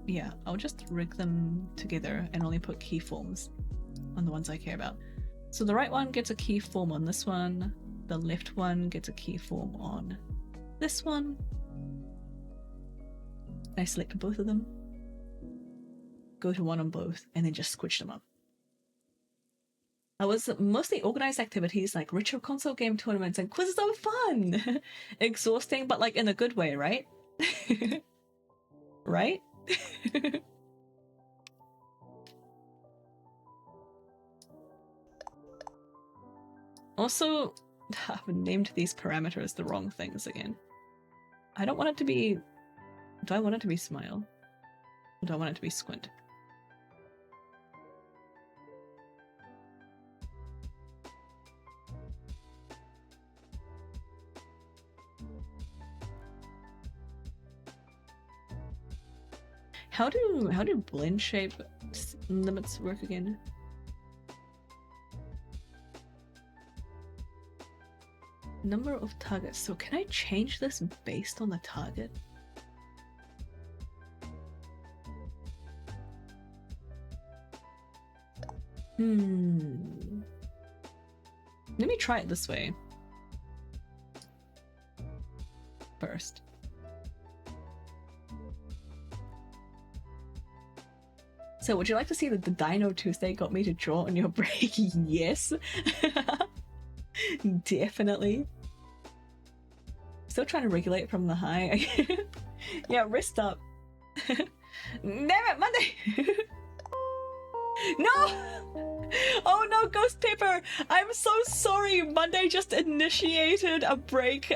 Yeah, I'll just rig them together and only put keyforms on the ones I care about. So the right one gets a keyform on this one, the left one gets a keyform on this one. I select both of them, go to one on both, and then just squish them up. I was mostly organized activities like retro console game tournaments and quizzes are fun! Exhausting, but like in a good way, right? Right? Also, I've named these parameters the wrong things again. I don't want it to be... Do I want it to be smile? Or do I want it to be squint? How do blend shape limits work again? Number of targets. So can I change this based on the target? Let me try it this way first. So would you like to see that the Dino Tuesday got me to draw on your break? Yes. Definitely. Still trying to regulate from the high. Yeah, wrist up. Damn it, Monday! No! Oh no, Ghost Paper! I'm so sorry! Monday just initiated a break.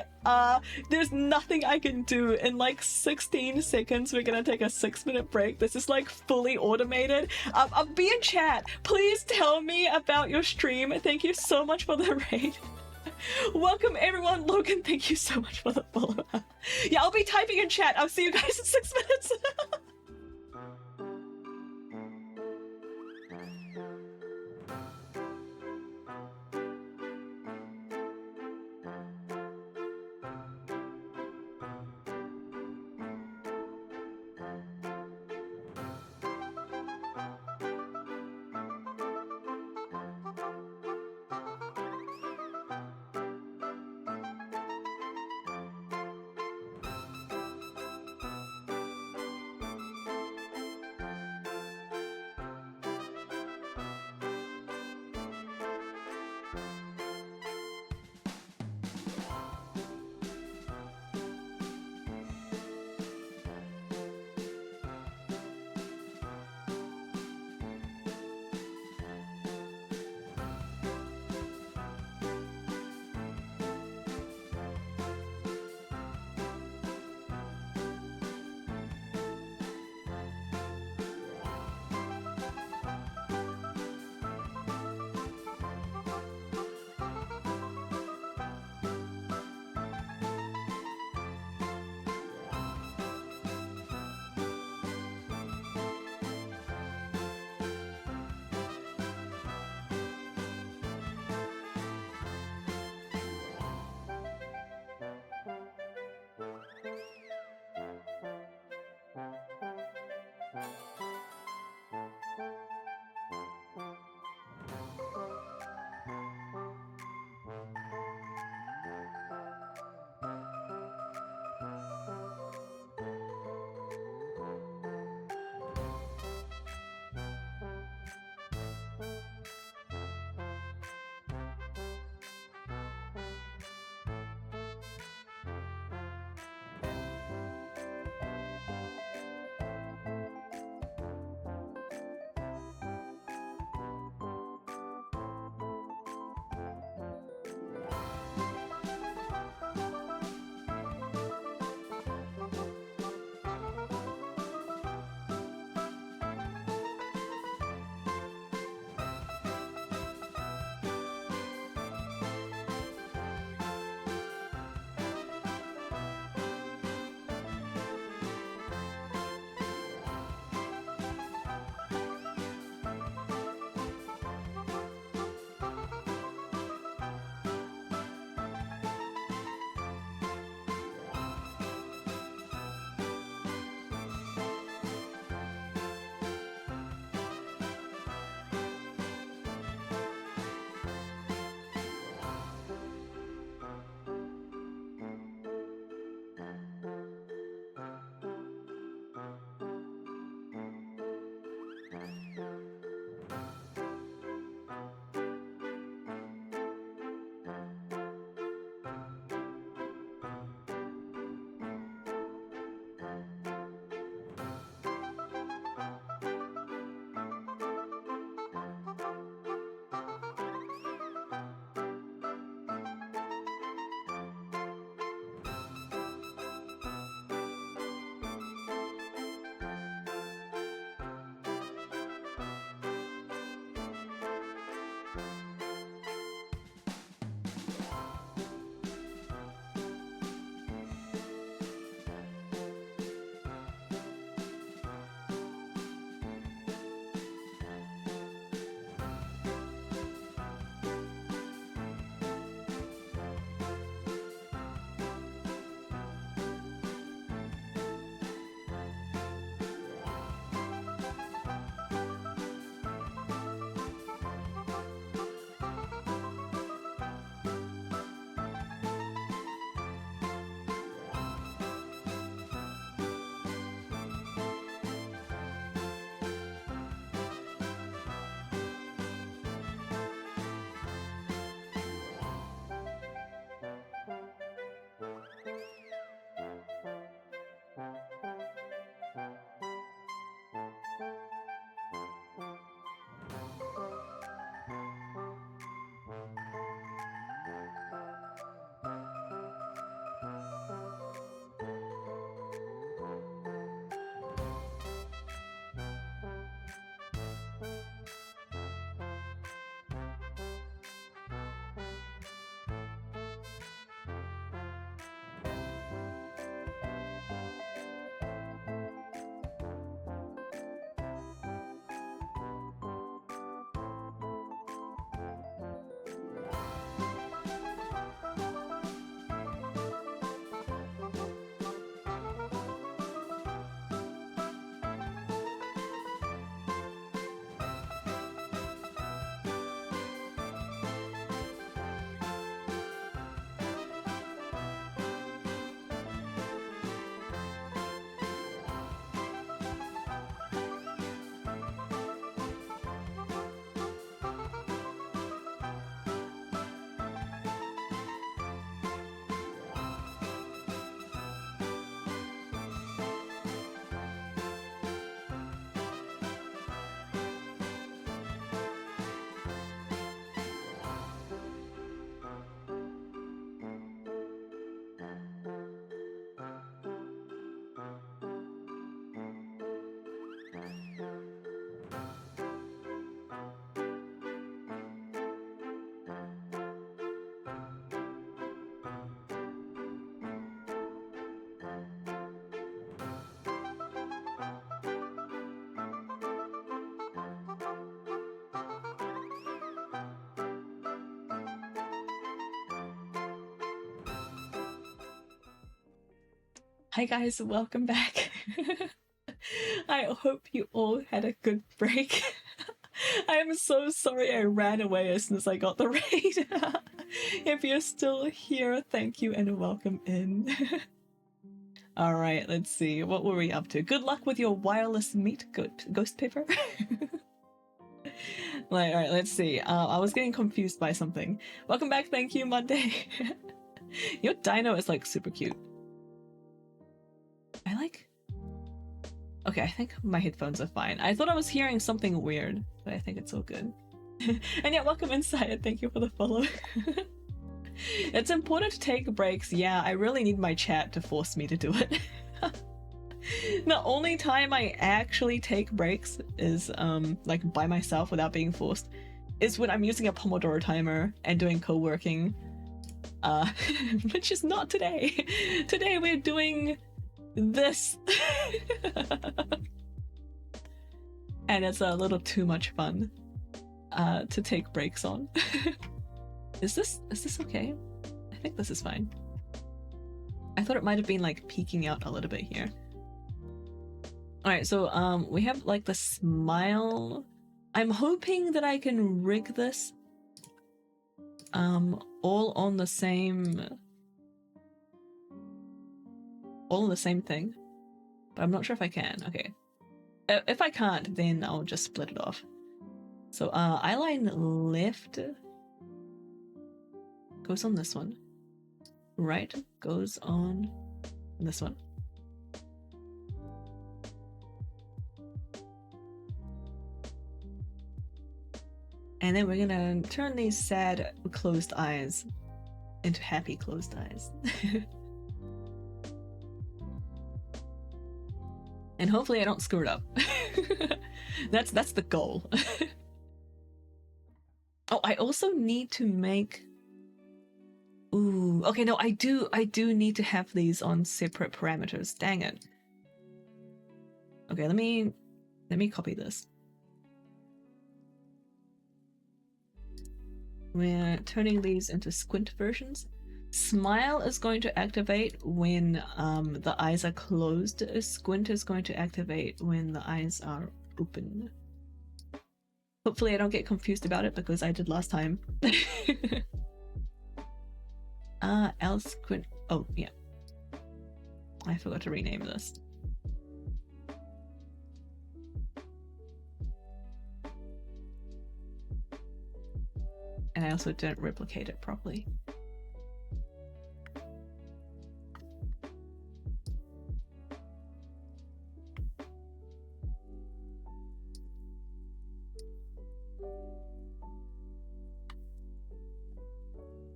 There's nothing I can do. In like 16 seconds, we're gonna take a 6-minute break. This is like fully automated. I'll be in chat. Please tell me about your stream. Thank you so much for the raid. Welcome everyone. Logan, thank you so much for the follow. Yeah, I'll be typing in chat. I'll see you guys in 6 minutes. Hi guys, welcome back. I hope you all had a good break. I am so sorry I ran away as soon as I got the raid. If you're still here, thank you and welcome in. Alright, let's see. What were we up to? Good luck with your wireless meat, ghost paper. Alright, let's see. I was getting confused by something. Welcome back, thank you, Monday. Your dino is like super cute. I like... Okay, I think my headphones are fine. I thought I was hearing something weird, but I think it's all good. And yeah, welcome inside. Thank you for the follow. It's important to take breaks. Yeah, I really need my chat to force me to do it. The only time I actually take breaks is like by myself without being forced is when I'm using a Pomodoro timer and doing co-working. Which is not today. Today we're doing this. And it's a little too much fun to take breaks on. Is this okay? I think this is fine. I thought it might have been like peeking out a little bit here. Alright, so we have like the smile. I'm hoping that I can rig this all on the same thing, but I'm not sure if I can. Okay, if I can't, then I'll just split it off. So eyeline left goes on this one, right goes on this one. And then we're gonna turn these sad closed eyes into happy closed eyes. And hopefully I don't screw it up. That's the goal. Oh, I also need to make... Ooh, okay, no, I do need to have these on separate parameters. Dang it. Okay, let me copy this. We're turning these into squint versions. Smile is going to activate when the eyes are closed. Squint is going to activate when the eyes are open. Hopefully I don't get confused about it because I did last time. L squint. Oh, yeah. I forgot to rename this. And I also didn't replicate it properly.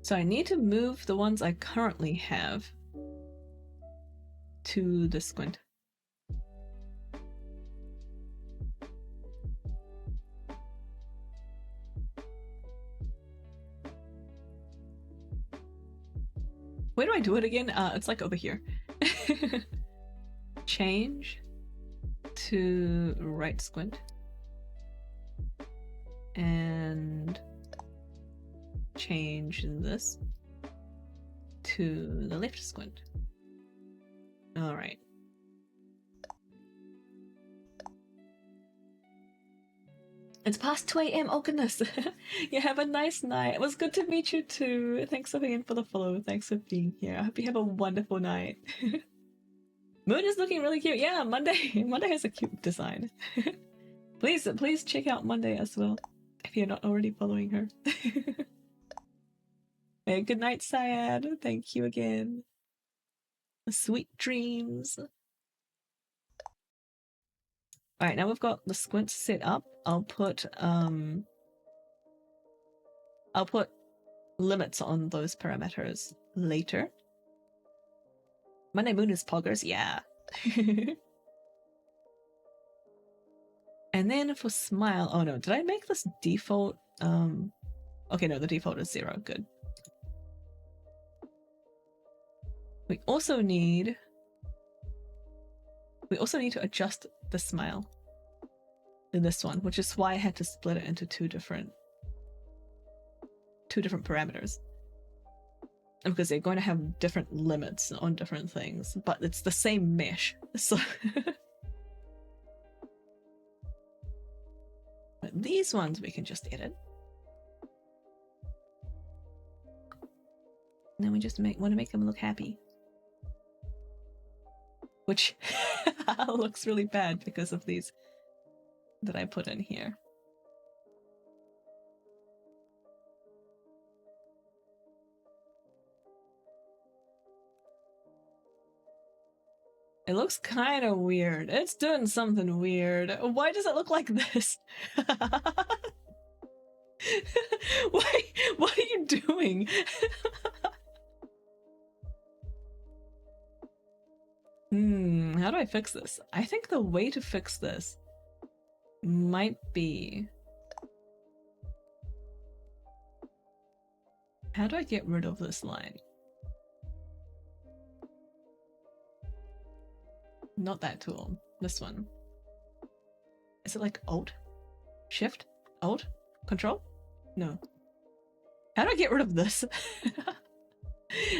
So I need to move the ones I currently have to the squint. Where do I do it again? It's like over here. Change to right squint. And change this to the left squint. All right. It's past 2 AM. Oh goodness. You have a nice night. It was good to meet you too. Thanks again for the follow. Thanks for being here. I hope you have a wonderful night. Moon is looking really cute. Yeah, Monday has a cute design. Please check out Monday as well if you're not already following her. Hey, good night, Syed. Thank you again. Sweet dreams. Alright, now we've got the squint set up. I'll put limits on those parameters later. Monday Moon is poggers, yeah. And then for smile, oh no, did I make this default? Okay, no, the default is 0, good. We also need to adjust the smile in this one, which is why I had to split it into two different parameters. because they're going to have different limits on different things, but it's the same mesh. So but these ones we can just edit. And then we just want to make them look happy. Which looks really bad because of these that I put in here. It looks kind of weird. It's doing something weird. Why does it look like this? Why? What are you doing? How do I fix this? I think the way to fix this might be... How do I get rid of this line? Not that tool. This one. Is it like Alt? Shift? Alt? Control? No. How do I get rid of this?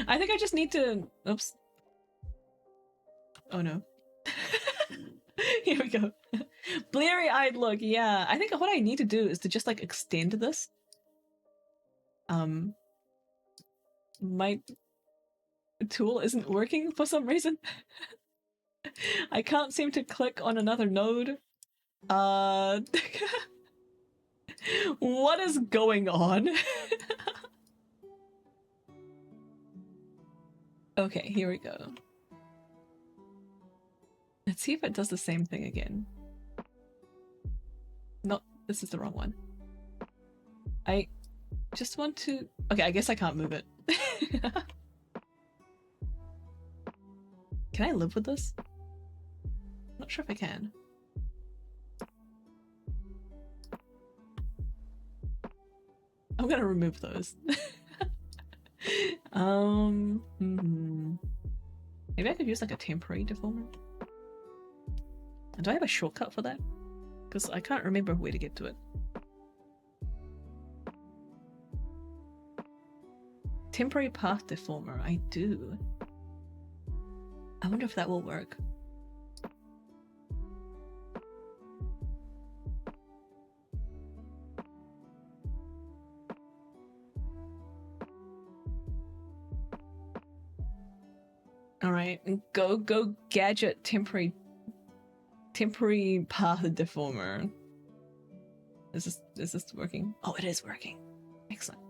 I think I just need to... Oops. Oh no. Here we go. Bleary-eyed look, yeah. I think what I need to do is to just like extend this. My tool isn't working for some reason. I can't seem to click on another node. What is going on? Okay, here we go. Let's see if it does the same thing again. No, this is the wrong one. I just want to... Okay, I guess I can't move it. Can I live with this? I'm not sure if I can. I'm gonna remove those. Maybe I could use like a temporary deformer. Do I have a shortcut for that? Because I can't remember where to get to it. Temporary path deformer, I do. I wonder if that will work. Alright, go gadget temporary path deformer. Is this working? Oh, it is working. Excellent.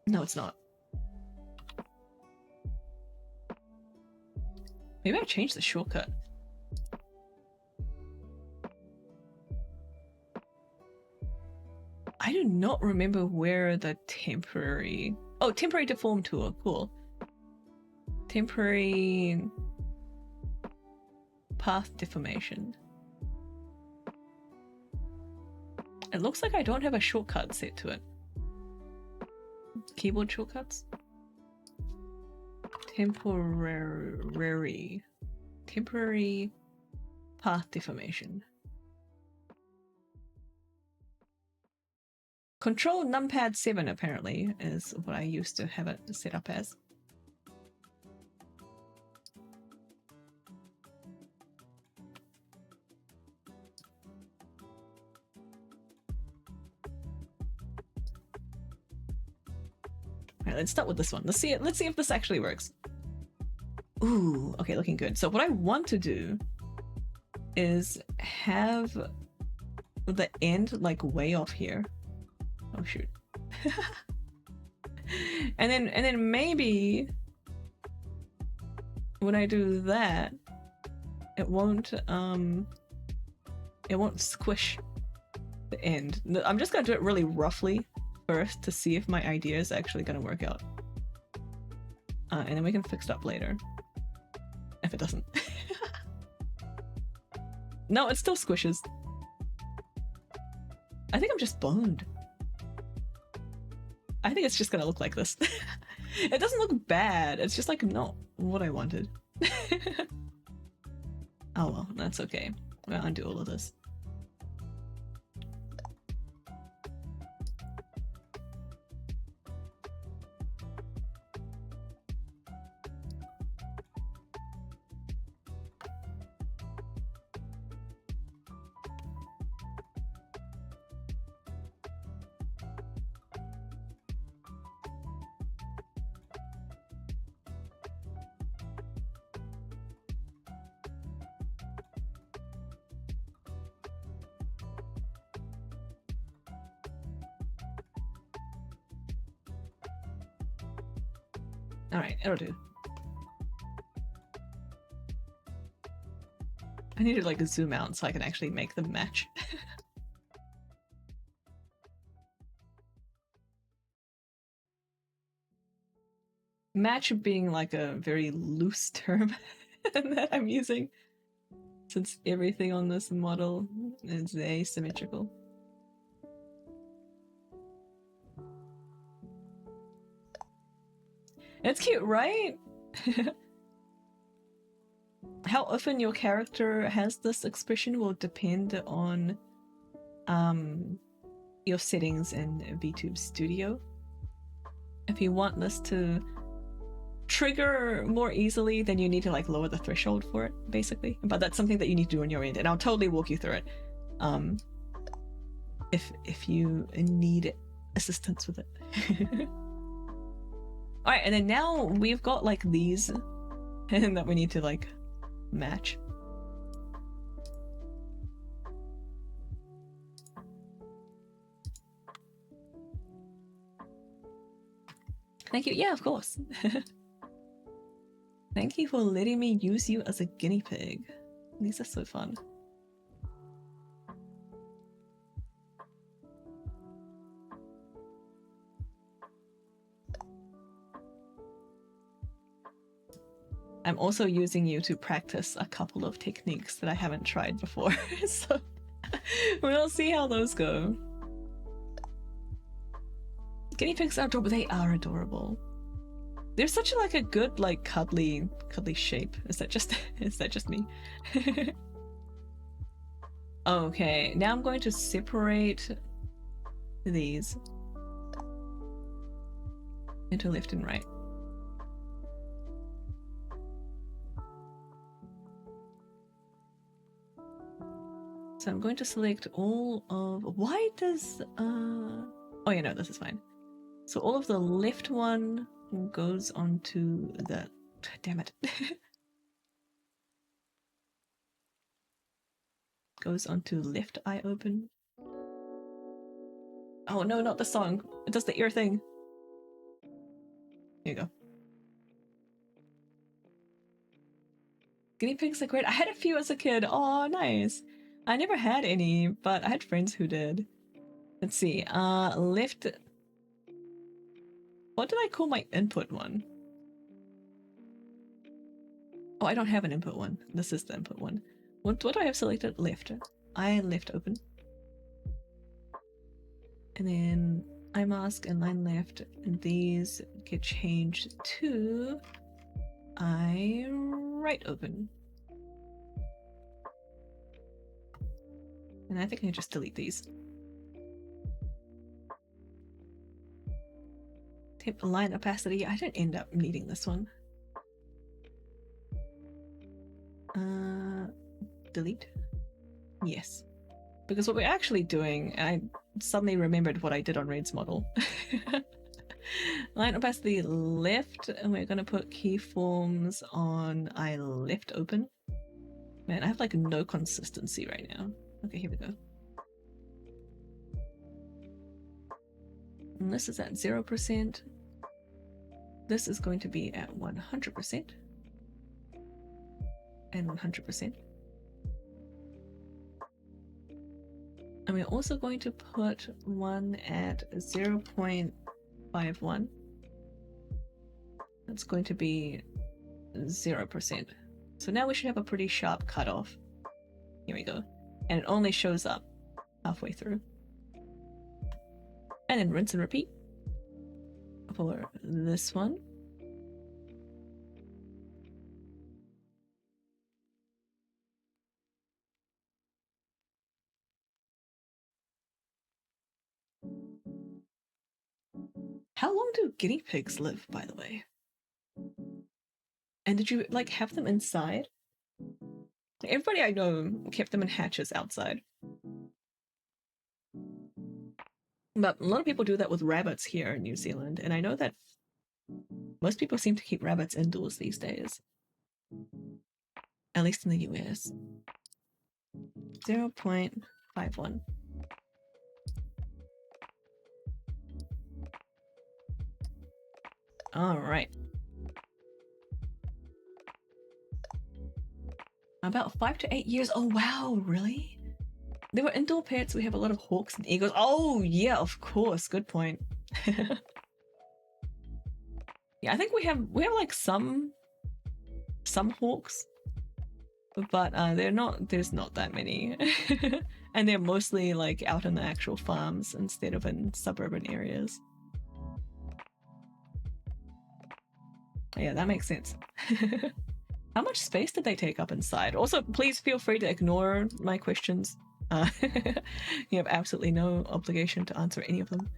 No, it's not. Maybe I changed the shortcut. I do not remember where the temporary... Oh, temporary deform tool. Cool. Temporary path deformation. It looks like I don't have a shortcut set to it. Keyboard shortcuts? Temporary path deformation. Control numpad 7 apparently is what I used to have it set up as. Alright, let's start with this one. Let's see if this actually works. Ooh, okay, looking good. So what I want to do is have the end like way off here. Oh shoot. and then maybe when I do that, it won't squish the end. I'm just gonna do it really roughly first to see if my idea is actually gonna work out. And then we can fix it up later. If it doesn't. No, it still squishes. I think I'm just boned. I think it's just gonna look like this. It doesn't look bad, it's just like not what I wanted. Oh well, that's okay. I'm gonna undo all of this. Alright, it'll do. I need to like zoom out so I can actually make them match. Match being like a very loose term that I'm using, since everything on this model is asymmetrical. It's cute, right? How often your character has this expression will depend on your settings in VTube Studio. If you want this to trigger more easily, then you need to like lower the threshold for it, basically. But that's something that you need to do on your end, and I'll totally walk you through it if you need assistance with it. Alright, and then now we've got like these and that we need to like match. Thank you. Yeah, of course. Thank you for letting me use you as a guinea pig. These are so fun. I'm also using you to practice a couple of techniques that I haven't tried before, so we'll see how those go. Guinea pigs are adorable. They are adorable. They're such like a good, like cuddly shape. Is that just me? Okay, now I'm going to separate these into left and right. So I'm going to select all of, why does, oh yeah, no, this is fine. So all of the left one goes onto the, damn it. Goes onto left eye open. Oh no, not the song. It does the ear thing. Here you go. Guinea pigs are great. I had a few as a kid. Oh, nice. I never had any, but I had friends who did. Let's see. Left. What did I call my input one? Oh, I don't have an input one. This is the input one. What do I have selected? Left. Eye left open. And then eye mask and line left. And these get changed to eye right open. And I think I can just delete these. Temp line opacity. I don't end up needing this one. Delete? Yes. Because what we're actually doing, I suddenly remembered what I did on Red's model. Line opacity left, and we're going to put keyforms on eye left open. Man, I have like no consistency right now. Okay, here we go. And this is at 0%. This is going to be at 100%. And 100%. And we're also going to put one at 0.51. That's going to be 0%. So now we should have a pretty sharp cutoff. Here we go. And it only shows up halfway through. And then rinse and repeat for this one. How long do guinea pigs live, by the way? And did you like have them inside? Everybody I know kept them in hatches outside. But a lot of people do that with rabbits here in New Zealand, and I know that most people seem to keep rabbits indoors these days. At least in the US. 0.51. Alright. About 5 to 8 years. Oh wow, really? They were indoor pets. We have a lot of hawks and eagles. Oh yeah, of course. Good point. Yeah, I think we have like some hawks, but there's not that many. And they're mostly like out in the actual farms instead of in suburban areas. Yeah, that makes sense. How much space did they take up inside? Also, please feel free to ignore my questions. You have absolutely no obligation to answer any of them.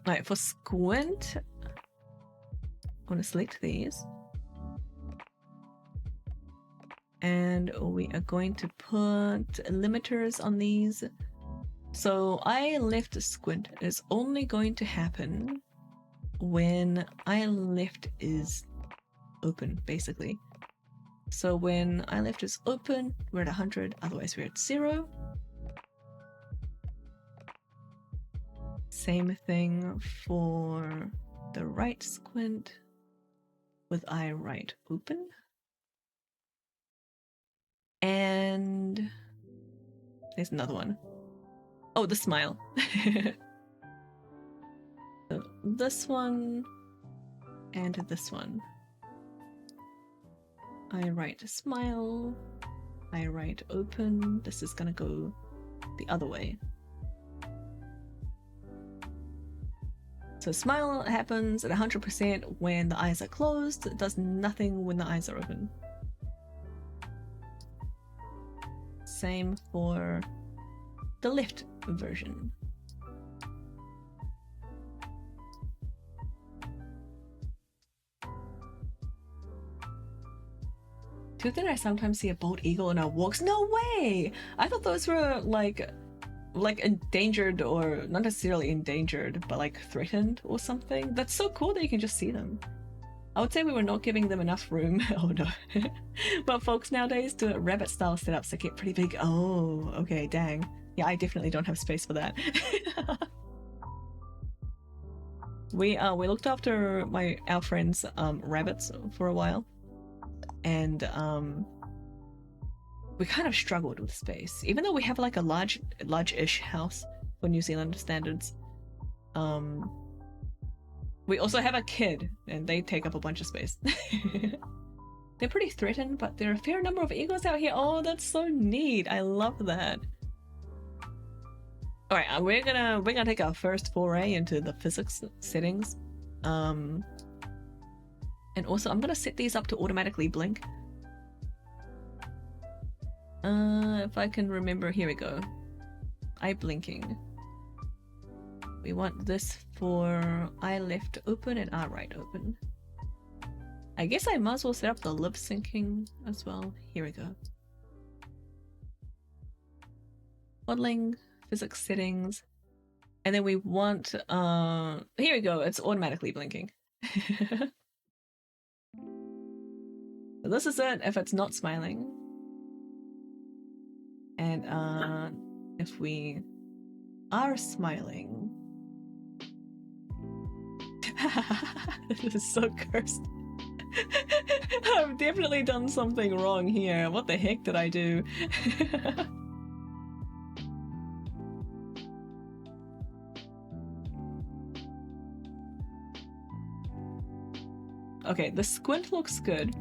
Alright, for Squint, I'm going to select these. And we are going to put limiters on these. So eye left squint is only going to happen when eye left is open, basically. So when eye left is open, we're at 100, otherwise we're at 0. Same thing for the right squint with eye right open. And there's another one. Oh, the smile. So this one and this one. Eye right smile, eye right open. This is gonna go the other way. So smile happens at 100% when the eyes are closed. It does nothing when the eyes are open. Same for the left version. Too that I sometimes see a bald eagle in our walks. No way! I thought those were like endangered, or not necessarily endangered, but like threatened or something. That's so cool that you can just see them. I would say we were not giving them enough room. Oh no. But folks nowadays do rabbit style setups that get pretty big. Oh, okay, dang. Yeah, I definitely don't have space for that. We looked after our friends' rabbits for a while, and we kind of struggled with space, even though we have like a large-ish house for New Zealand standards. We also have a kid, and they take up a bunch of space. They're pretty threatened, but there are a fair number of eagles out here. Oh, that's so neat! I love that. All right, we're gonna take our first foray into the physics settings, and also I'm gonna set these up to automatically blink. If I can remember, here we go. Eye blinking. We want this for eye left open and eye right open. I guess I might as well set up the lip syncing as well. Here we go. Modeling, physics settings, and then we want, here we go, it's automatically blinking. So this is it if it's not smiling. And if we are smiling, this is so cursed. I've definitely done something wrong here. What the heck did I do? Okay, the squint looks good.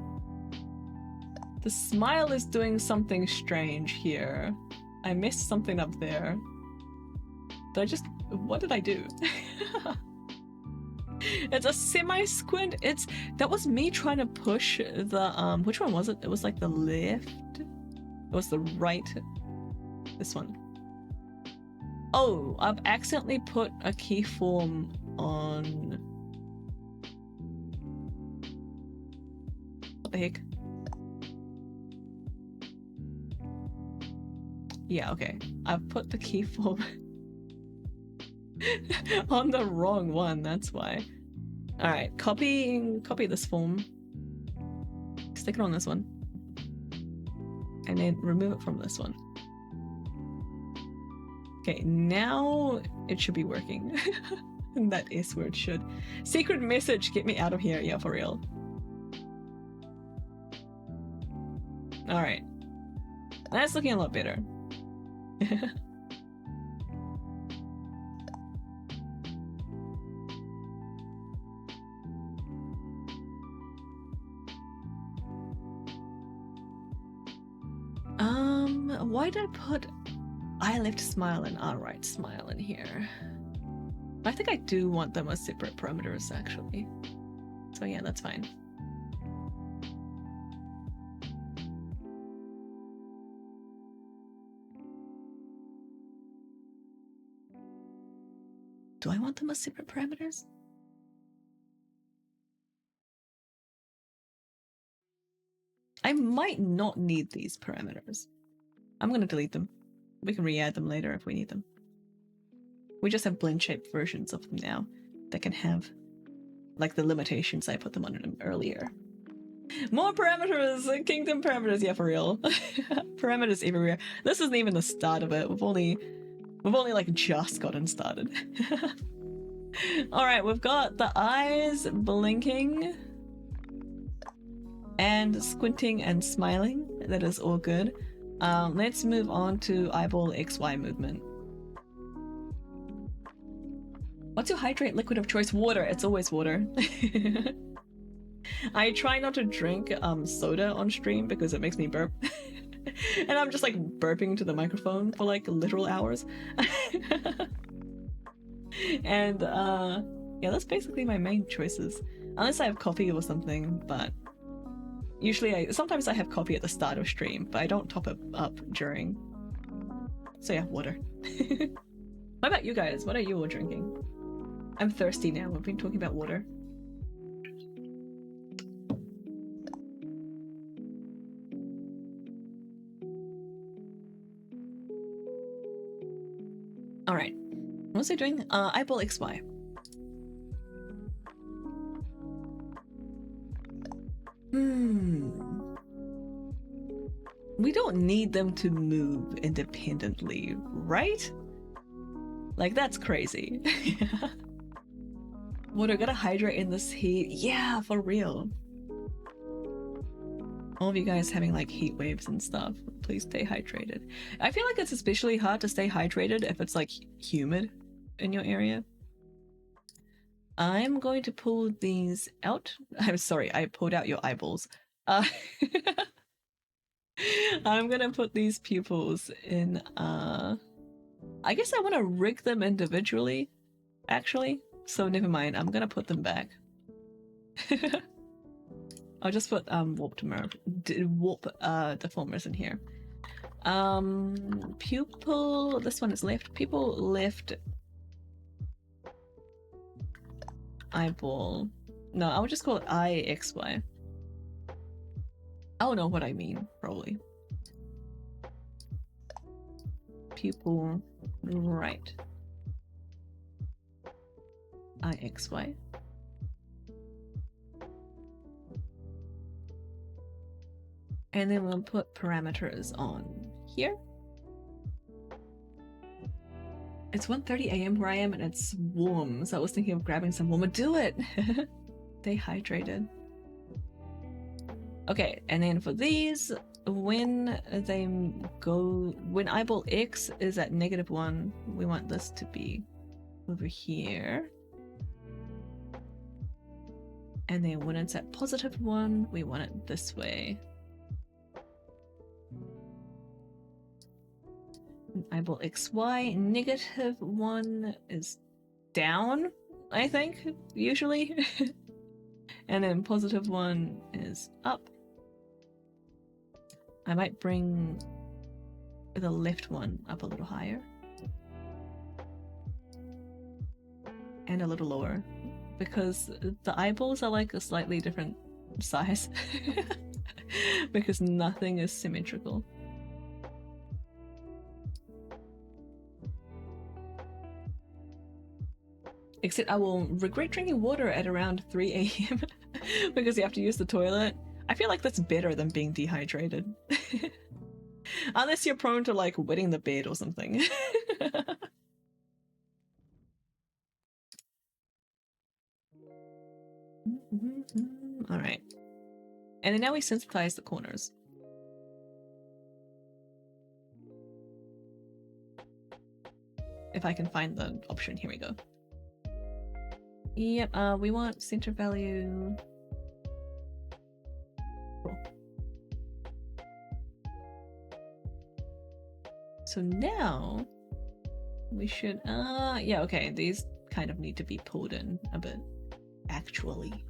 The smile is doing something strange here. I messed something up there. What did I do? It's a semi-squint. That was me trying to push the, which one was it? It was like the left? It was the right. This one. Oh, I've accidentally put a keyform on... What the heck? Yeah, okay. I've put the keyform on the wrong one, that's why. Alright, copy this form. Stick it on this one. And then remove it from this one. Okay, now it should be working. That S word should. Secret message, get me out of here. Yeah, for real. Alright. That's looking a lot better. Why did I put I left smile and R right smile in here? I think I do want them as separate parameters actually. So yeah, that's fine. Do I want them as separate parameters? I might not need these parameters. I'm gonna delete them. We can re-add them later if we need them. We just have blend shaped versions of them now that can have like the limitations I put them under them earlier. More parameters! Kingdom parameters, yeah, for real. Parameters everywhere. This isn't even the start of it. We've only like just gotten started. Alright, we've got the eyes blinking and squinting and smiling. That is all good. Let's move on to eyeball XY movement. What's your hydrate liquid of choice? Water. It's always water. I try not to drink soda on stream because it makes me burp. And I'm just like burping to the microphone for like literal hours. And yeah, that's basically my main choices. Unless I have coffee or something, but usually sometimes I have coffee at the start of stream, but I don't top it up during. So yeah, water. What about you guys? What are you all drinking? I'm thirsty now. We've been talking about water. Alright. What's it doing? Eyeball XY. We don't need them to move independently, right? Like, that's crazy. Water, gotta hydrate in this heat. Yeah, for real. All of you guys having like heat waves and stuff, please stay hydrated. I feel like it's especially hard to stay hydrated if it's like humid in your area. I'm going to pull these out. I'm sorry, I pulled out your eyeballs. I'm gonna put these pupils in, I guess I want to rig them individually, actually. So never mind, I'm gonna put them back. I'll just put warp deformers in here. Pupil, this one is left. Pupil left. Eyeball. No, I would just call it IXY. I'll know what I mean, probably. Pupil right. IXY. And then we'll put parameters on here. It's 1:30 a.m. where I am and it's warm, so I was thinking of grabbing some warmer. Do it! Stay hydrated. Okay, and then for these, when eyeball X is at -1, we want this to be over here. And then when it's at +1, we want it this way. Eyeball XY, -1 is down, I think, usually. And then +1 is up. I might bring the left one up a little higher. And a little lower. Because the eyeballs are like a slightly different size. Because nothing is symmetrical. Except I will regret drinking water at around 3 a.m. because you have to use the toilet. I feel like that's better than being dehydrated. Unless you're prone to like wetting the bed or something. Alright. And then now we sensitize the corners. if I can find the option. Here we go. Yep, we want center value. Cool. So now we should, yeah, okay, these kind of need to be pulled in a bit, actually.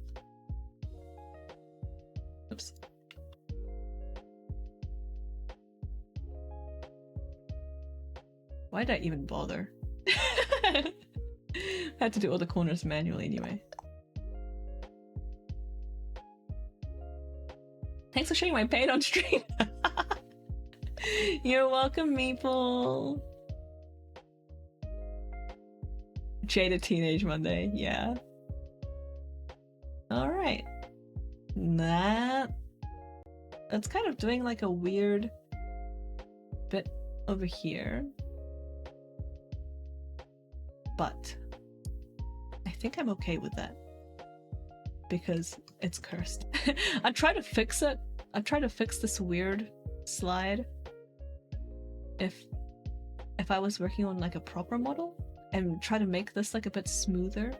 Oops. Why did I even bother? Had to do all the corners manually anyway. Thanks for sharing my pain on stream. You're welcome, Meeple. Jaded Teenage Monday, yeah. Alright. That's kind of doing like a weird bit over here. But I think I'm okay with that because it's cursed. I try to fix it. I try to fix this weird slide if I was working on like a proper model and try to make this like a bit smoother,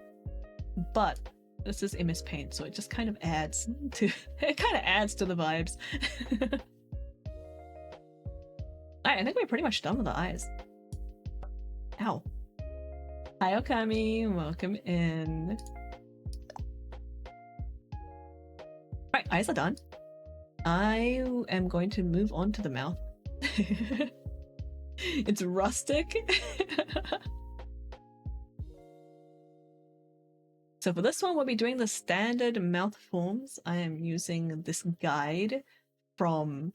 but this is MS Paint, so it just kind of adds to the vibes. Alright, I think we're pretty much done with the eyes. Ow. Hi Okami, welcome in. Alright, eyes are done. I am going to move on to the mouth. It's rustic. So for this one, we'll be doing the standard mouth forms. I am using this guide from,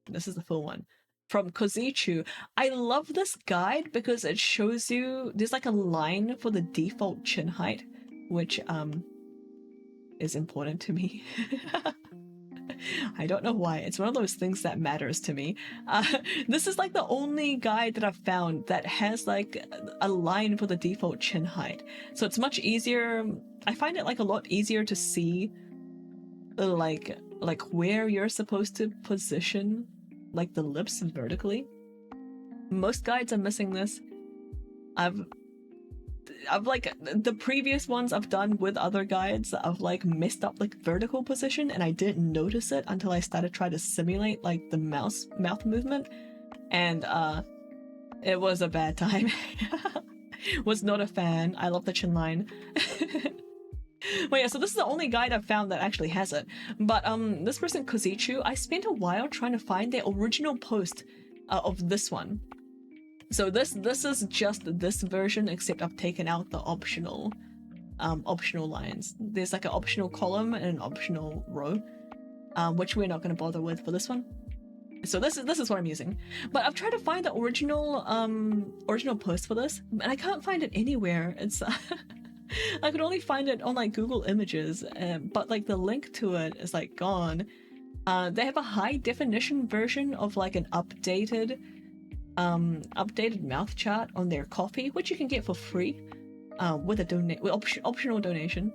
this is the full one, from Kozichu. I love this guide because it shows you, there's like a line for the default chin height, which is important to me. I don't know why. It's one of those things that matters to me. This is like the only guide that I've found that has like a line for the default chin height. So it's much easier. I find it like a lot easier to see like where you're supposed to position like the lips vertically. Most guides are missing this. I've like the previous ones I've done with other guides, I've like messed up like vertical position and I didn't notice it until I started trying to simulate like the mouth movement, and it was a bad time. Was not a fan. I love the chin line. Well, yeah, so this is the only guide I've found that actually has it. But this person Kozichu, I spent a while trying to find their original post of this one. So this is just this version, except I've taken out the optional lines. There's like an optional column and an optional row, which we're not going to bother with for this one. So this is what I'm using. But I've tried to find the original post for this, and I can't find it anywhere. It's I could only find it on like Google Images, but like the link to it is like gone. They have a high definition version of like an updated mouth chart on their Ko-fi, which you can get for free with a optional donation.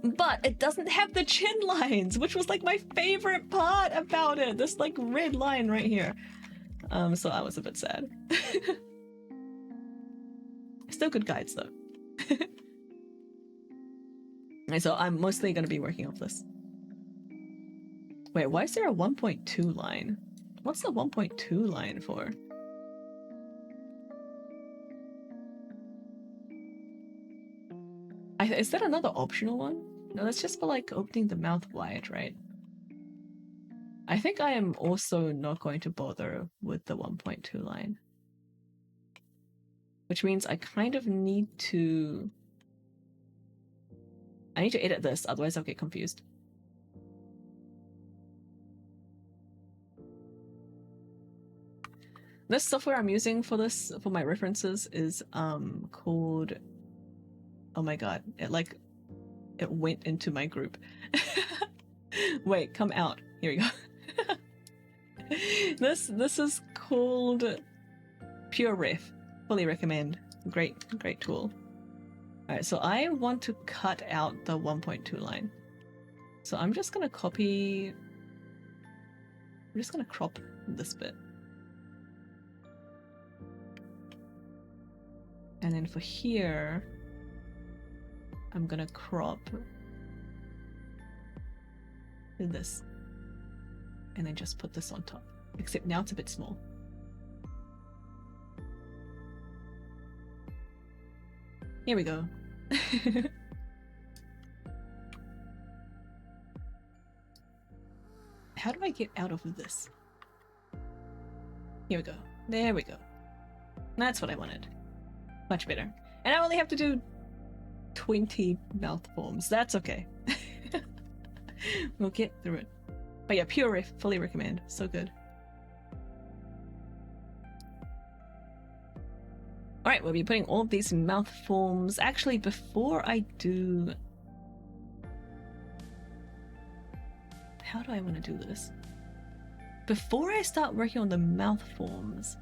But it doesn't have the chin lines, which was like my favorite part about it. This like red line right here. So I was a bit sad. Still good guides though. And so I'm mostly going to be working off this. Wait, why is there a 1.2 line? What's the 1.2 line for? Is that another optional one? No, that's just for like opening the mouth wide, right? I think I am also not going to bother with the 1.2 line. Which means I kind of need to... I need to edit this, otherwise I'll get confused. This software I'm using for this, for my references, is called... Oh my god, it went into my group. Wait, come out. Here we go. This is called PureRef. Fully recommend. Great tool. Alright, so I want to cut out the 1.2 line. So I'm just gonna copy... I'm just gonna crop this bit. And then for here, I'm gonna crop this. And then just put this on top. Except now it's a bit small. Here we go. How do I get out of this? Here we go. There we go. That's what I wanted. Much better. And I only have to do 20 mouth forms. That's okay. We'll get through it. But yeah, pure fully recommend. So good. Alright, we'll be putting all of these mouth forms. Actually, before I do... How do I want to do this? Before I start working on the mouth forms,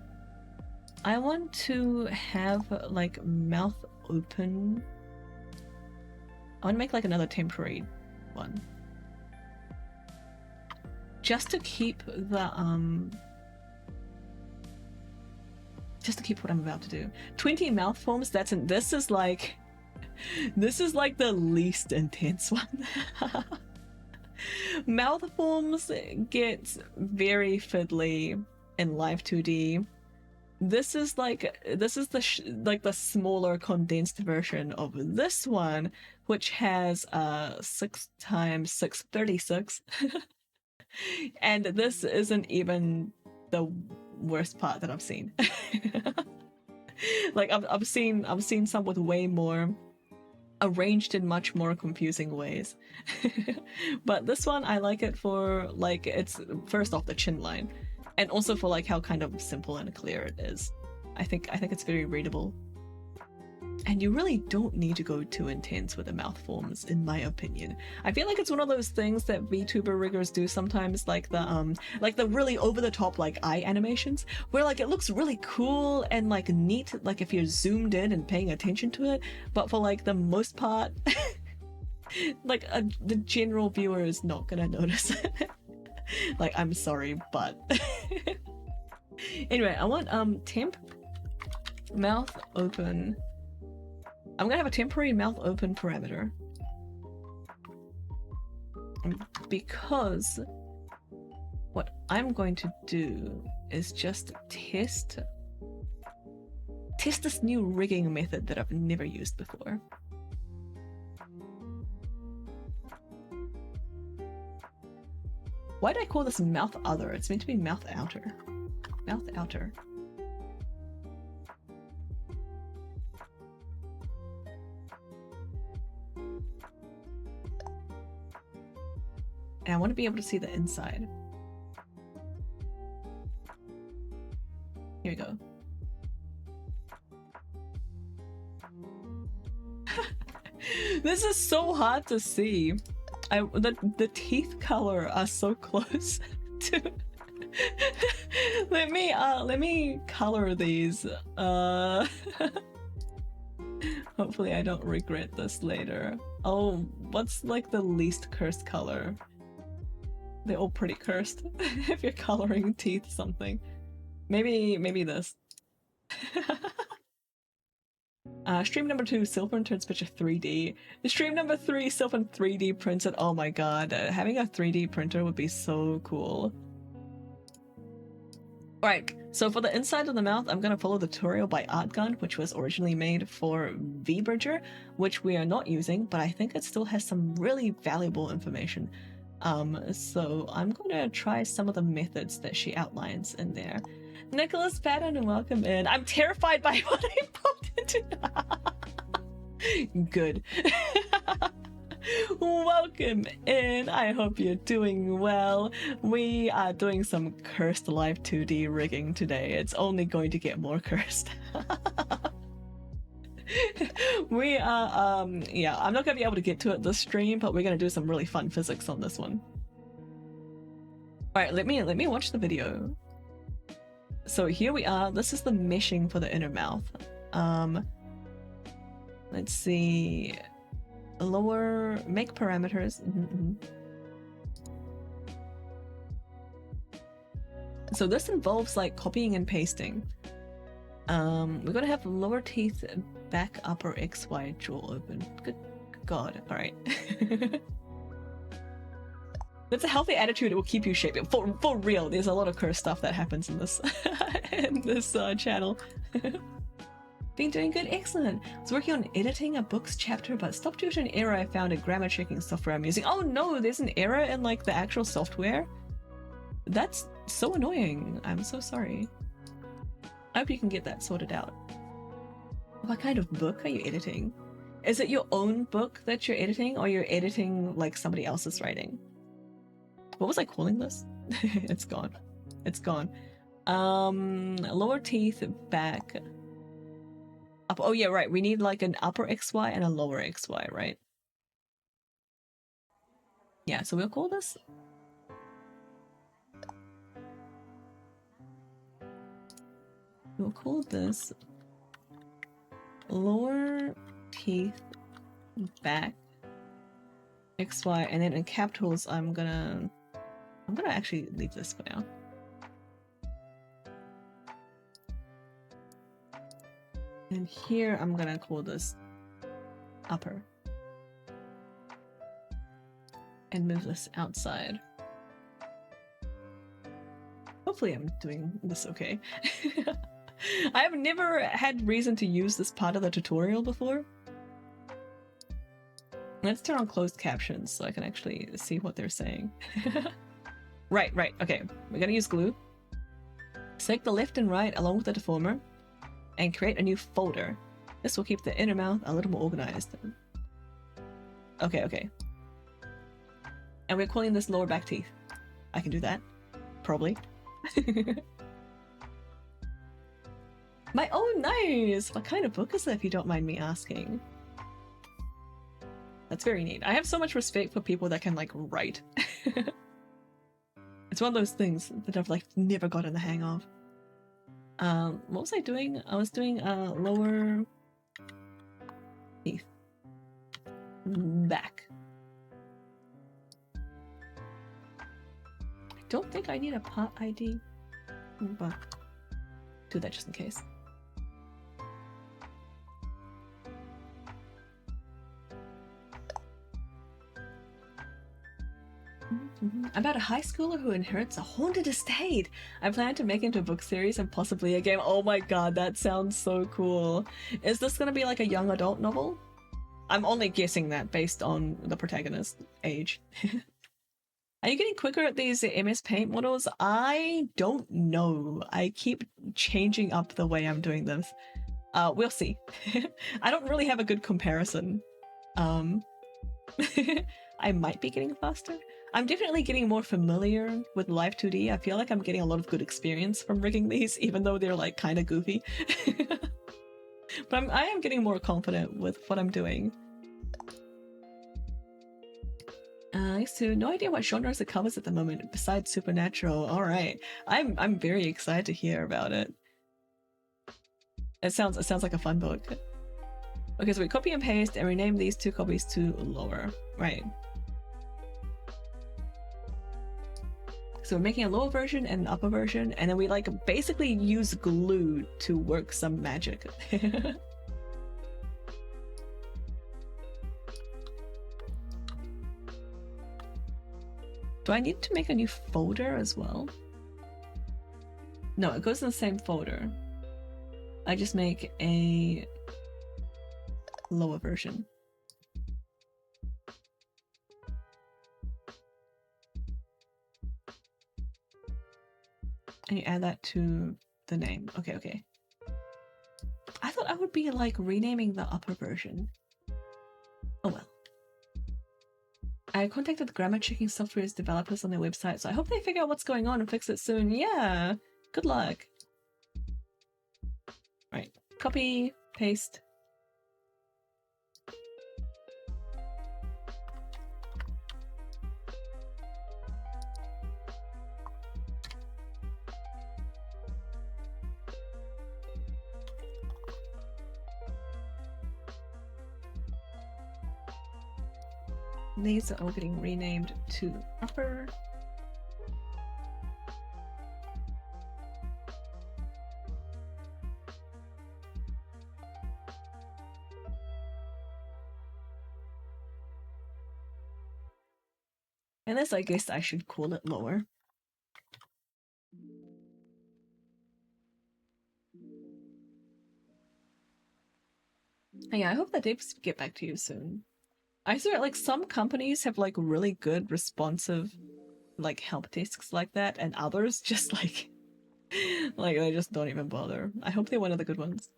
I want to have like mouth open. I want to make like another temporary one. Just to keep the just to keep what I'm about to do. 20 mouth forms, this is like the least intense one. Mouth forms get very fiddly in Live 2D. This is the smaller condensed version of this one, which has 6 times 636. And this isn't even the worst part that I've seen. Like I've seen some with way more, arranged in much more confusing ways. But this one I like it for like, it's first off the chin line, and also for like how kind of simple and clear it is. I think it's very readable. And you really don't need to go too intense with the mouth forms, in my opinion. I feel like it's one of those things that VTuber riggers do sometimes, like the really over-the-top like eye animations, where like it looks really cool and like neat, like if you're zoomed in and paying attention to it, but for like the most part, like the general viewer is not gonna notice it. Like, I'm sorry, but anyway, I want temp mouth open. I'm gonna have a temporary mouth open parameter because what I'm going to do is just test this new rigging method that I've never used before. Why did I call this mouth other? It's meant to be mouth outer. Mouth outer. And I want to be able to see the inside. Here we go. This is so hard to see. The teeth color are so close to. let me color these. Hopefully I don't regret this later. Oh, what's like the least cursed color? They're all pretty cursed. If you're coloring teeth something. Maybe this. Stream number 2, Sylvan turns picture 3D. Stream number 3, Sylvan 3D printed. Oh my god, having a 3D printer would be so cool. Alright, so for the inside of the mouth, I'm gonna follow the tutorial by Artgun, which was originally made for vbridger, which we are not using, but I think it still has some really valuable information. So I'm gonna try some of the methods that she outlines in there. Nicholas Patton, and welcome in. I'm terrified by what I popped into. Good. Welcome in. I hope you're doing well. We are doing some cursed live 2D rigging today. It's only going to get more cursed. We are, yeah, I'm not gonna be able to get to it this stream, but we're gonna do some really fun physics on this one. Alright, let me watch the video. So here we are. This is the meshing for the inner mouth. Let's see. Lower, make parameters. So this involves like copying and pasting. We're gonna have lower teeth, back, upper, XY jaw open. Good God. Alright. That's a healthy attitude, it will keep you shaping. For real, there's a lot of cursed stuff that happens in this in this channel. Been doing good, excellent. I was working on editing a book's chapter, but stopped due to an error I found in grammar checking software I'm using. Oh no, there's an error in like the actual software? That's so annoying. I'm so sorry. I hope you can get that sorted out. What kind of book are you editing? Is it your own book that you're editing, or you're editing like somebody else's writing? What was I calling this? It's gone. It's gone. Lower teeth, back. Up. Oh yeah, right. We need like an upper XY and a lower XY, right? Yeah, so we'll call this. We'll call this lower teeth, back, XY, and then in capitals I'm gonna actually leave this for now. And here I'm gonna call this upper. And move this outside. Hopefully I'm doing this okay. I have never had reason to use this part of the tutorial before. Let's turn on closed captions so I can actually see what they're saying. Right, okay. We're gonna use glue. Select the left and right along with the deformer and create a new folder. This will keep the inner mouth a little more organized. Okay. And we're calling this lower back teeth. I can do that. Probably. Oh, nice! What kind of book is that, if you don't mind me asking? That's very neat. I have so much respect for people that can, like, write. It's one of those things that I've, like, never gotten the hang of. What was I doing? I was doing, lower teeth. Back. I don't think I need a pot ID, but do that just in case. I'm about a high schooler who inherits a haunted estate. I plan to make it into a book series and possibly a game. Oh my god, that sounds so cool. Is this gonna be like a young adult novel? I'm only guessing that based on the protagonist's age. Are you getting quicker at these MS Paint models? I don't know. I keep changing up the way I'm doing this. We'll see. I don't really have a good comparison. I might be getting faster. I'm definitely getting more familiar with Live 2D. I feel like I'm getting a lot of good experience from rigging these, even though they're like kind of goofy. But I am getting more confident with what I'm doing. So no idea what genres it covers at the moment besides supernatural. All right, I'm very excited to hear about it. It sounds like a fun book. Okay, so we copy and paste and rename these two copies to lower, right? So we're making a lower version and an upper version, and then we like basically use glue to work some magic. Do I need to make a new folder as well? No, it goes in the same folder. I just make a lower version. And you add that to the name. Okay. I thought I would be like renaming the upper version. Oh well. I contacted the grammar checking software's developers on their website, so I hope they figure out what's going on and fix it soon. Yeah, good luck. Right, copy, paste. These are all getting renamed to upper. Unless I guess I should call it lower. Yeah, I hope that they get back to you soon. I swear, like, some companies have like really good responsive like help desks like that, and others just like like they just don't even bother. I hope they're one of the good ones.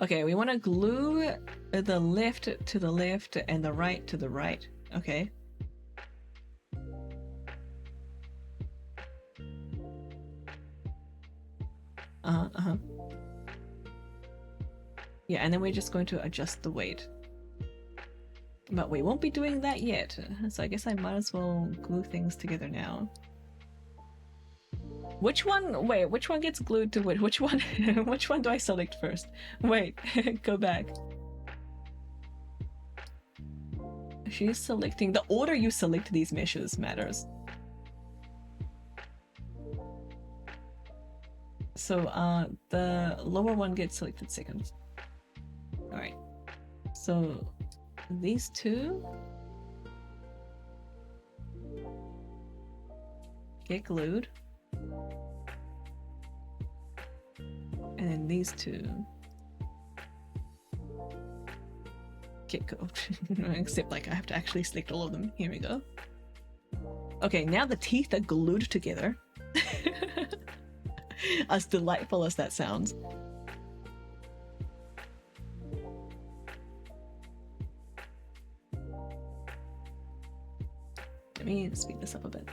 Okay, we want to glue the left to the left and the right to the right. Okay. Yeah, and then we're just going to adjust the weight. But we won't be doing that yet, so I guess I might as well glue things together now. Which one? Wait, which one gets glued to which? Which one? Which one do I select first? Wait, go back. She's selecting. The order you select these meshes matters. So, the lower one gets selected second. Alright. So, these two get glued. And then these two get glued. Except, like, I have to actually select all of them. Here we go. Okay, now the teeth are glued together. As delightful as that sounds. Let me speed this up a bit.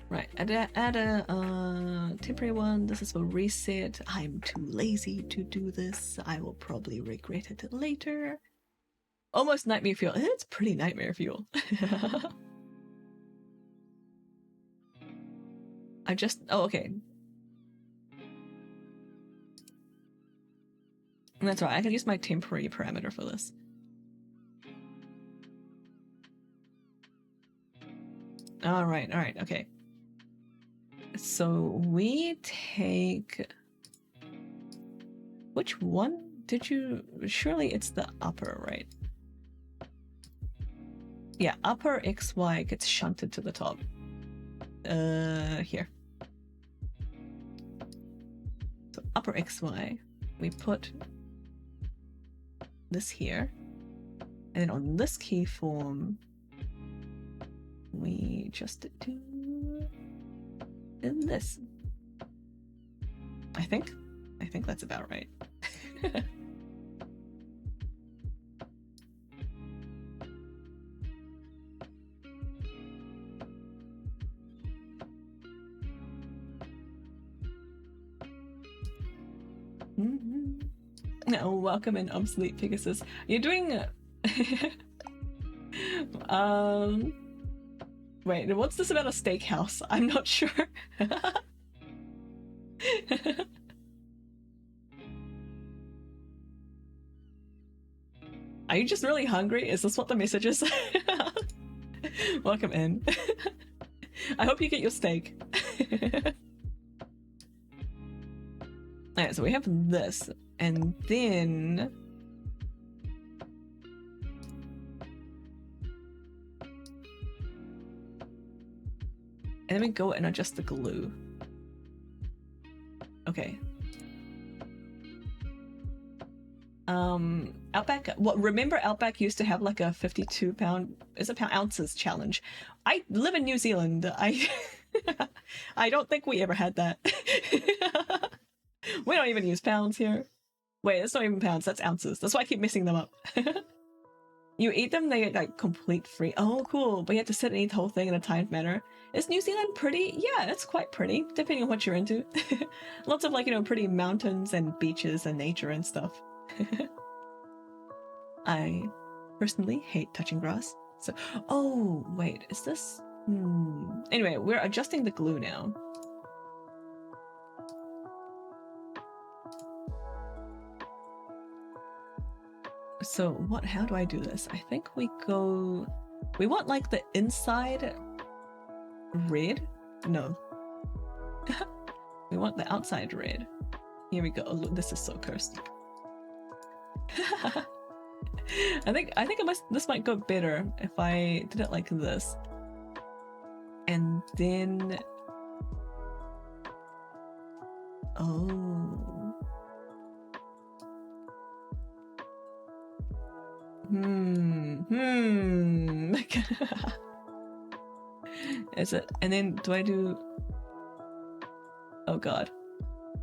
Right, add a temporary one. This is for reset. I'm too lazy to do this. I will probably regret it later. Almost nightmare fuel. It's pretty nightmare fuel. I just... Oh, okay. That's right. I can use my temporary parameter for this. All right. Okay. So we take... Which one did you... Surely it's the upper, right? Yeah, upper XY gets shunted to the top. Here. So upper XY, we put this here, and then on this keyform, we adjust it to this. I think that's about right. Oh, welcome in, obsolete Pegasus. You're doing wait, what's this about a steakhouse? I'm not sure. Are you just really hungry? Is this what the message is? Welcome in. I hope you get your steak. Alright, so we have this, and then... And then we go and adjust the glue. Okay. Outback, remember Outback used to have like a 52-pound, ounces challenge. I live in New Zealand. I don't think we ever had that. We don't even use pounds here. Wait, it's not even pounds, that's ounces. That's why I keep messing them up. You eat them, they get like complete free. Oh, cool. But you have to sit and eat the whole thing in a timed manner. Is New Zealand pretty? Yeah, it's quite pretty, depending on what you're into. Lots of like, you know, pretty mountains and beaches and nature and stuff. I personally hate touching grass. So, oh, wait, is this? Anyway, we're adjusting the glue now. So what, how do I do this? I think we want like the inside red? No. We want the outside red. Here we go. Oh, look, this is so cursed. I think this might go better if I did it like this. And then oh. Is it? And then do I do... Oh god.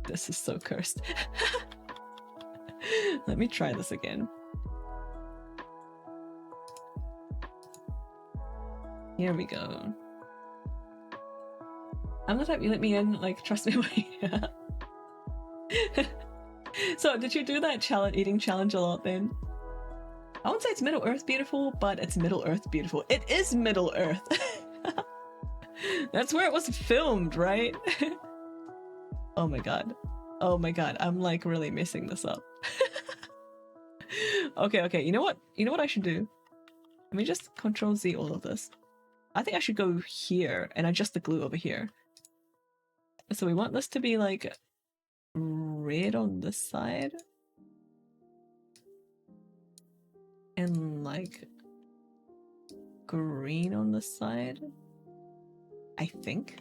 This is so cursed. Let me try this again. Here we go. I'm the type you let me in, like, trust me. So, did you do that eating challenge a lot then? I won't say it's Middle Earth beautiful, but it's Middle Earth beautiful. It is Middle Earth! That's where it was filmed, right? Oh my god. Oh my god, I'm like really messing this up. Okay, you know what? You know what I should do? Let me just Control Z all of this. I think I should go here and adjust the glue over here. So we want this to be like red on this side. And like green on this side. I think.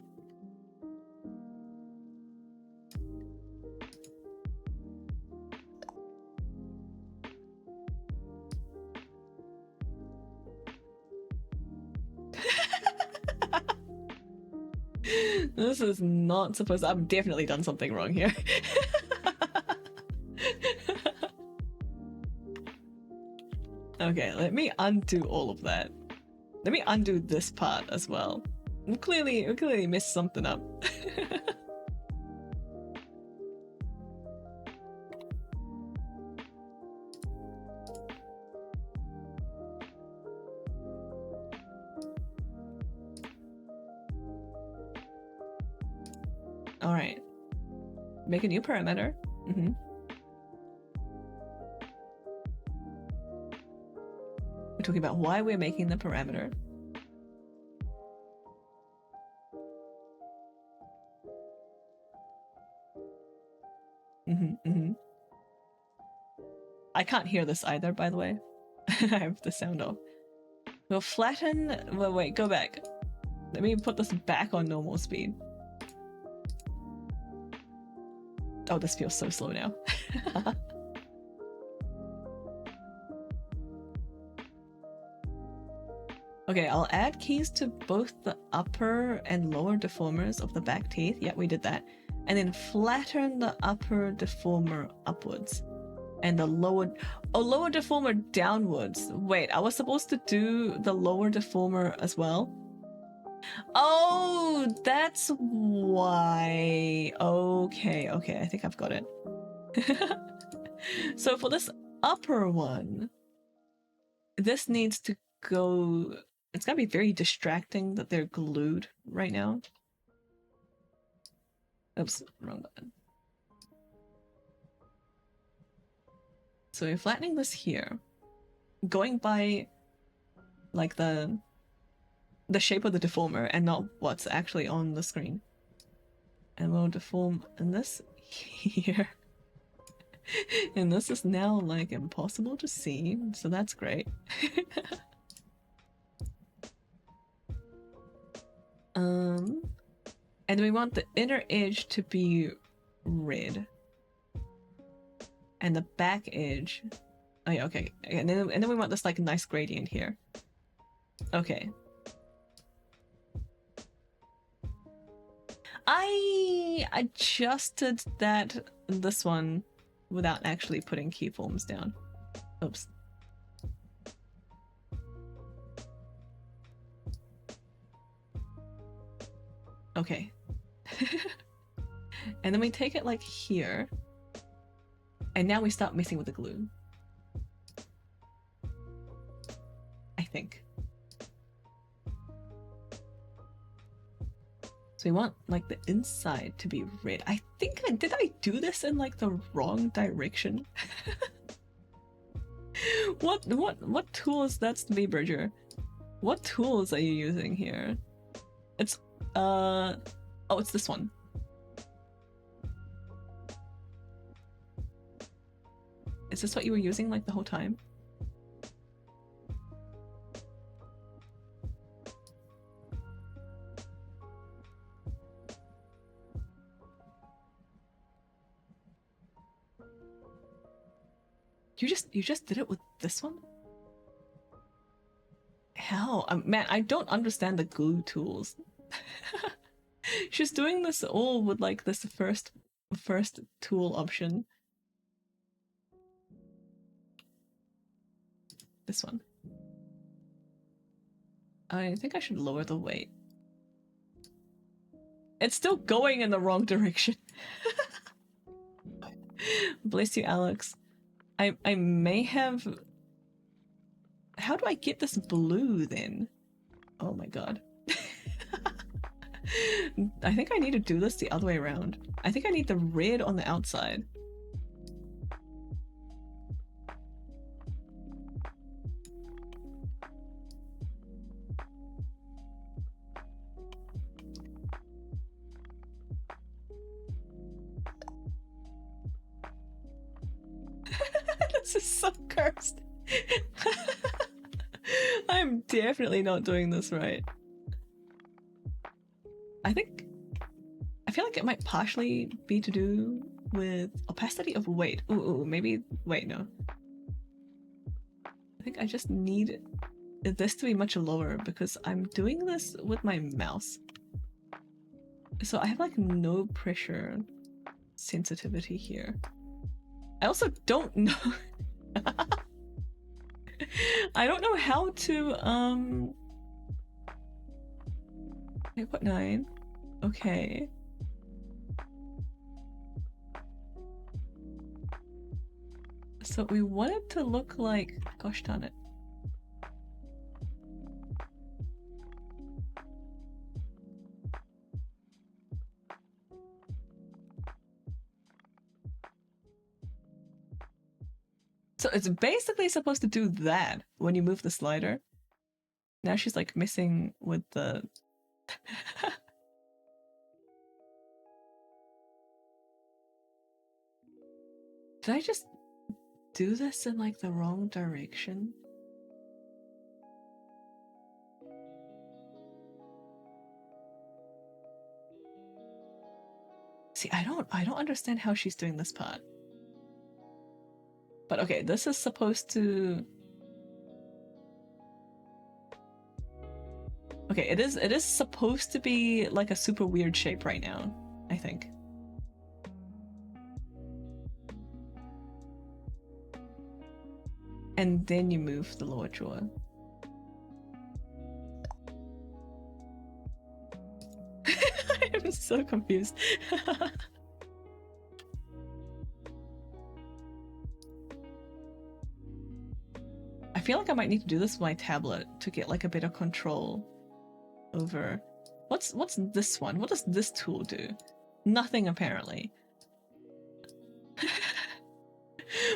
This is not supposed to... I've definitely done something wrong here. Okay, let me undo all of that. Let me undo this part as well. We clearly messed something up. Alright. Make a new parameter. We're talking about why we're making the parameter. I can't hear this either, by the way. I have the sound off. We'll flatten... Well, wait, go back. Let me put this back on normal speed. Oh, this feels so slow now. Okay, I'll add keys to both the upper and lower deformers of the back teeth. Yeah, we did that. And then flatten the upper deformer upwards. And the lower... Oh, lower deformer downwards. Wait, I was supposed to do the lower deformer as well? Oh, that's why. Okay, I think I've got it. So for this upper one, this needs to go... It's gonna be very distracting that they're glued right now. Oops, wrong button. So we're flattening this here, going by like the shape of the deformer and not what's actually on the screen. And we'll deform in this here. And this is now like impossible to see, so that's great. And we want the inner edge to be red. And the back edge... Oh yeah, okay. And then we want this like nice gradient here. Okay. I adjusted this one without actually putting keyforms down. Oops. Okay. And then we take it like here. And now we start messing with the glue. I think. So we want like the inside to be red. I think did I do this in like the wrong direction? What tools? That's vbridger. What tools are you using here? It's oh, it's this one. Is this what you were using like the whole time? You just did it with this one? Hell, man, I don't understand the glue tools. She's doing this all with like this first tool option. This one. I think I should lower the weight. It's still going in the wrong direction. Bless you, Alex. I may have... How do I get this blue then? Oh my god. I think I need to do this the other way around. I think I need the red on the outside. This is so cursed. I'm definitely not doing this right. I feel like it might partially be to do with opacity of weight. Ooh, maybe, wait, no. I think I just need this to be much lower because I'm doing this with my mouse. So I have like no pressure sensitivity here. I also don't know. I don't know how to, 8.9. Okay. So we want it to look like, gosh darn it. So it's basically supposed to do that when you move the slider. Now she's like messing with the... Did I just do this in like the wrong direction? See, I don't understand how she's doing this part. But okay, this is supposed to... Okay, it is supposed to be like a super weird shape right now, I think. And then you move the lower jaw. I'm so confused. I feel like I might need to do this with my tablet to get like a better control over... What's this one? What does this tool do? Nothing, apparently.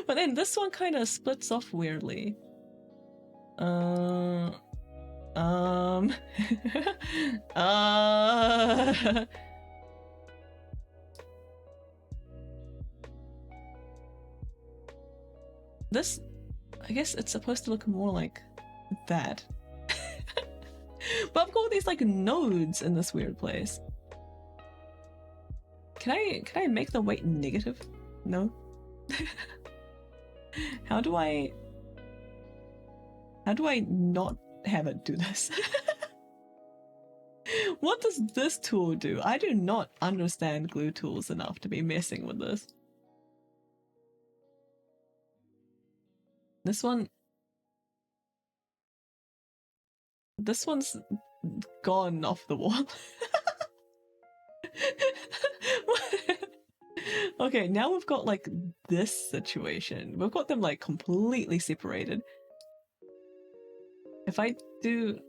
But then this one kind of splits off weirdly. This, I guess it's supposed to look more like that. But I've got all these like nodes in this weird place. Can I make the weight negative? No. How do I not have it do this? What does this tool do? I do not understand glue tools enough to be messing with this. This one's gone off the wall. Okay, now we've got like this situation. We've got them like completely separated. If I do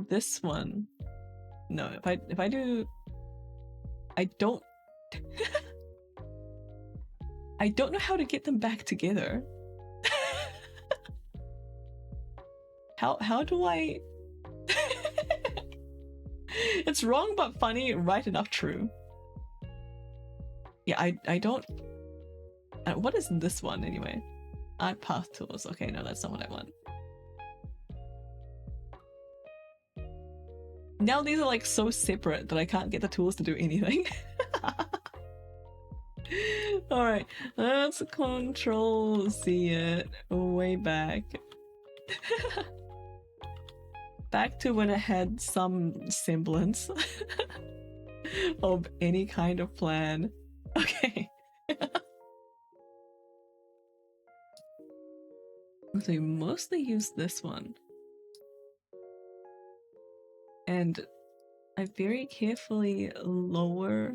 this one, no. If I do, I don't know how to get them back together. How do I? It's wrong but funny, right enough true. Yeah, I don't... what is this one, anyway? Add path tools. Okay, no, that's not what I want. Now these are like so separate that I can't get the tools to do anything. Alright, let's control Z it way back. Back to when it had some semblance of any kind of plan. Okay. So we mostly use this one. And I very carefully lower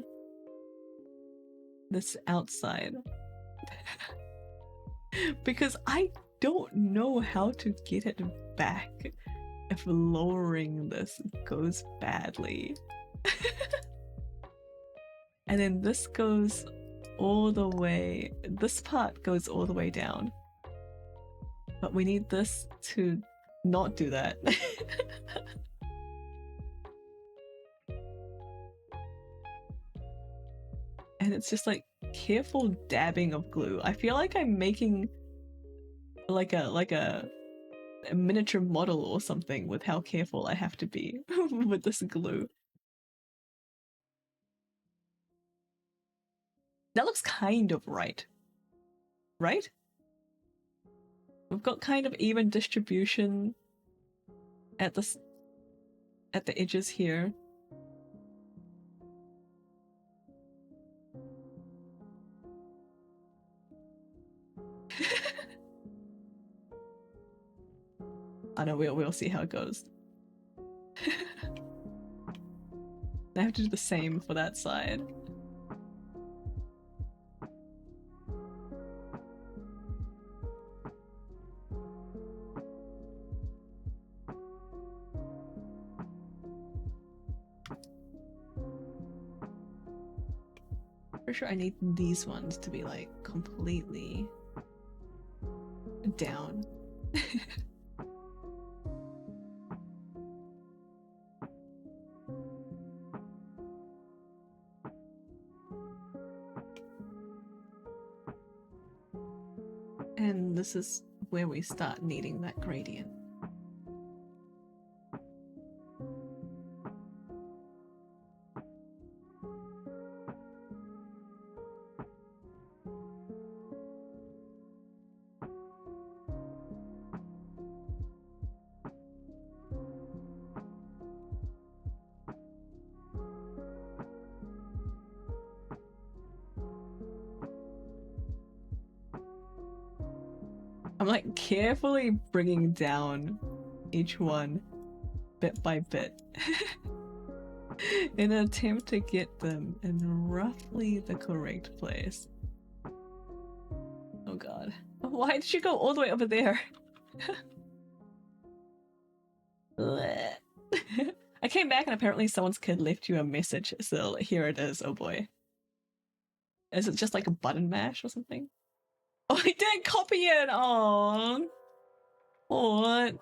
this outside. Because I don't know how to get it back if lowering this goes badly. And then this goes all the way, this part goes all the way down. But we need this to not do that. And it's just like careful dabbing of glue. I feel like I'm making like a miniature model or something with how careful I have to be with this glue. That looks kind of right. Right? We've got kind of even distribution at the edges here. I know, we'll see how it goes. I have to do the same for that side. For sure I need these ones to be like completely down. And this is where we start needing that gradient. I'm like carefully bringing down each one bit by bit in an attempt to get them in roughly the correct place. Oh god. Why did you go all the way over there? I came back and apparently someone's kid left you a message, so here it is. Oh boy. Is it just like a button mash or something? Oh, I didn't copy it! Aww. What?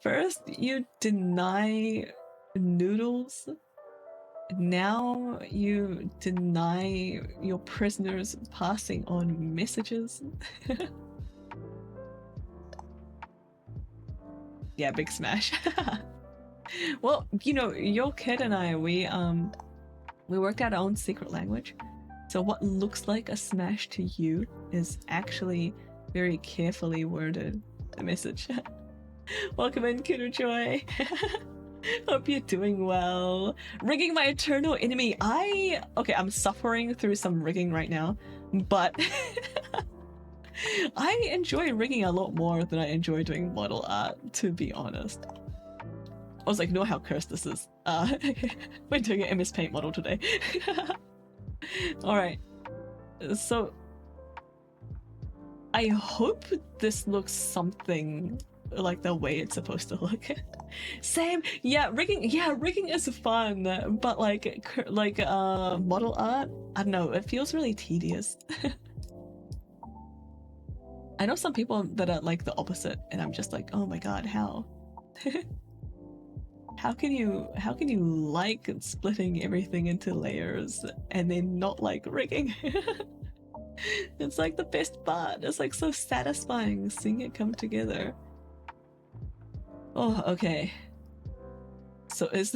First you deny noodles, now you deny your prisoners passing on messages. Yeah, big smash. Well, you know, your kid and I, we worked out our own secret language. So what looks like a smash to you is actually very carefully worded a message. Welcome in, Kiddo Joy. Hope you're doing well. Rigging my eternal enemy. Okay, I'm suffering through some rigging right now, but I enjoy rigging a lot more than I enjoy doing model art, to be honest. I was like, know how cursed this is. We're doing an MS Paint model today. Alright, so I hope this looks something like the way it's supposed to look. Same, yeah, rigging is fun, but like model art, I don't know, it feels really tedious. I know some people that are like the opposite, and I'm just like, oh my god, how? How can you like splitting everything into layers and then not like rigging? It's like the best part. It's like so satisfying seeing it come together. Oh, okay. So is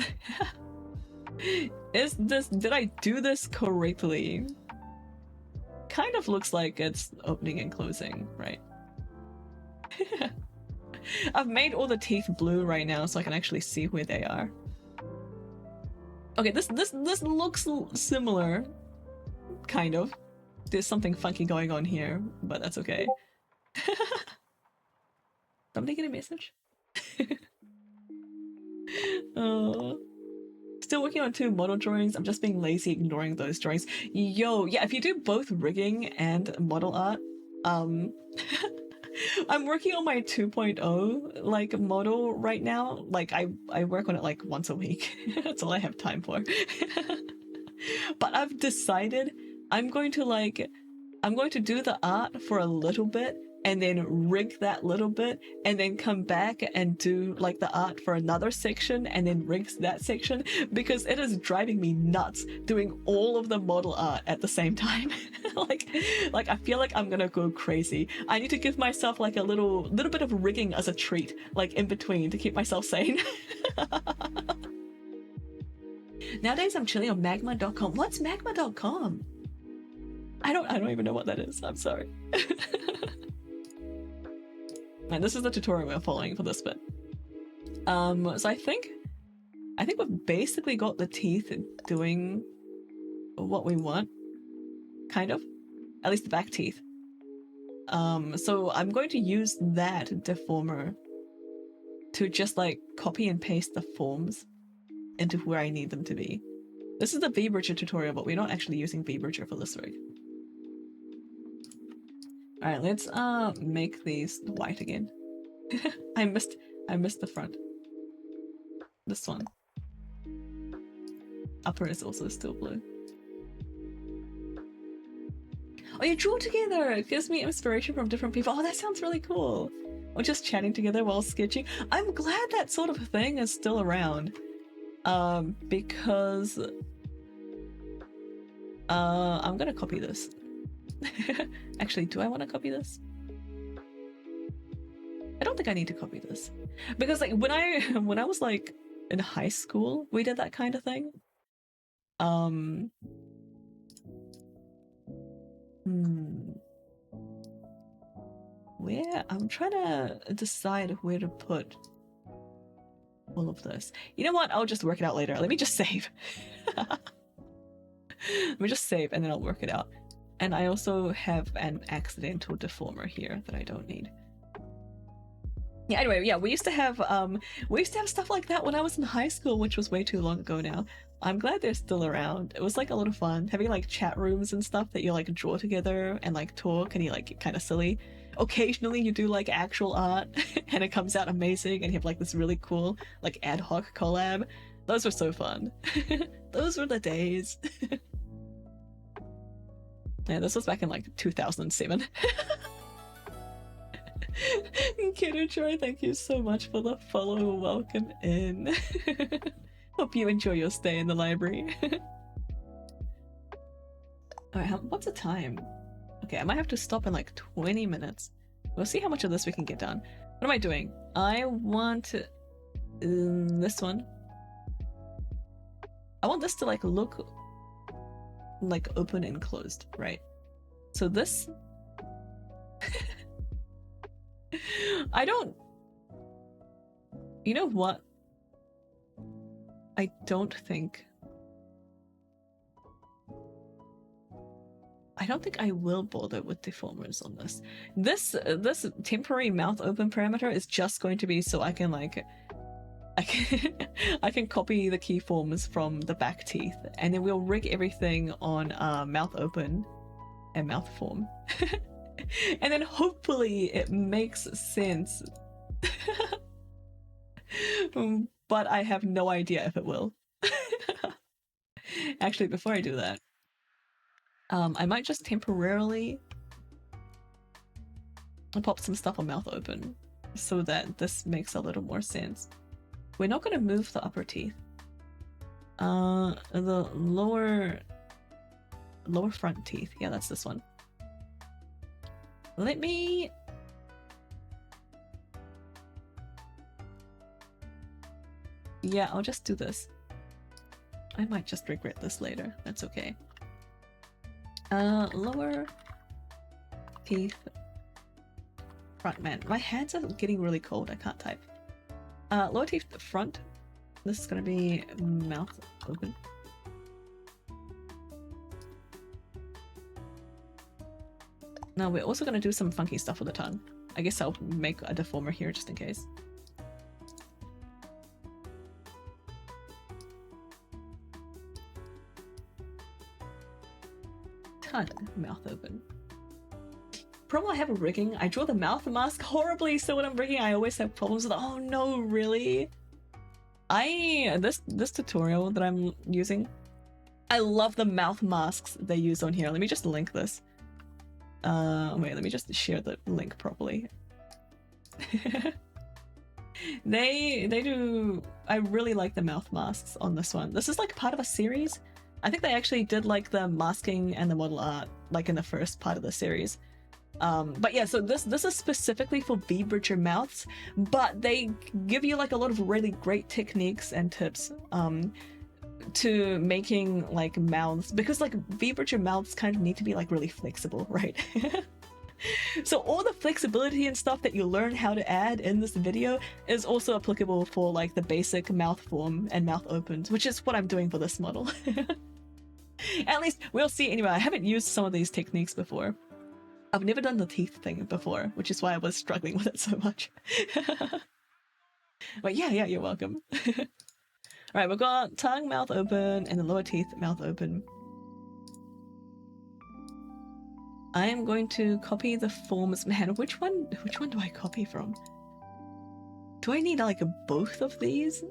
this, did I do this correctly? Kind of looks like it's opening and closing, right? I've made all the teeth blue right now so I can actually see where they are. Okay, this looks similar, kind of. There's something funky going on here, but that's okay. Somebody get a message? Still working on 2 model drawings. I'm just being lazy ignoring those drawings. Yo, yeah, if you do both rigging and model art, I'm working on my 2.0 like model right now. Like I work on it like once a week. That's all I have time for. But I've decided I'm going to do the art for a little bit and then rig that little bit and then come back and do like the art for another section and then rig that section, because it is driving me nuts doing all of the model art at the same time. like I feel like I'm gonna go crazy. I need to give myself like a little bit of rigging as a treat, like in between, to keep myself sane. Nowadays I'm chilling on magma.com. What's magma.com? I don't even know what that is. I'm sorry. And this is the tutorial we're following for this bit. So I think we've basically got the teeth doing what we want, kind of, at least the back teeth. So I'm going to use that deformer to just like copy and paste the forms into where I need them to be. This is the vbridger tutorial, but we're not actually using vbridger for this rig. Alright, let's make these white again. I missed the front. This one. Upper is also still blue. Oh, you draw together! It gives me inspiration from different people. Oh, that sounds really cool. Or just chatting together while sketching. I'm glad that sort of thing is still around. Because I'm gonna copy this. Actually, do I want to copy this? I don't think I need to copy this, because like when I was like in high school, we did that kind of thing. Where I'm trying to decide where to put all of this. You know what? I'll just work it out later. Let me just save. Let me just save and then I'll work it out. And I also have an accidental deformer here that I don't need. Yeah, anyway, yeah, we used to have stuff like that when I was in high school, which was way too long ago now. I'm glad they're still around. It was like a lot of fun having like chat rooms and stuff that you like draw together and like talk, and you like get kind of silly. Occasionally you do like actual art and it comes out amazing and you have like this really cool like ad hoc collab. Those were so fun. Those were the days. Yeah, this was back in like 2007. Kiddo Troy, thank you so much for the follow. Welcome in. Hope you enjoy your stay in the library. Alright, what's the time? Okay, I might have to stop in like 20 minutes. We'll see how much of this we can get done. What am I doing? I want this one. I want this to like look like open and closed, right? So this I don't, you know what, I don't think I will bother with deformers on this. This temporary mouth open parameter is just going to be so I can like I can copy the keyforms from the back teeth, and then we'll rig everything on mouth open and mouth form. And then hopefully it makes sense. But I have no idea if it will. Actually, before I do that, I might just temporarily pop some stuff on mouth open so that this makes a little more sense. We're not going to move the upper teeth. The lower front teeth. Yeah, that's this one. Let me... Yeah, I'll just do this. I might just regret this later. That's okay. Lower teeth front. Man, my hands are getting really cold. I can't type. Lower teeth front. This is gonna be mouth open. Now we're also gonna do some funky stuff with the tongue. I guess I'll make a deformer here just in case. Tongue, mouth open. Problem I have a rigging. I draw the mouth mask horribly, so when I'm rigging I always have problems with it. Oh no, really? This tutorial that I'm using, I love the mouth masks they use on here. Let me just link this. Wait, let me just share the link properly. They do... I really like the mouth masks on this one. This is like part of a series. I think they actually did like the masking and the model art like in the first part of the series. But yeah, so this is specifically for vbridger mouths, but they give you like a lot of really great techniques and tips to making like mouths, because like vbridger mouths kind of need to be like really flexible, right? So all the flexibility and stuff that you learn how to add in this video is also applicable for like the basic mouth form and mouth opens, which is what I'm doing for this model. At least we'll see. Anyway, I haven't used some of these techniques before. I've never done the teeth thing before, which is why I was struggling with it so much. But yeah, you're welcome. Alright, we've got tongue, mouth open, and the lower teeth, mouth open. I am going to copy the forms. Man, which one do I copy from? Do I need like both of these?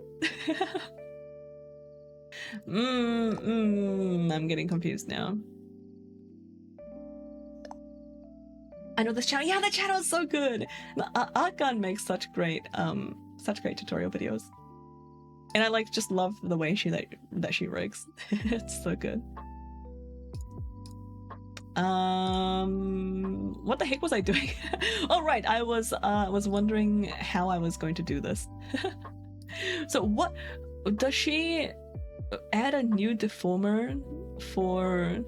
I'm getting confused now. I know this channel. Yeah, the channel is so good. Artgun makes such great tutorial videos, and I like just love the way that she rigs. It's so good. What the heck was I doing? Oh right, I was wondering how I was going to do this. So what does she add a new deformer for?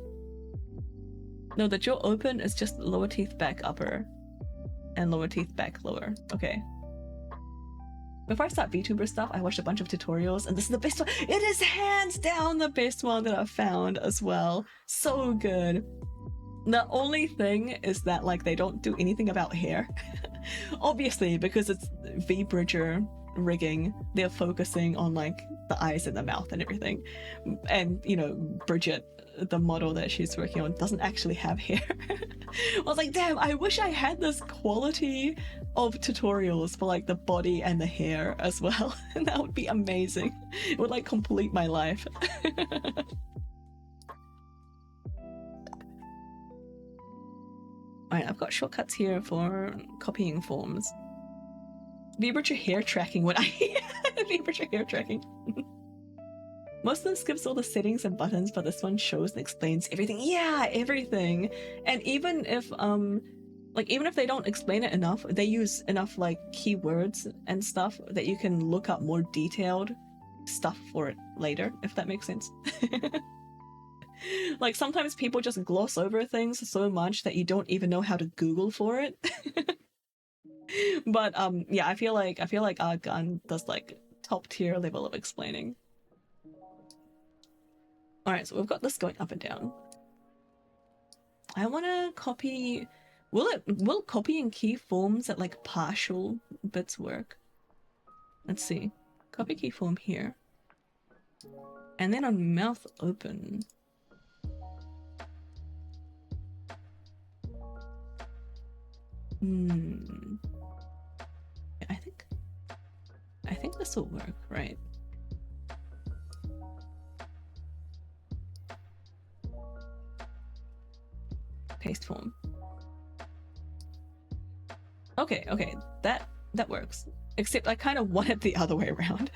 No, the jaw open is just lower teeth back upper and lower teeth back lower. Okay. Before I start VTuber stuff, I watched a bunch of tutorials, and this is the best one. It is hands down the best one that I've found as well. So good. The only thing is that like they don't do anything about hair. Obviously, because it's vbridger rigging, they're focusing on like the eyes and the mouth and everything. And you know, Bridget, the model that she's working on, doesn't actually have hair. I was like, damn, I wish I had this quality of tutorials for like the body and the hair as well. And that would be amazing. It would like complete my life. Alright, I've got shortcuts here for copying forms. vbridger hair tracking, what I vbridger hair tracking. Most of them skips all the settings and buttons, but this one shows and explains everything. Yeah, everything. And even if even if they don't explain it enough, they use enough like keywords and stuff that you can look up more detailed stuff for it later, if that makes sense. Like sometimes people just gloss over things so much that you don't even know how to Google for it. But yeah, I feel like Artgun does like top tier level of explaining. Alright, so we've got this going up and down. I want to copy... Will copying key forms at like partial bits work? Let's see. Copy key form here. And then on mouth open. I think this will work, right? Paste form. Okay, that works. Except I kind of want it the other way around.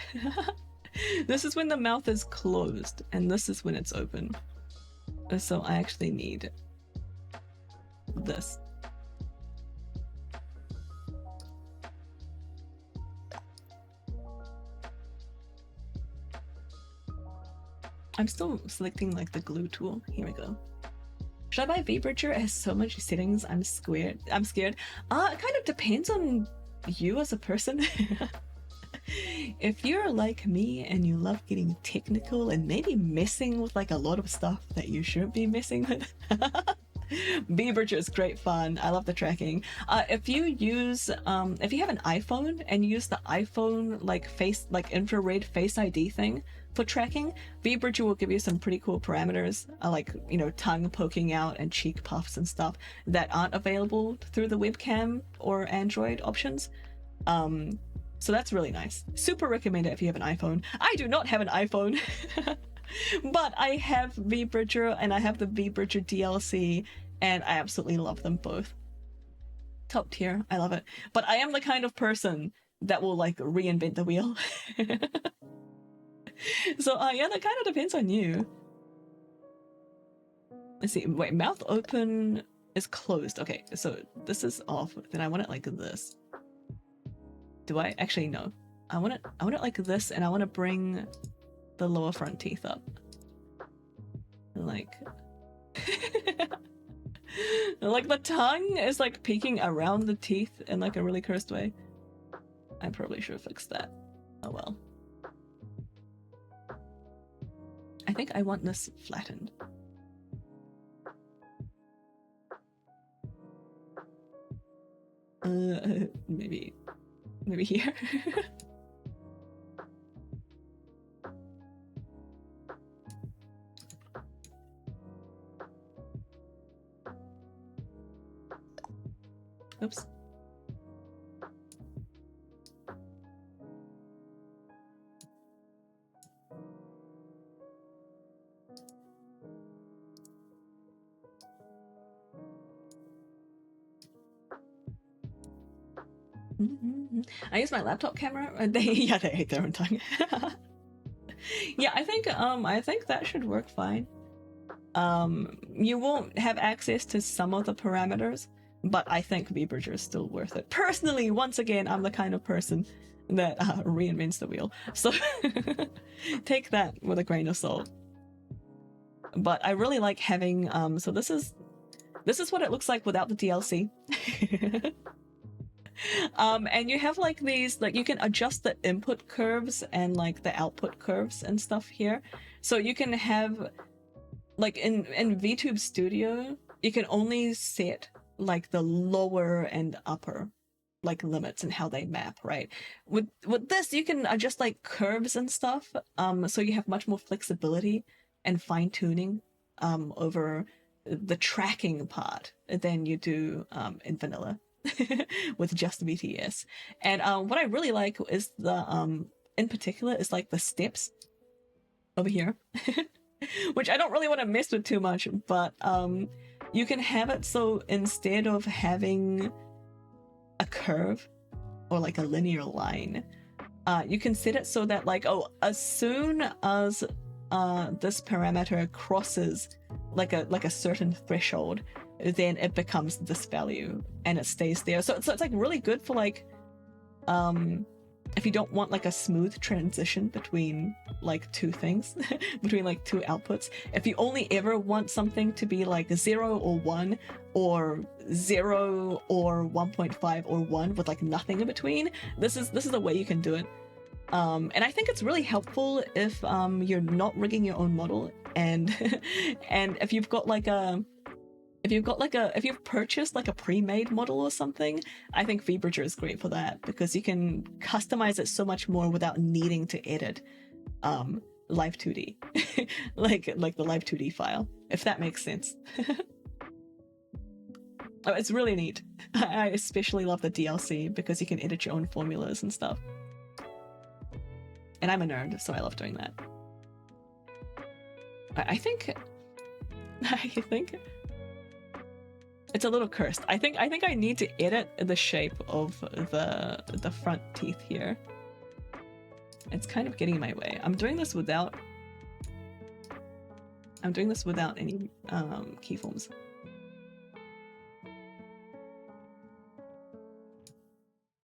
This is when the mouth is closed, and this is when it's open. So I actually need this. I'm still selecting like the glue tool. Here we go. Should I buy vbridger? It has so much settings. I'm scared. It kind of depends on you as a person. If you're like me and you love getting technical and maybe messing with like a lot of stuff that you shouldn't be messing with, vbridger is great fun. I love the tracking. If you use if you have an iPhone and you use the iPhone like infrared face ID thing for tracking, vbridger will give you some pretty cool parameters, like, you know, tongue poking out and cheek puffs and stuff that aren't available through the webcam or Android options. So that's really nice. Super recommend it if you have an iPhone. I do not have an iPhone, but I have vbridger and I have the vbridger DLC, and I absolutely love them both. Top tier, I love it. But I am the kind of person that will like reinvent the wheel. So yeah, that kind of depends on you. Let's see, wait, mouth open is closed. Okay, so this is off, then I want it like this. Do I? Actually, no. I want it like this, and I want to bring the lower front teeth up. Like... like the tongue is like peeking around the teeth in like a really cursed way. I probably should have fixed that. Oh well. I think I want this flattened. Maybe here. Oops. I use my laptop camera. They hate their own tongue. Yeah, I think that should work fine. You won't have access to some of the parameters, but I think vbridger is still worth it. Personally, once again, I'm the kind of person that reinvents the wheel, so take that with a grain of salt. But I really like having so this is what it looks like without the DLC. And you have like these, like you can adjust the input curves and like the output curves and stuff here. So you can have like in VTube Studio, you can only set like the lower and upper like limits and how they map, right? With this, you can adjust like curves and stuff. So you have much more flexibility and fine-tuning over the tracking part than you do in vanilla. With just VTS. And what I really like is the in particular is like the steps over here, which I don't really want to mess with too much, but you can have it so instead of having a curve or like a linear line, you can set it so that like, oh, as soon as this parameter crosses like a certain threshold, then it becomes this value and it stays there. So it's like really good for like if you don't want like a smooth transition between like two things, between like two outputs. If you only ever want something to be like 0 or 1 or 0 or 1.5 or 1 with like nothing in between, this is a way you can do it. And I think it's really helpful if you're not rigging your own model, and and if you've purchased like a pre-made model or something, I think vbridger is great for that because you can customize it so much more without needing to edit live 2D like the live 2D file, if that makes sense. Oh, it's really neat. I especially love the DLC because you can edit your own formulas and stuff. And I'm a nerd, so I love doing that. I think it's a little cursed. I think I need to edit the shape of the front teeth here. It's kind of getting in my way. I'm doing this without any keyforms.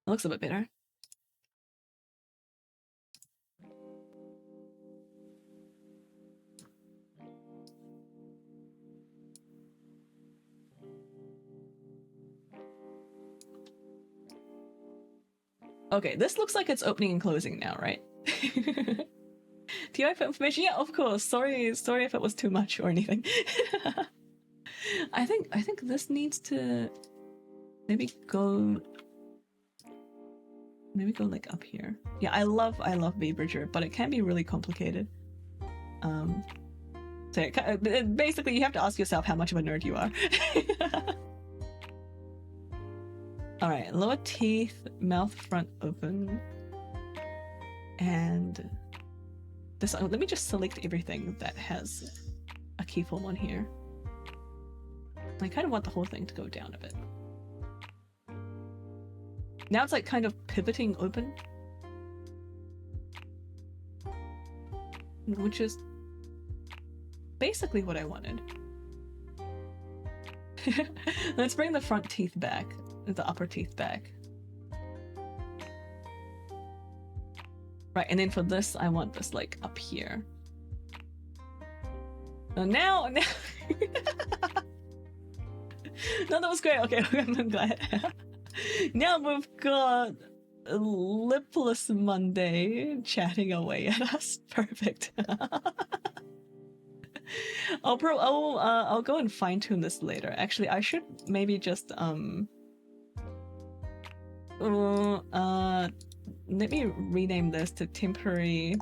It looks a bit better. Okay, this looks like it's opening and closing now, right? TI for information? Yeah, of course. Sorry if it was too much or anything. I think this needs to maybe go like up here. Yeah, I love vbridger, but it can be really complicated. So basically you have to ask yourself how much of a nerd you are. All right, lower teeth, mouth front open, and this. Let me just select everything that has a keyform on here. I kind of want the whole thing to go down a bit. Now it's like kind of pivoting open, which is basically what I wanted. Let's bring the front teeth back, the upper teeth back. Right, and then for this, I want this like up here. So now no, that was great. Okay, I'm glad. Now we've got Lipless Monday chatting away at us. Perfect. I'll go and fine tune this later. Actually, I should maybe just let me rename this to temporary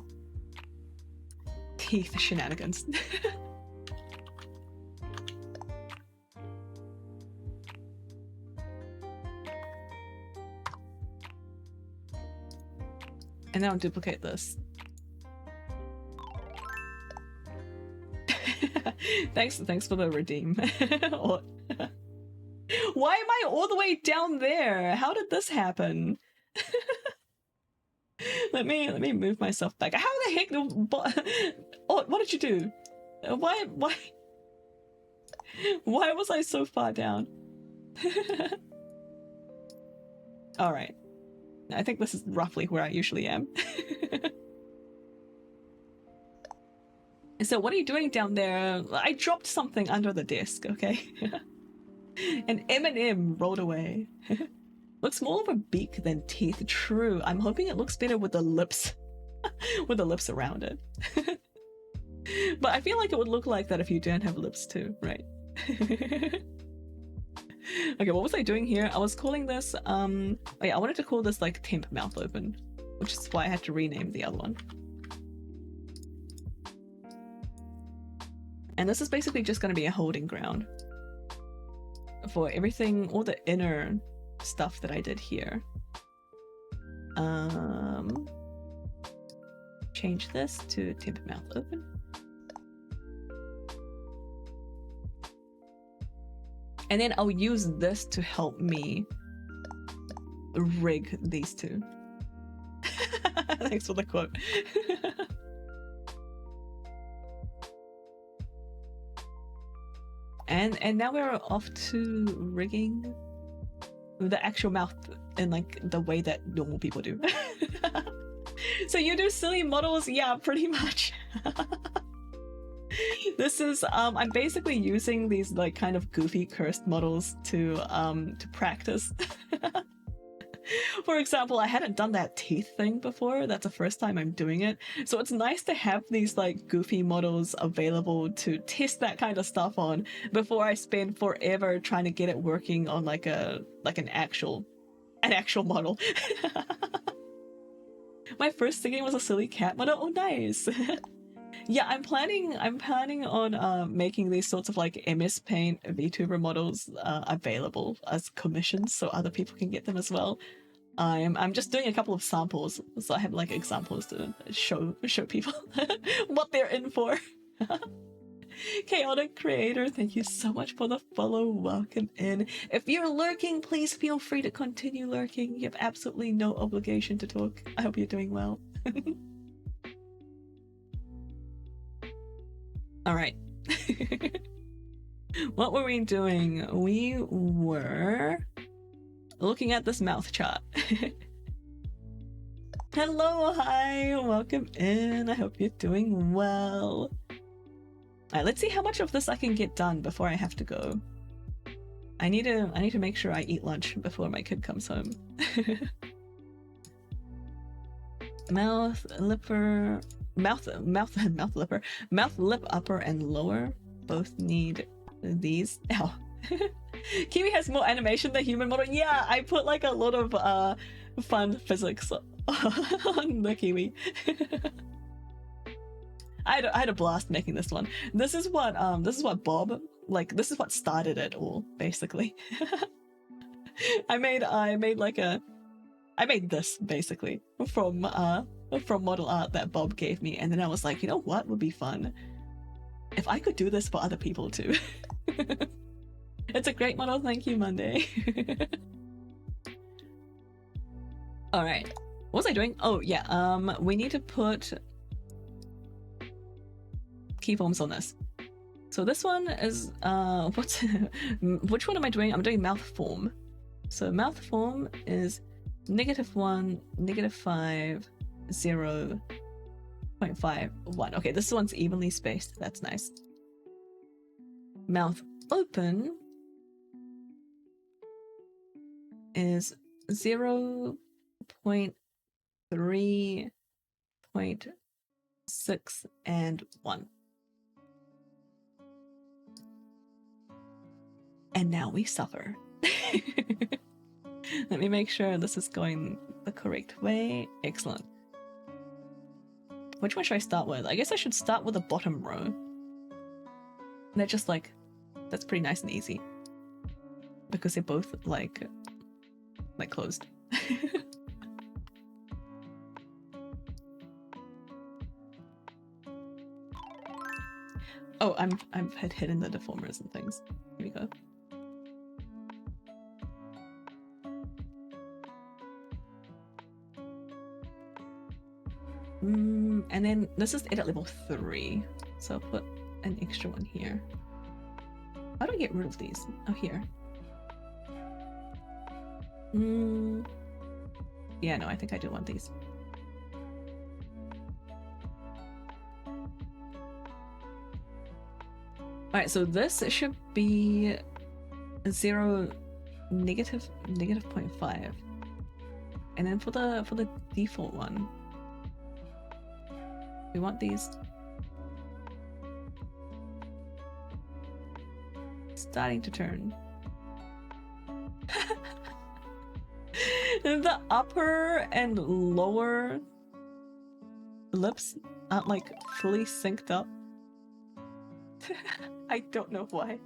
teeth shenanigans. And then I'll duplicate this. Thanks for the redeem. Why am I all the way down there? How did this happen? let me move myself back. How the heck? Oh, what did you do? Why was I so far down? All right. I think this is roughly where I usually am. So what are you doing down there? I dropped something under the desk, okay? An M&M rolled away. Looks more of a beak than teeth. True. I'm hoping it looks better with the lips. With the lips around it. But I feel like it would look like that if you don't have lips too, right? Okay, what was I doing here? I was calling this, oh yeah, I wanted to call this like temp mouth open, which is why I had to rename the other one. And this is basically just going to be a holding ground for everything, all the inner stuff that I did here. Change this to temp mouth open. And then I'll use this to help me rig these two. Thanks for the quote. And now we're off to rigging the actual mouth in like the way that normal people do. So you do silly models? Yeah, pretty much. This is I'm basically using these like kind of goofy cursed models to practice. For example, I hadn't done that teeth thing before. That's the first time I'm doing it. So it's nice to have these like goofy models available to test that kind of stuff on before I spend forever trying to get it working on like an actual model. My first thinking was a silly cat model. Oh, nice. Yeah, I'm planning on making these sorts of like MS Paint VTuber models available as commissions so other people can get them as well. I'm just doing a couple of samples, so I have like examples to show people what they're in for. Chaotic Creator, thank you so much for the follow. Welcome in. If you're lurking, please feel free to continue lurking. You have absolutely no obligation to talk. I hope you're doing well. All right. What were we doing? We were looking at this mouth chart. Hello, hi, welcome in. I hope you're doing well. All right, let's see how much of this I can get done before I have to go. I need to make sure I eat lunch before my kid comes home. Mouth, lipper, mouth, lip upper and lower both need these. Ow. Kiwi has more animation than human model. Yeah, I put like a lot of fun physics on the Kiwi. I had a blast making this one. This is what Bob, like, this is what started it all, basically. I made this basically from model art that Bob gave me, and then I was like, you know what would be fun? If I could do this for other people too. It's a great model, thank you, Monday. Alright. What was I doing? Oh yeah, we need to put keyforms on this. So this one is which one am I doing? I'm doing mouth form. So mouth form is -1, -5, 0, 0.5, 1. Okay, this one's evenly spaced. That's nice. Mouth open is 0, 0.3, 0.6, and 1. And now we suffer. Let me make sure this is going the correct way. Excellent. Which one should I start with? I guess I should start with the bottom row. They're just like, that's pretty nice and easy. Because they're both like closed. Oh, I've had hidden the deformers and things. Here we go. And then this is edit level 3, so I'll put an extra one here. How do I get rid of these? Oh, here. Yeah, no, I think I do want these. Alright, so this should be 0, -0.5. And then for the default one, we want these starting to turn. The upper and lower lips aren't like fully synced up. I don't know why.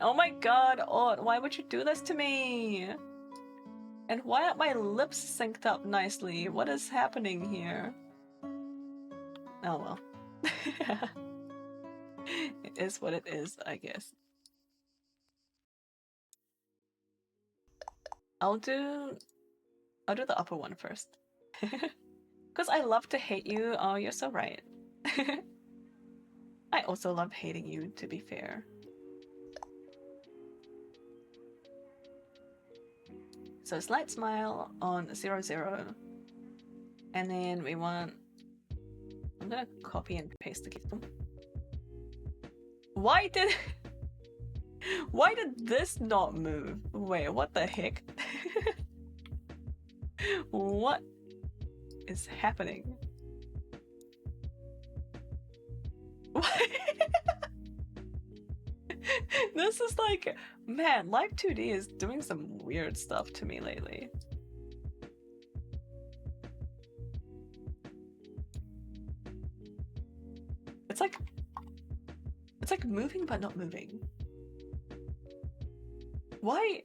Oh my god, Ott, why would you do this to me? And why aren't my lips synced up nicely? What is happening here? Oh well. It is what it is, I guess. I'll do the upper one first. Because I love to hate you. Oh, you're so right. I also love hating you, to be fair. So slight smile on 0, 0. And then we want... I'm gonna copy and paste the keyframe. Why did this not move? Wait, what the heck? What is happening? This is like, man, Live 2D is doing some weird stuff to me lately. It's like moving but not moving. Why?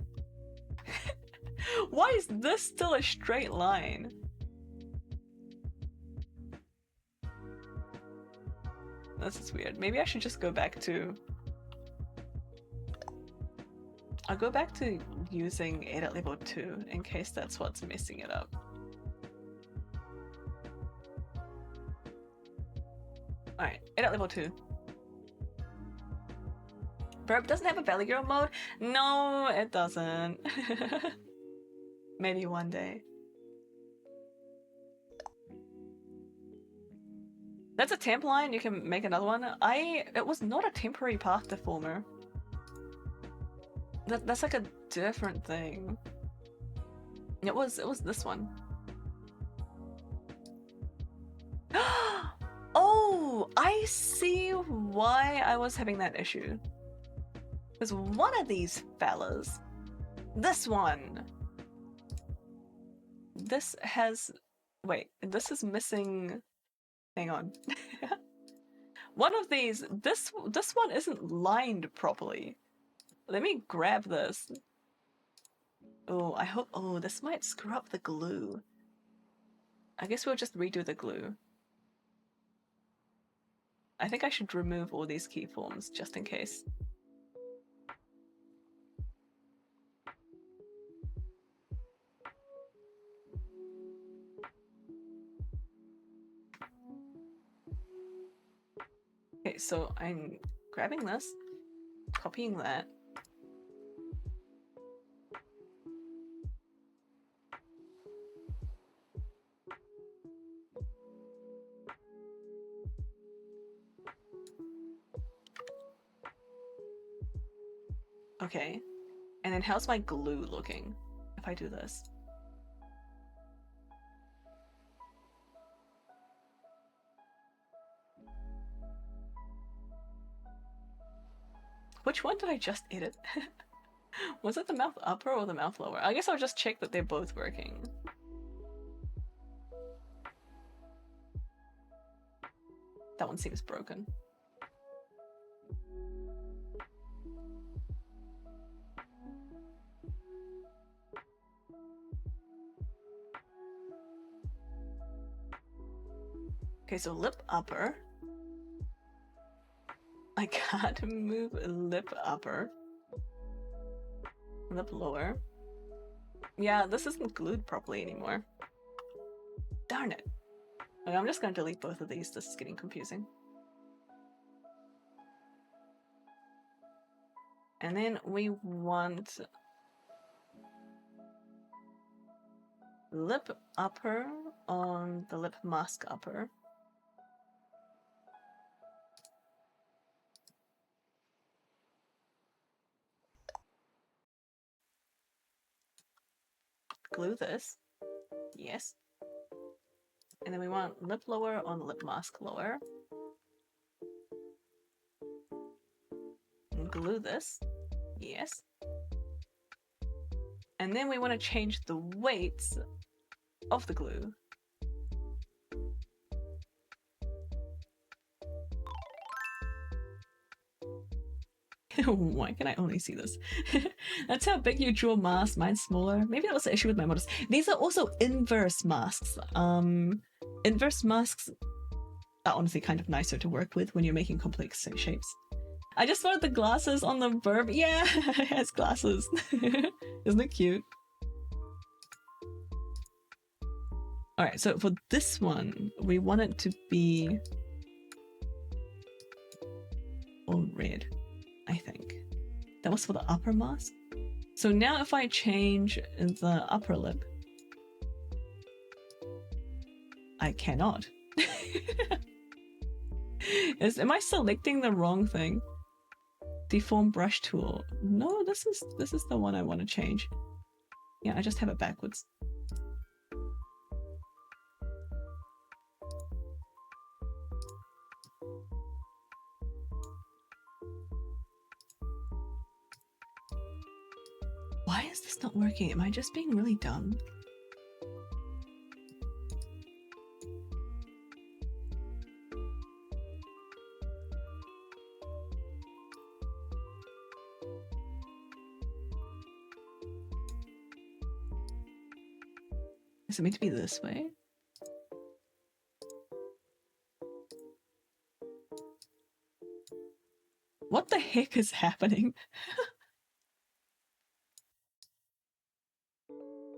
Why is this still a straight line? This is weird. Maybe I should just go back to... I'll go back to using edit level 2 in case that's what's messing it up. Alright, edit level 2. Burp doesn't have a belly girl mode? No, it doesn't. Maybe one day. That's a temp line, you can make another one. It was not a temporary path deformer. That's like a different thing. It was this one. I see why I was having that issue. Because one of these fellas, this one, this has, wait, this is missing, hang on. One of these, this one isn't lined properly. Let me grab this. Oh, I hope, oh, this might screw up the glue. I guess we'll just redo the glue. I think I should remove all these keyforms just in case. Okay, so I'm grabbing this, copying that. Okay, and then how's my glue looking if I do this? Which one did I just edit? Was it the mouth upper or the mouth lower? I guess I'll just check that they're both working. That one seems broken. Okay, so lip upper. I can't move lip upper. Lip lower. Yeah, this isn't glued properly anymore. Darn it. Okay, I'm just gonna delete both of these. This is getting confusing. And then we want lip upper on the lip mask upper. Glue this. Yes. And then we want lip lower on lip mask lower. And glue this. Yes. And then we want to change the weights of the glue. Why can I only see this? That's how big you draw masks. Mine's smaller. Maybe that was the issue with my models. These are also inverse masks. Inverse masks are honestly kind of nicer to work with when you're making complex shapes. I just wanted the glasses on the verb. Yeah, it has glasses. Isn't it cute? Alright, so for this one, we want it to be all red, I think. That was for the upper mask. So now if I change the upper lip, I cannot. Am I selecting the wrong thing? Deform brush tool. No, this is the one I want to change. Yeah, I just have it backwards. Why is this not working? Am I just being really dumb? Is it meant to be this way? What the heck is happening?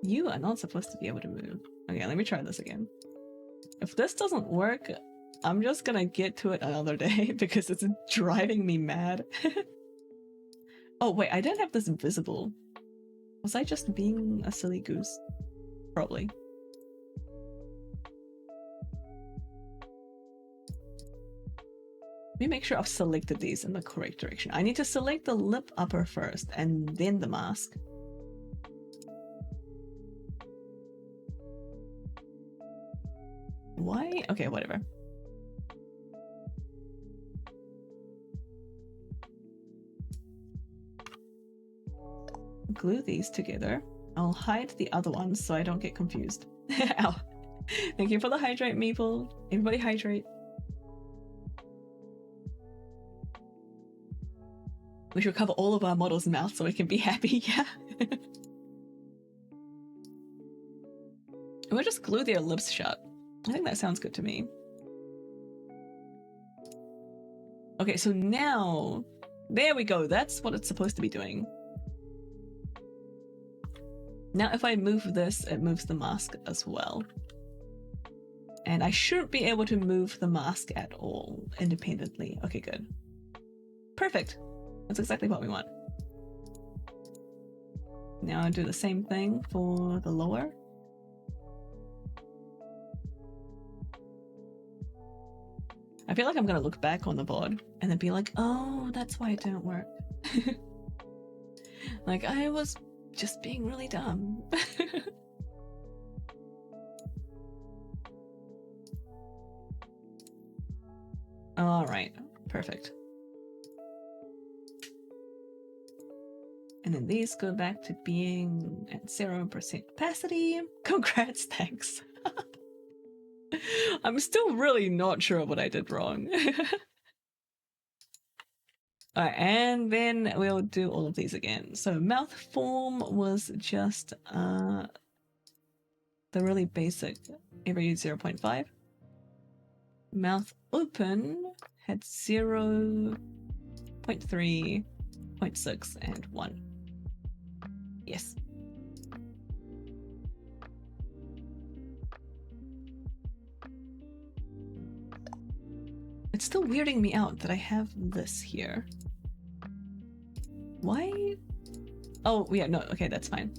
You are not supposed to be able to move. Okay, let me try this again. If this doesn't work, I'm just gonna get to it another day because it's driving me mad. Oh wait, I didn't have this visible. Was I just being a silly goose? Probably. Let me make sure I've selected these in the correct direction. I need to select the lip upper first and then the mask. Why? Okay, whatever. glue these together. I'll hide the other ones so I don't get confused. Ow. Thank you for the hydrate, Meeple. Everybody hydrate. We should cover all of our models' mouths so we can be happy, yeah. We'll just glue their lips shut. I think that sounds good to me. Okay, so now... There we go, that's what it's supposed to be doing. Now if I move this, it moves the mask as well. And I shouldn't be able to move the mask at all independently. Okay, good. Perfect. That's exactly what we want. Now I'll do the same thing for the lower. I feel like I'm gonna look back on the VOD and then be like, oh, that's why it didn't work. Like, I was just being really dumb. Alright, perfect. And then these go back to being at 0% opacity. Congrats, thanks. I'm still really not sure what I did wrong. Alright, and then we'll do all of these again. So mouth form was just the really basic every 0.5. Mouth open had 0, 0.3, 0.6, and 1. Yes. It's still weirding me out that I have this here. Why? Oh, yeah, no, okay, that's fine.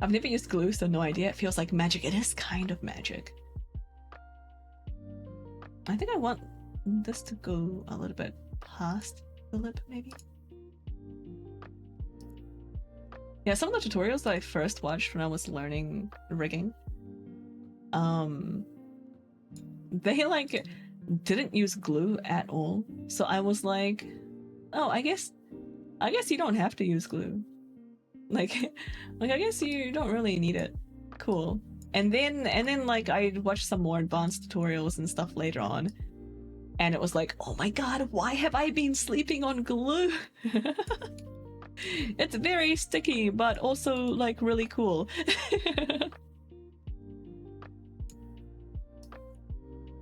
I've never used glue, so no idea. It feels like magic. It is kind of magic. I think I want this to go a little bit past the lip, maybe? Yeah, some of the tutorials that I first watched when I was learning rigging, they like didn't use glue at all. So I was like, oh, I guess you don't have to use glue. Like I guess you don't really need it. Cool. And then like I watched some more advanced tutorials and stuff later on, and it was like, oh my god, why have I been sleeping on glue? It's very sticky, but also like really cool.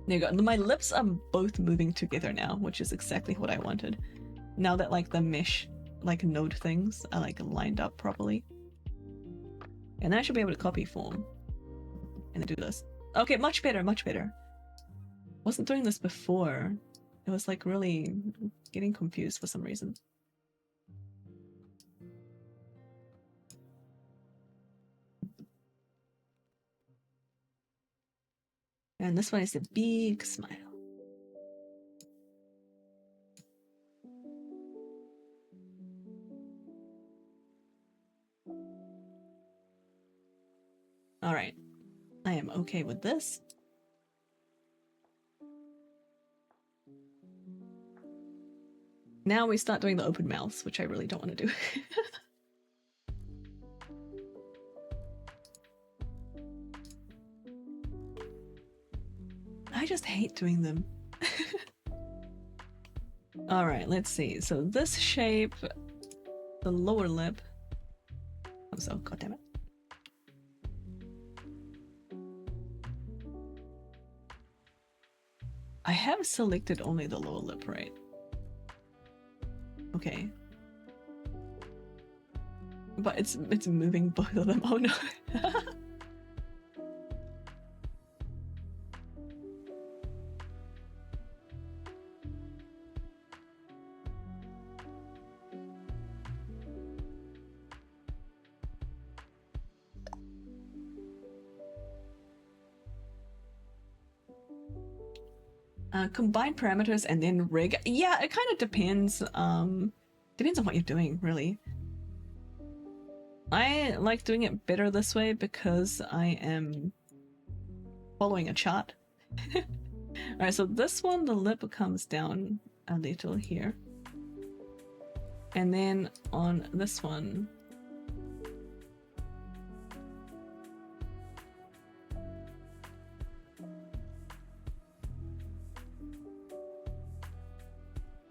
There you go. My lips are both moving together now, which is exactly what I wanted. Now that like the mesh like node things are like lined up properly. And then I should be able to copy form and then do this. Okay, much better, much better. Wasn't doing this before. It was like really getting confused for some reason. And this one is a big smile. All right, I am okay with this. Now we start doing the open mouths, which I really don't want to do. I just hate doing them. All right, let's see. So this shape, the lower lip. Oh, so goddammit. I have selected only the lower lip, right? Okay. But it's moving both of them. Oh no. Combine parameters and then rig. Yeah, it kind of depends. Depends on what you're doing, really. I like doing it better this way because I am following a chart. Alright, so this one, the lip comes down a little here. And then on this one,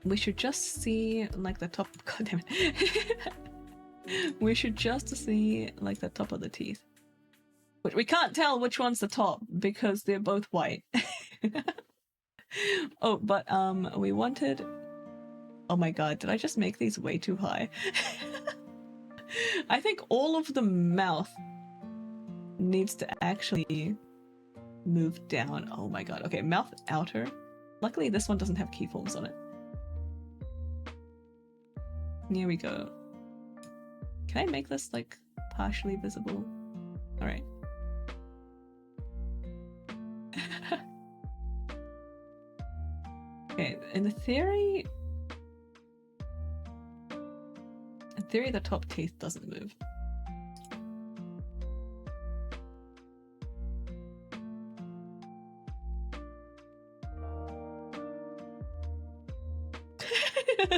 we should just see like the top. God damn it. We should just see like the top of the teeth. But we can't tell which one's the top because they're both white. Oh, but we wanted. Oh my god, did I just make these way too high? I think all of the mouth needs to actually move down. Oh my god. Okay, mouth outer. Luckily this one doesn't have keyforms on it. Here we go. Can I make this like partially visible? Alright. Okay, in theory the top teeth doesn't move.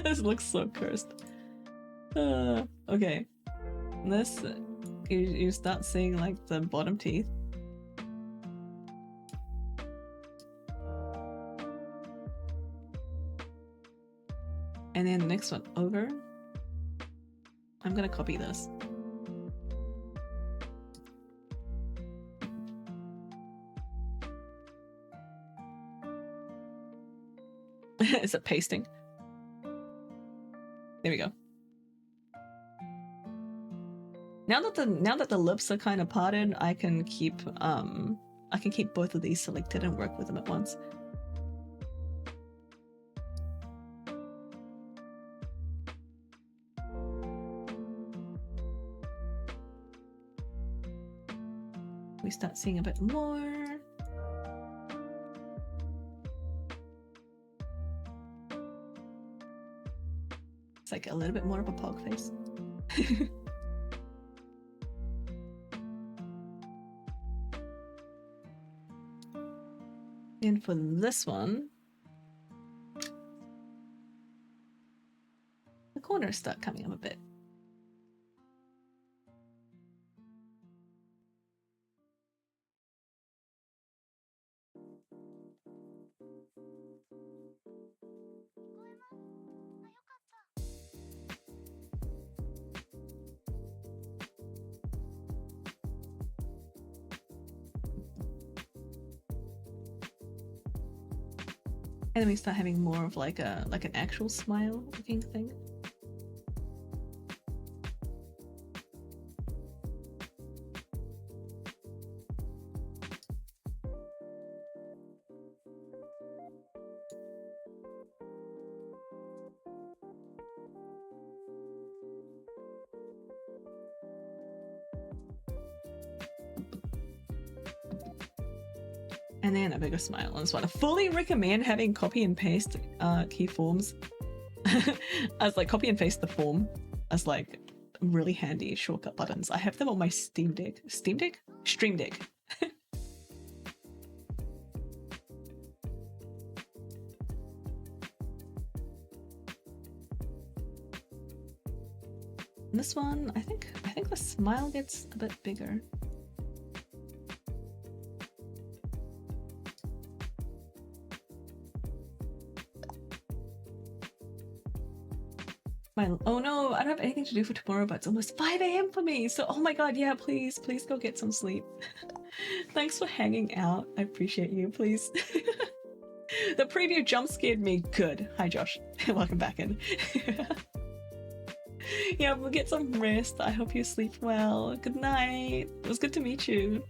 This looks so cursed. Okay. This, you start seeing like the bottom teeth. And then the next one over. I'm gonna copy this. Is it pasting? There we go. Now that the lips are kind of parted, I can keep both of these selected and work with them at once. We start seeing a bit more. It's like a little bit more of a pog face. And for this one, the corners start coming up a bit. And then we start having more of like an actual smile looking thing. And then a bigger smile on this one. I fully recommend having copy and paste key forms as like copy and paste the form as like really handy shortcut buttons. I have them on my Steam Deck. Steam Deck? Stream Deck. And this one, I think the smile gets a bit bigger. Oh no, I don't have anything to do for tomorrow, but it's almost 5 AM for me. So, oh my god, yeah, please go get some sleep. Thanks for hanging out. I appreciate you, please. The preview jump scared me. Good. Hi, Josh. Welcome back in. Yeah, we'll get some rest. I hope you sleep well. Good night. It was good to meet you.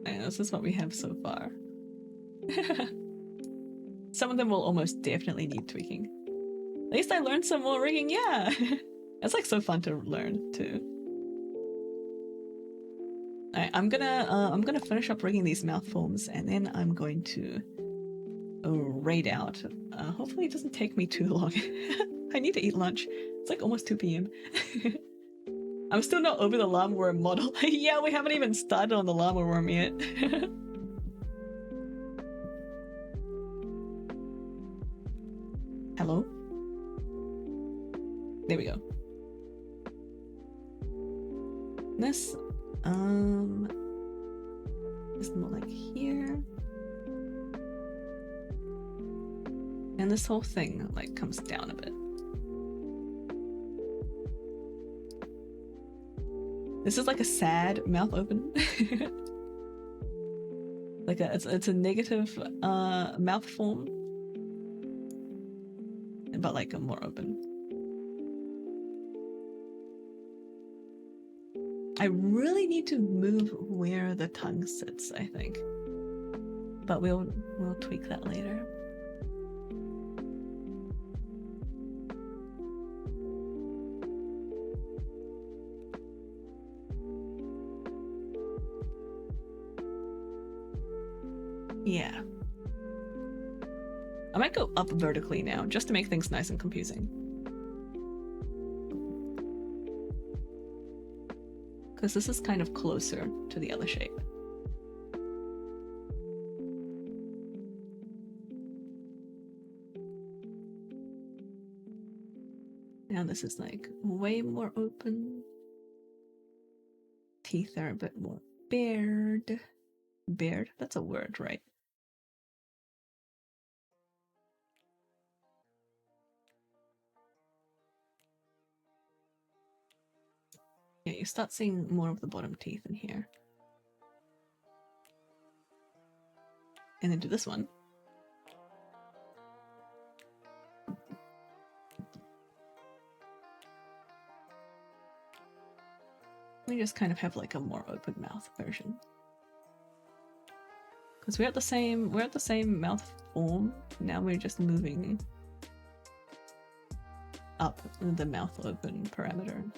This is what we have so far. Some of them will almost definitely need tweaking. At least I learned some more rigging, yeah! It's like so fun to learn too. Alright, I'm gonna finish up rigging these mouth forms and then I'm going to right out. Hopefully it doesn't take me too long. I need to eat lunch. It's like almost 2 p.m. I'm still not over the llama worm model. Yeah, we haven't even started on the llama worm yet. Hello? There we go. This, is more like here. And this whole thing, like, comes down a bit. This is like a sad mouth open. Like it's a negative mouth form. But like a more open. I really need to move where the tongue sits, I think. But we'll tweak that later. Yeah. I might go up vertically now, just to make things nice and confusing. Because this is kind of closer to the other shape. Now this is like way more open. Teeth are a bit more bared. Bared? That's a word, right? Yeah, you start seeing more of the bottom teeth in here. And then do this one. We just kind of have like a more open mouth version. Because we're at the same mouth form. Now we're just moving up the mouth open parameter.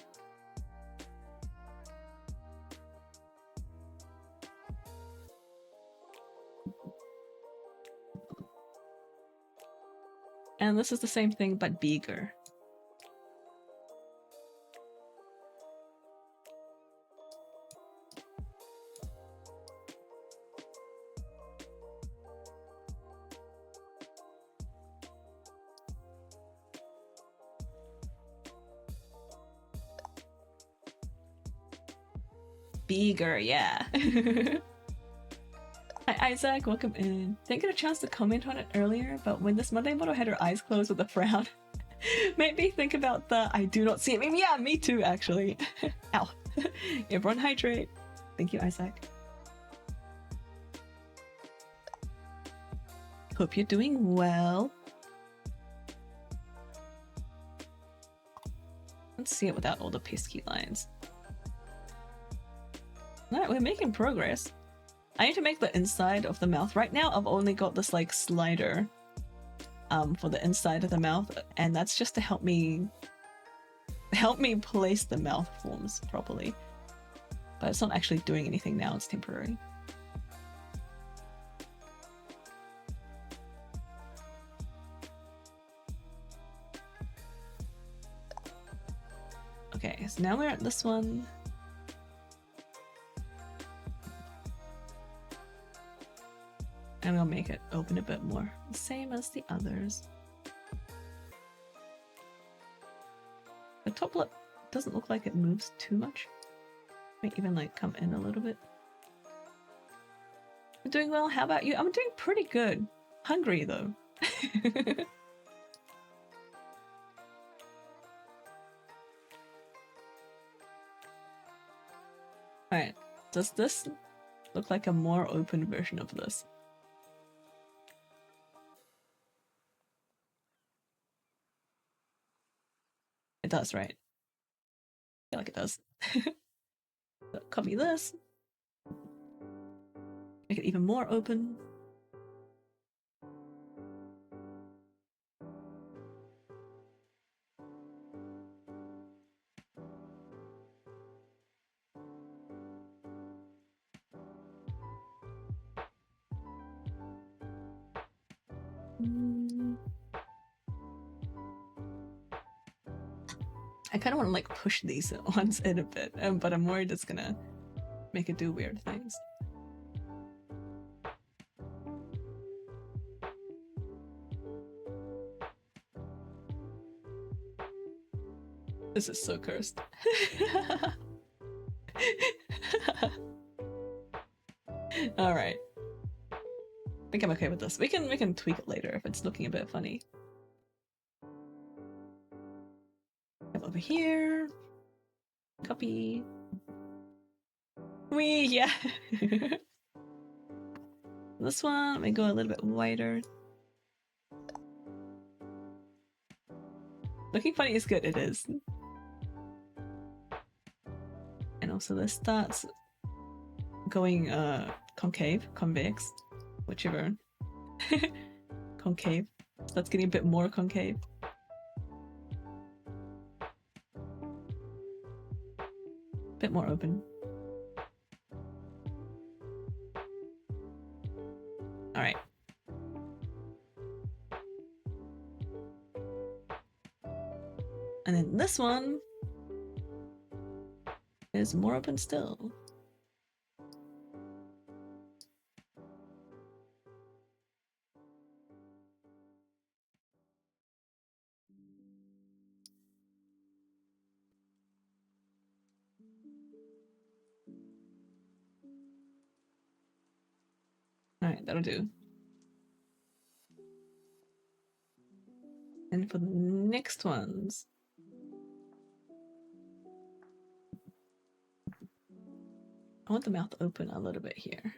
And this is the same thing, but bigger. Bigger, yeah. Hi Isaac, welcome in. Didn't get a chance to comment on it earlier, but when this Monday model had her eyes closed with a frown, made me think about the I do not see it meme. Yeah, me too, actually. Ow. Everyone hydrate. Thank you, Isaac. Hope you're doing well. Let's see it without all the pesky lines. Alright, we're making progress. I need to make the inside of the mouth. Right now, I've only got this like slider for the inside of the mouth, and that's just to help me place the mouth forms properly. But it's not actually doing anything now, it's temporary. Okay, so now we're at this one. And we'll make it open a bit more, the same as the others. The top lip doesn't look like it moves too much. Might even like come in a little bit. I'm doing well, how about you? I'm doing pretty good. Hungry though. Alright, does this look like a more open version of this? It does, right? I feel like it does. So copy this. Make it even more open. I kind of want to like push these ones in a bit, but I'm worried it's gonna make it do weird things. This is so cursed. All right. I think I'm okay with this. We can tweak it later if it's looking a bit funny. Over here. Copy. Yeah. This one, let me go a little bit wider. Looking funny is good, it is. And also this starts going concave, convex, whichever. Concave. So that's getting a bit more concave. Bit more open. Alright. And then this one is more open still. Alright, that'll do. And for the next ones, I want the mouth open a little bit here.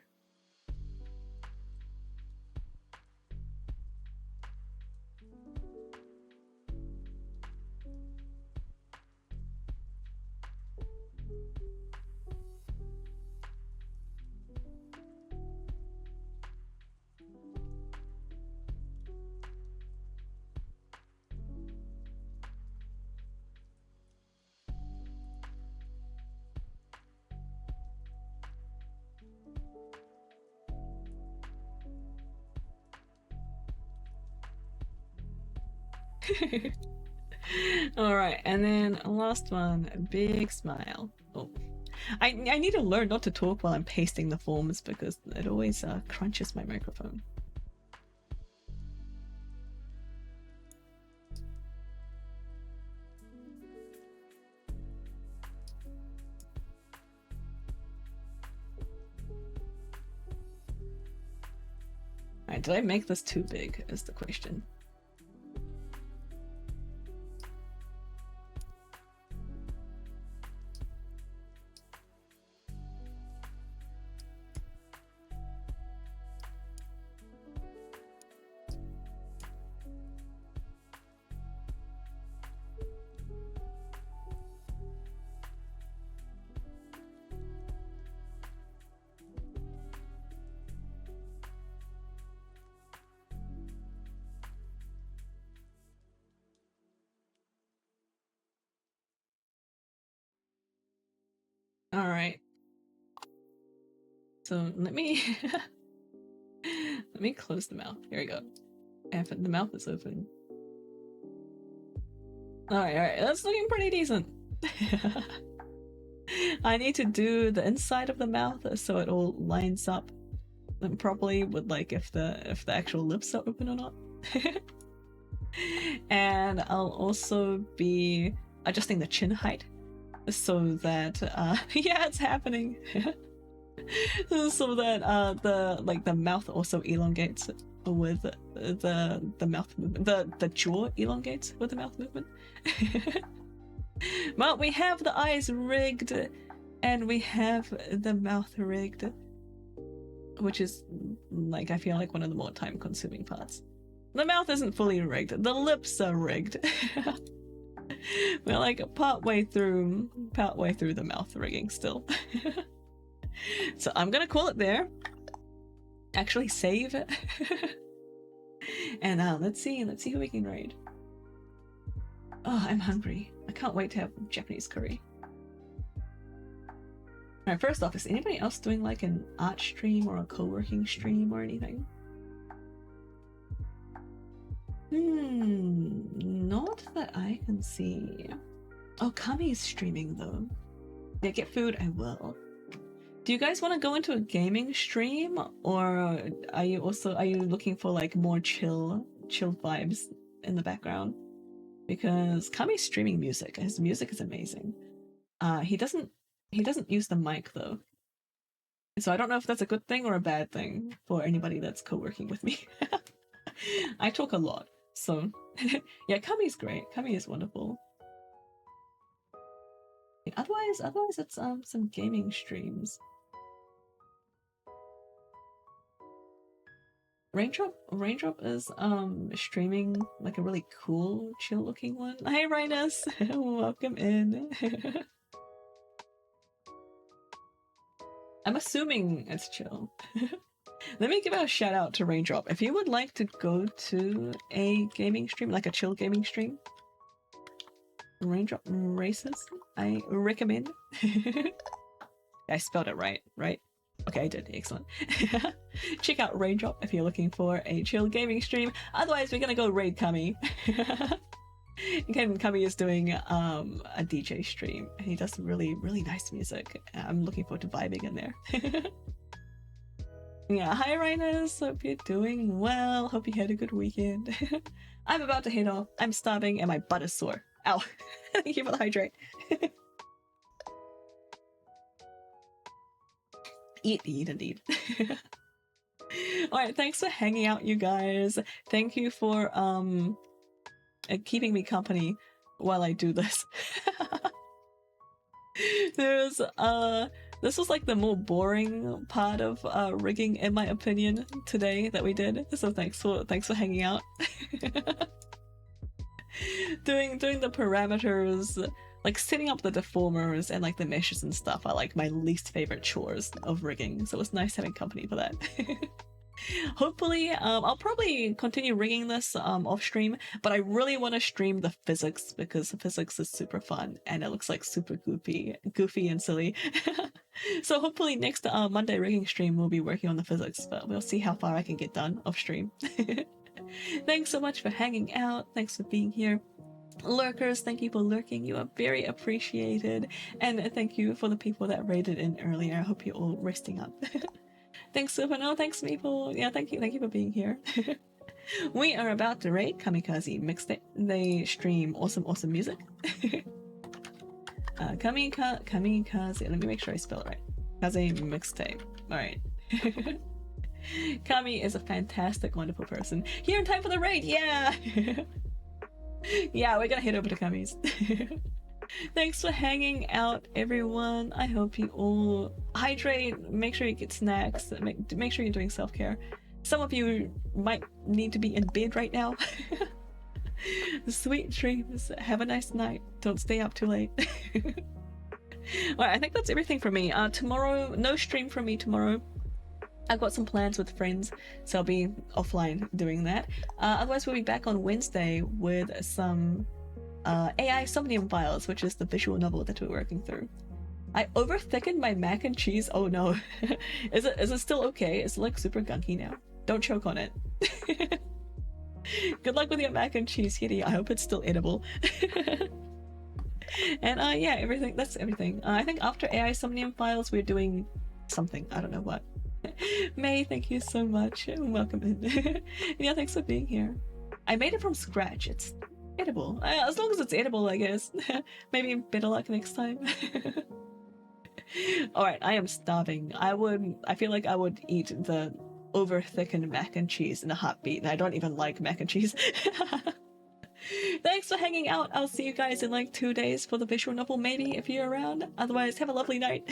Alright, and then last one, big smile. Oh, I need to learn not to talk while I'm pasting the forms because it always crunches my microphone. Alright, did I make this too big is the question. Alright. So let me let me close the mouth. Here we go. And the mouth is open. Alright, that's looking pretty decent. I need to do the inside of the mouth so it all lines up properly with like if the actual lips are open or not. And I'll also be adjusting the chin height so that yeah, it's happening. So that the mouth also elongates with the mouth movement. The jaw elongates with the mouth movement. Well, we have the eyes rigged and we have the mouth rigged, which is like I feel like one of the more time consuming parts. The mouth isn't fully rigged, the lips are rigged. We're like part way through the mouth rigging still. So I'm gonna call it there. Actually save it. And let's see who we can raid. Oh, I'm hungry. I can't wait to have Japanese curry. Alright, first off, is anybody else doing like an art stream or a co-working stream or anything? Not that I can see. Oh, Kami's streaming though. Yeah, get food, I will. Do you guys want to go into a gaming stream, or are you looking for like more chill vibes in the background? Because Kami's streaming music. His music is amazing. He doesn't use the mic though. So I don't know if that's a good thing or a bad thing for anybody that's co-working with me. I talk a lot, so yeah, Kami's great. Kami is wonderful. Otherwise it's some gaming streams. Raindrop is streaming like a really cool, chill looking one. Hi Rhinus! Welcome in. I'm assuming it's chill. Let me give a shout out to Raindrop. If you would like to go to a gaming stream, like a chill gaming stream, Raindrop Races, I recommend. I spelled it right? Okay, I did. Excellent. Check out Raindrop if you're looking for a chill gaming stream. Otherwise, we're gonna go raid Kami. Again, Kami is doing a DJ stream. He does really nice music. I'm looking forward to vibing in there. Yeah, hi Rhinus. Hope you're doing well. Hope you had a good weekend. I'm about to head off. I'm starving and my butt is sore. Ow. Thank you for the hydrate. Eat indeed. Alright, thanks for hanging out, you guys. Thank you for keeping me company while I do this. This was like the more boring part of rigging, in my opinion, today that we did. So thanks for hanging out. doing the parameters, like setting up the deformers and like the meshes and stuff are like my least favorite chores of rigging. So it's nice having company for that. Hopefully, I'll probably continue rigging this off stream, but I really want to stream the physics because the physics is super fun and it looks like super goofy and silly. So hopefully next Monday rigging stream we'll be working on the physics, but we'll see how far I can get done off stream. Thanks so much for hanging out. Thanks for being here. Lurkers, thank you for lurking. You are very appreciated. And thank you for the people that raided in earlier. I hope you're all resting up. Thanks, Supano. Thanks, Maple. Yeah, thank you for being here. We are about to raid Kamikaze Mixtape. They stream awesome music. Kamikaze. Let me make sure I spell it right. Kaze Mixtape. Alright. Kami is a fantastic, wonderful person. Here in time for the raid, yeah! Yeah, we're gonna head over to Kami's. Thanks for hanging out, everyone. I hope you all hydrate, make sure you get snacks, make sure you're doing self-care. Some of you might need to be in bed right now. Sweet dreams. Have a nice night. Don't stay up too late. Alright, I think that's everything for me. Tomorrow, no stream from me tomorrow. I've got some plans with friends, so I'll be offline doing that. Otherwise, we'll be back on Wednesday with some AI Somnium Files, which is the visual novel that we're working through. I over-thickened my mac and cheese. Oh no. Is it still okay? It's like super gunky now. Don't choke on it. Good luck with your mac and cheese, Kitty. I hope it's still edible. And yeah, that's everything. I think after AI Somnium Files, we're doing something. I don't know what. May, thank you so much. Welcome in. Yeah, thanks for being here. I made it from scratch. It's edible. As long as it's edible, I guess. Maybe better luck next time. Alright, I am starving. I feel like I would eat the over-thickened mac and cheese in a heartbeat, and I don't even like mac and cheese. Thanks for hanging out. I'll see you guys in like 2 days for the visual novel, maybe, if you're around. Otherwise, have a lovely night.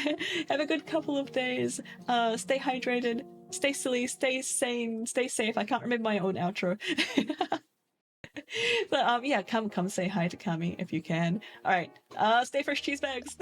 Have a good couple of days. Stay hydrated, stay silly, stay sane, stay safe. I can't remember my own outro. But yeah, come say hi to Kami if you can. Alright, stay fresh, cheese bags.